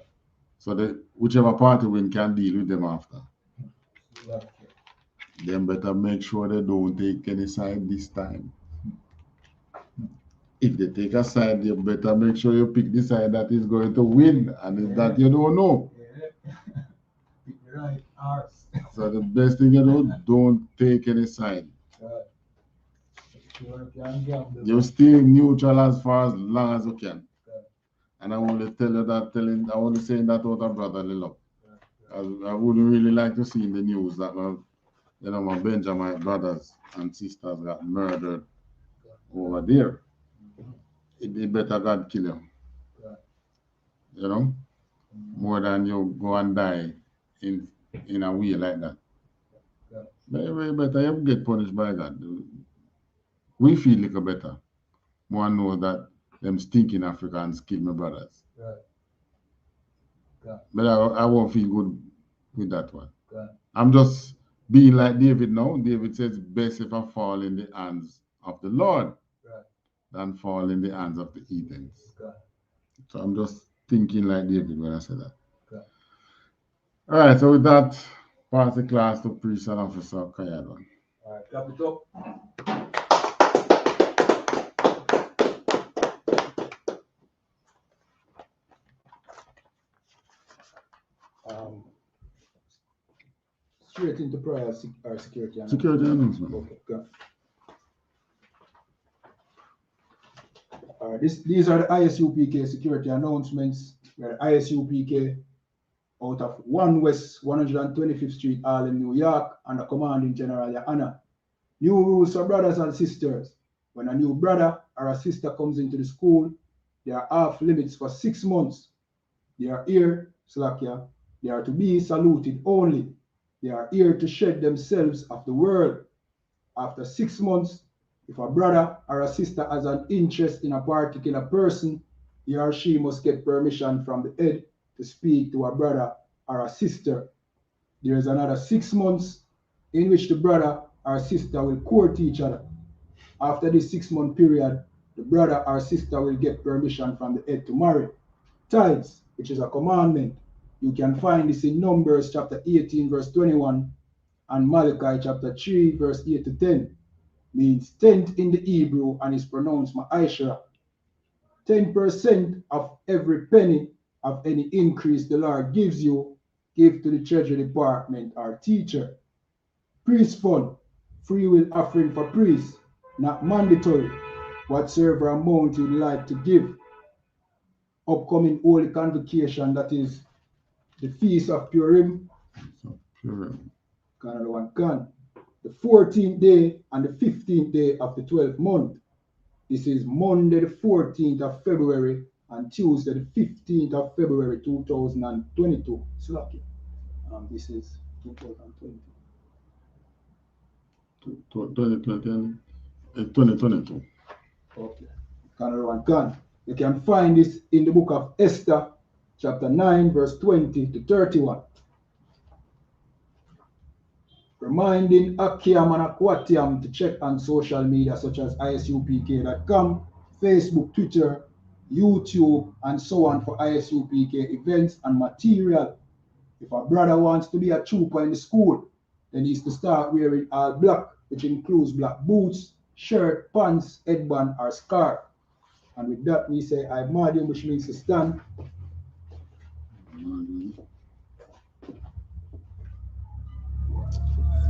So whichever party win can deal with them after. Okay. Them better make sure they don't take any side this time. If they take a side, you better make sure you pick the side that is going to win, and that you don't know. Yeah. Pick the right arse. So the best thing you do, don't take any side. Right. You stay neutral as far as long as you can. Right. And I want to tell you that, I want to say that out of brotherly love. Right. I wouldn't really like to see in the news that my Benjamin brothers and sisters got murdered over there. It better God kill them. Right. You know? More than you go and die in a way like that. Right. Very better you get punished by God. We feel little better. More know that them stinking Africans kill my brothers. Right. Right. But I won't feel good with that one. Right. I'm just being like David now. David says, best if I fall in the hands of the Lord than fall in the hands of the heathens. Okay. So I'm just thinking like David when I say that. Okay. All right, so with that, pass the class to Priest and Officer Kayadon. All right, clap it up. Straight into prayer or security announcement. Security announcement. Okay, good. These are the I.S.U.P.K security announcements. Where I.S.U.P.K out of 1 West 125th Street, Harlem, New York, under commanding General YAHANNA. New rules for brothers and sisters. When a new brother or a sister comes into the school, they are off limits for 6 months. They are here, Slakia. They are to be saluted only. They are here to shed themselves of the world. After 6 months, if a brother or a sister has an interest in a particular person, he or she must get permission from the head to speak to a brother or a sister. There is another 6 months in which the brother or sister will court each other. After this 6-month period, the brother or sister will get permission from the head to marry. Tithes, which is a commandment, you can find this in Numbers chapter 18 verse 21 and Malachi chapter 3 verse 8 to 10. Means tenth in the Hebrew and is pronounced ma'ashra. 10% of every penny of any increase the Lord gives you, give to the treasury department or teacher. Priest fund, free will offering for priests, not mandatory, whatsoever amount you'd like to give. Upcoming holy convocation, that is the Feast of Purim. Another one can. The 14th day and the 15th day of the 12th month. This is Monday the 14th of February and Tuesday the 15th of February 2022. So lucky. This is 2020. 2022. Okay. Another one can. You can find this in the book of Esther, chapter 9, verse 20 to 31. Reminding Akiam and Akwatiam to check on social media such as ISUPK.com, Facebook, Twitter, YouTube, and so on for ISUPK events and material. If a brother wants to be a trooper in the school, then he's to start wearing all black, which includes black boots, shirt, pants, headband, or scarf. And with that, we say I-Madium, which means to stand.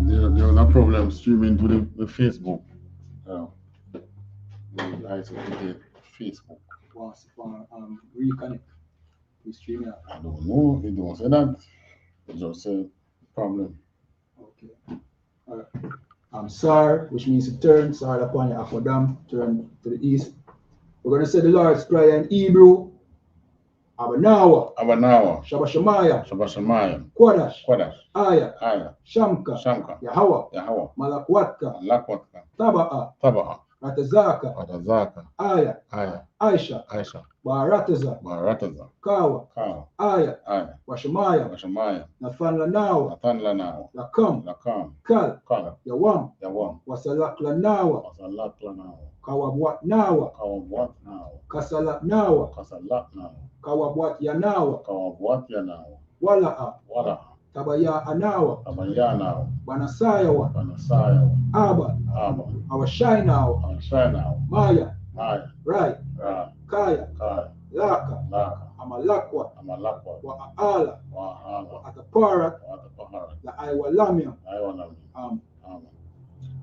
There's no problem streaming to the Facebook. ISUPK Facebook. Reconnect. We stream it. I don't know. It don't say that. It just say problem. Okay. I'm Sar, which means to turn. Sar upon your Akodam, turn to the east. We're going to say the Lord's Prayer in Hebrew. Abanawa. Shabbat Shemayim. Quadash. Aya. Aya. Shamka. Shamka. Yahweh. Yahweh. Malakwatka. Lakwatka. Taba'a. Taba'a. Ratazaka, Ratazaka, Aya, Aya, Aisha, Aisha, Barataza, Barataza, Kawa, Kawa, Aya, Aya, Washamaya, Washamaya, Nathan Lanawa, Nathan Lanawa, Lakam, Lakam, Kal, Kala, Yawam, Yawam, Wasalak Lanawa, Wasalak Lanawa, Kawabwat Nawa, Kawabwat Nawa, Kasalak Nawa, Kasalak Nawa, Kawabwat Yanawa, Kawabwat Yanawa, Wala'a, Wala, Tabaya Anawa, Abaya Nawa, Banasayawa, Panasaya, Aba, Aba, Awashainawa, Anshanawa, Maya, Maya, Rai, Ra, Kaya, Kaya, Laka, Laka, Amalakwa, Amalakwa, Wa'ala, Wahala, Ataparak, Watapahara, La Iwalamia, Iwanami. Amen.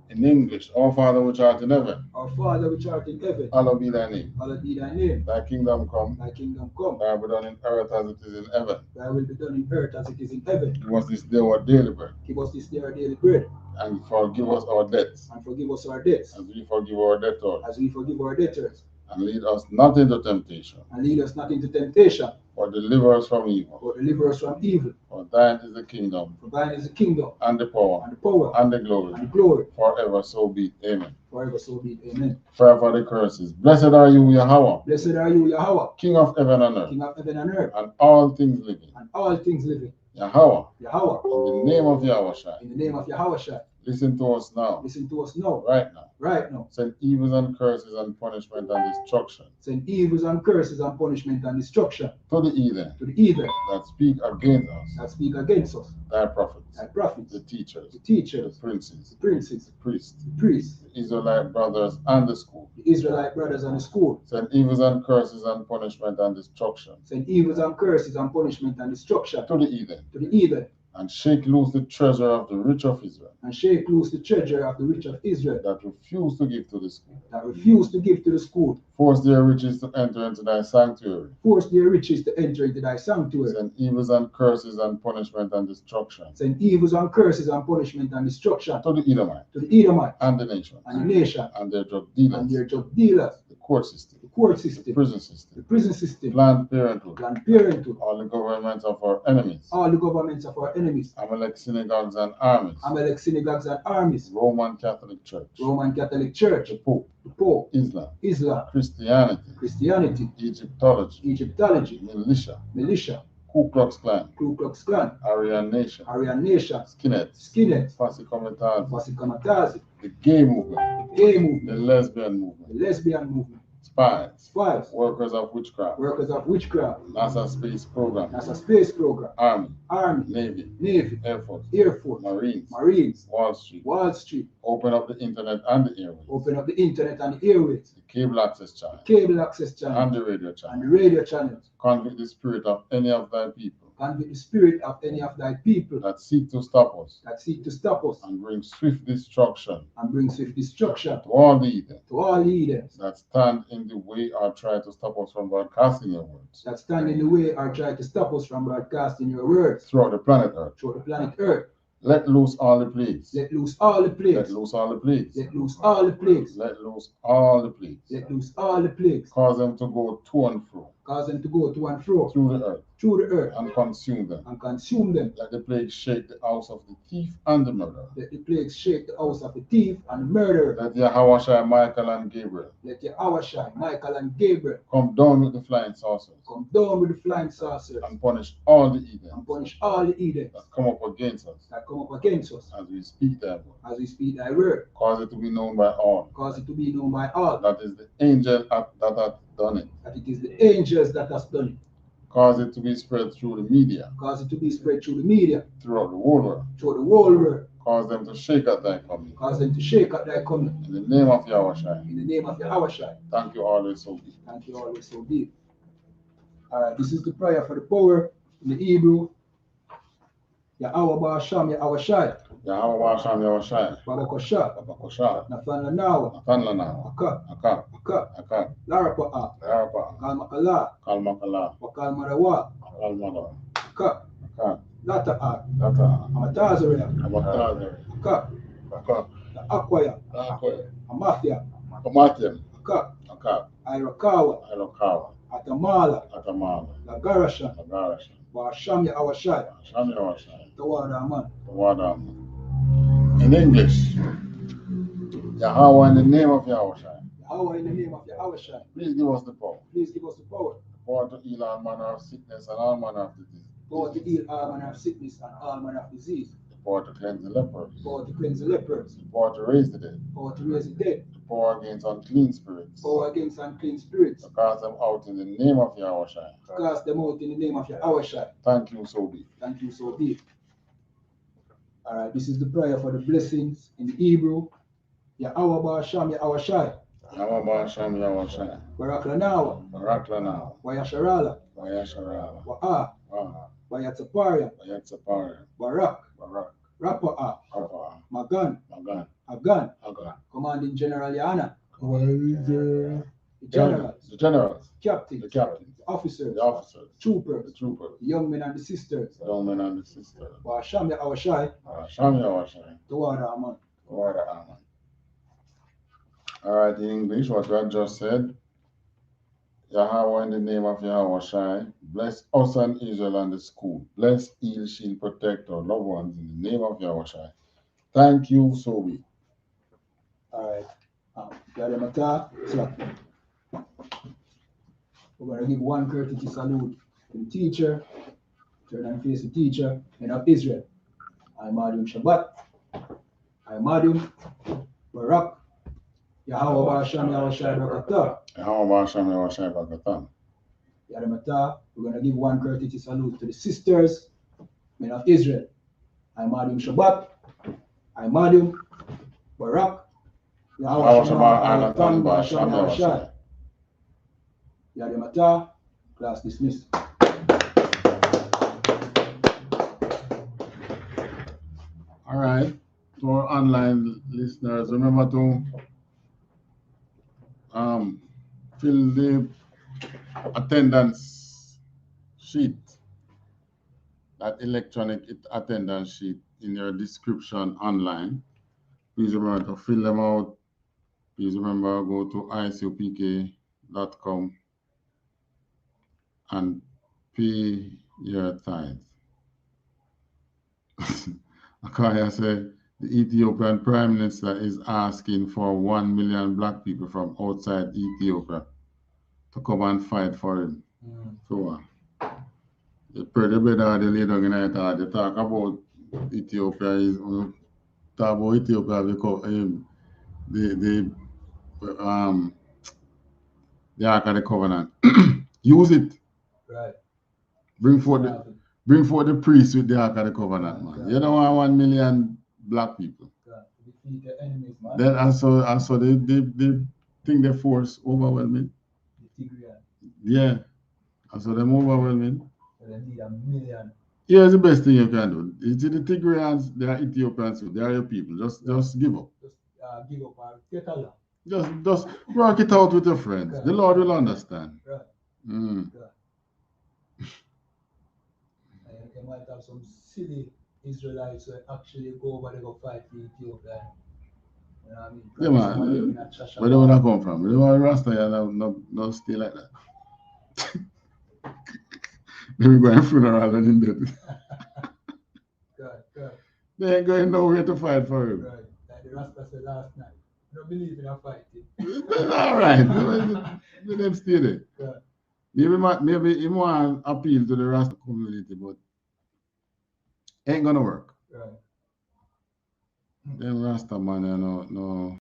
In English, our Father which art in heaven, Our Father which art in heaven, hallowed be thy name. hallowed be thy name. Thy kingdom come, Thy kingdom come. thy will be done in earth as it is in heaven. Thy will be done in earth as it is in heaven. Give us this day our daily bread, Give us this day our daily bread, and forgive us our debts, and forgive us our debts, as we forgive our debtors. as we forgive our debtors. And lead us not into temptation, And lead us not into temptation, but deliver us from evil. but deliver us from evil. For thine is the kingdom, For thine is the kingdom, and the power, and the power, and the glory, and the glory, forever so be it. Amen. forever so be it. Amen. Prayer for the curses. Blessed are you, Yahweh, Blessed are you, Yahweh, King of heaven and earth, King of heaven and earth, and all things living. and all things living. Yahweh, Yahweh, in the name of Yahweh, in the name of Yahweh, listen to us now, listen to us now, right now. right now. Send evils and curses and punishment and destruction Send evils and curses and punishment and destruction to the heathen to the heathen that speak against us, that speak against us, thy prophets, thy prophets, the teachers, the the teachers, princes, the princes, the priests, the priests, the Israelite brothers, and the school. the Israelite brothers and the school. Send evils and curses and punishment and destruction Send evils and curses and punishment and destruction to the heathen, to the heathen, and shake loose the treasure of the rich of Israel and shake loose the treasure of the rich of Israel that refuse to give to the school. that refuse to give to the school. Force their riches to enter into thy sanctuary. Force their riches to enter into thy sanctuary. Send evils and curses and punishment and destruction Send evils and curses and punishment and destruction to the Edomite to the Edomite and the nations and the nation and their drug and dealers, their drug dealers, the court system, the court the system, prison system, the prison system, Planned Parenthood, Planned Parenthood, all the governments of our enemies, all the governments of our enemies, Amalek synagogues and armies, Amalek synagogues and armies, Roman Catholic Church, Roman Catholic Church, the Pope, the Pope, Islam, Islam, Christianity, Christianity, Egyptology, Egyptology, militia, militia, Ku Klux Klan, Ku Klux Klan, Aryan Nation, Aryan Nation, Skinheads, Skinheads, Fassi Comitatus, Wasikamatazi, the gay movement, gay the movement, lesbian the movement, lesbian movement, spies, spies, workers of witchcraft, workers of witchcraft, NASA space program, NASA space program, Army, Army, Navy, Navy, Air Force, Air Force, Marines, Marines, Wall Street, Wall Street, open up the internet and the airways, open up the internet and the airways, the cable access channel, cable access channel, and the radio and channel. the radio channels. Convict the spirit of any of thy people Convict the spirit of any of thy people that seek to stop us that seek to stop us and bring swift destruction and bring swift destruction to all the heathen to all heathens that stand in the way or try to stop us from broadcasting your words that stand in the way or try to stop us from broadcasting your words throughout the planet Earth. through the planet Earth. Let loose all the plagues. Let loose all the Let plagues. loose all the plagues. Let loose all the plagues. Let loose all the plagues. Let loose all the plagues. Cause them to go to and fro Cause them to go to and fro through the earth through the earth and consume them. and consume them. Let the plague shake the house of the thief and the murderer. Let the plagues shake the house of the thief and the murderer. Let Yahweh, Michael, and Gabriel Let Yahweh, Michael, and Gabriel come down with the flying saucers come down with the flying saucers and punish all the heathen and punish all the heathens that come up against us that come up against us as we speak thy word. as we speak thy word. Cause it to be known by all. Cause it to be known by all That is the angel that hath done it. that it is the angels that has done it. Cause it to be spread through the media, Cause it to be spread through the media, throughout the whole world. through the whole world. Cause them to shake at thy coming. Cause them to shake at thy coming. In the name of Yahweh. In the name of Yahweh. Thank you always so be. Thank you always so be. Alright, this is the prayer for the power in the Hebrew. Yahweh Ba'asham Yahweh Shai. Yahweh Basham Yahweh. Baba Kosha. Baba Kosha. Nathan Lanawa. Nathan Lana. Aka. Aka. Aka. Aka. Larapa'a. Yarapa. Kalmakala. Kalmakala. Wakal Marawa. Kalmada. Aka. Aka. Lata'a. Tata. Amatazaria. Abatazari. Aka. Aka. Akwaya. Akwe. Amafia. Kamatim. Aka. Aka. Irakawa. Elokawa. Atamala. Atamala. Lagarasha. Nagarasha. Ba'asham Yahweh Shai. Sham Yahweh. THAWADAH man. THAWADAH. In English, Yahweh, in the name of Yahweh. Yahweh, in the name of Yahweh. Please give us the power. Please give us the power. Power to heal all manner of sickness and all manner of disease. Power to heal all manner of sickness and all manner of disease. The power to cleanse the lepers. Power to cleanse the lepers. The power to raise the dead. Power to raise the dead. The power against unclean spirits. Power against unclean spirits. To cast them out in the name of Yahweh. To cast them out in the name of Yahweh. Thank you, so be. Thank you, so be. All right, this is the prayer for the blessings in the Hebrew. Yahweh Ba'asham Yahweh Shai. Yahweh Ba'asham Yahweh Shai. Barak Lanawa. Barak Lanawa. Wayasharala. Wayasharala. Wa'a. Wayatsaparian. Wayatsaparian. Barak. Barak. Rapa'a. Rapa'a. Magan. Magan. Agan. Agan. Commanding General YAHANNA. The Generals. The generals. Captains. The captains. The officers. The officers. Troopers. The troopers. The young men and the sisters. The young men and the sisters. Ba'asham Yahweh Shai. Ba'asham Yahweh Shai. THAWADAH Aman. THAWADAH Aman. All right, in English, what God just said. Yahweh, in the name of Yahweh Shai, bless us and Israel and the school. Bless, heal, shield, protect our loved ones in the name of Yahweh Shai. Thank you, so be. All right. We're going to give one courtesy salute to the teacher, turn and face the teacher, and of Israel. I.M.A.D.U.M. Shabbat. I.M.A.D.U.M. Barak. Yahweh Ba'asham Yahweh Shai Barakatah. Yahweh Ba'asham Yahweh Shai Barakatah. Yadamata, we're going to give one courtesy salute to the sisters, men of Israel. I.M.A.D.U.M. Shabbat. I.M.A.D.U.M. Barak. Yahweh Shabbat Ba'asham Yahweh Shai. Yadamata, class dismissed. All right, to our online listeners, remember to fill the attendance sheet, that electronic attendance sheet in your description online. Please remember to fill them out. Please remember, go to ISUPK.com and pay your tithes. Akaya said, the Ethiopian Prime Minister is asking for 1 million black people from outside Ethiopia to come and fight for him. So, the pretty better the leader in it, they talk about Ethiopia is talk about Ethiopia because the Ark of the Covenant. Use it. Right. Bring forth the priests with the Ark of the Covenant, man. You don't want 1 million black people. Defeat the enemies, man. Then also they think the force overwhelming. The Tigrian. Yeah. And so them overwhelming. So they need 1 million. Here's the best thing you can do. It's the Tigrians, they are Ethiopians too. They are your people. Just give up. Just give up and get along. Just work it out with your friends. Right. The Lord will understand. Right. Mm. Right. You might have some silly Israelites who actually go over there go fight for Ethiopia. You know what I mean? Yeah, man. Where they want to come from? They want Rastafarians no stay like that. They will go in funeral and in death. Right. They ain't going nowhere to fight for him. Right. Like the Rasta said last night. I don't believe in a fighting. All right. Let them stay there. Right. Maybe he want to appeal to the Rasta community, but ain't gonna work. Right. Them Rasta man, no.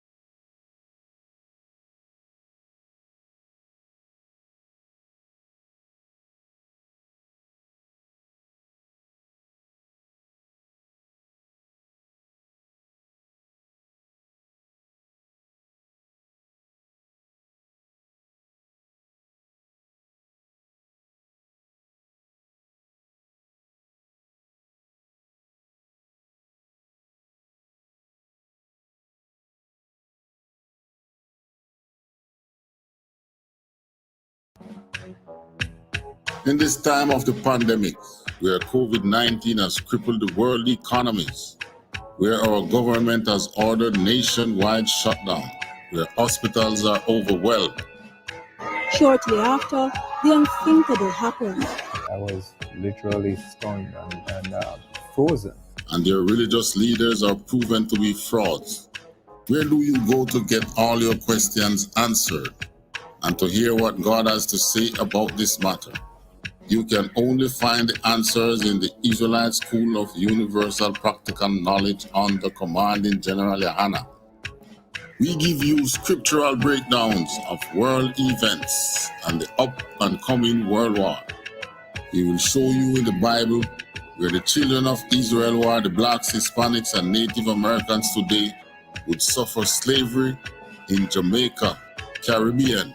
In this time of the pandemic, where COVID-19 has crippled the world economies, where our government has ordered nationwide shutdown, where hospitals are overwhelmed. Shortly after, the unthinkable happened. I was literally stunned and frozen. And their religious leaders are proven to be frauds. Where do you go to get all your questions answered and to hear what God has to say about this matter? You can only find the answers in the Israelite School of Universal Practical Knowledge under Commanding General YAHANNA. We give you scriptural breakdowns of world events and the up and coming world war. We will show you in the Bible where the children of Israel, who are the blacks, Hispanics, and Native Americans today, would suffer slavery in Jamaica, Caribbean,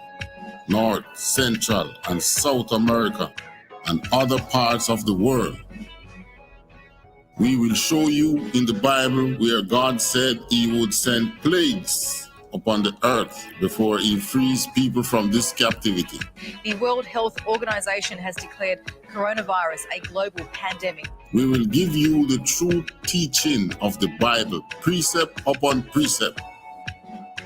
North, Central, and South America, and other parts of the world. We will show you in the Bible where God said he would send plagues upon the earth before he frees people from this captivity. The World Health Organization has declared coronavirus a global pandemic. We will give you the true teaching of the Bible, precept upon precept.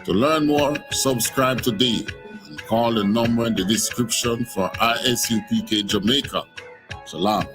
To learn more, subscribe today and call the number in the description for I.S.U.P.K Jamaica. Shalom.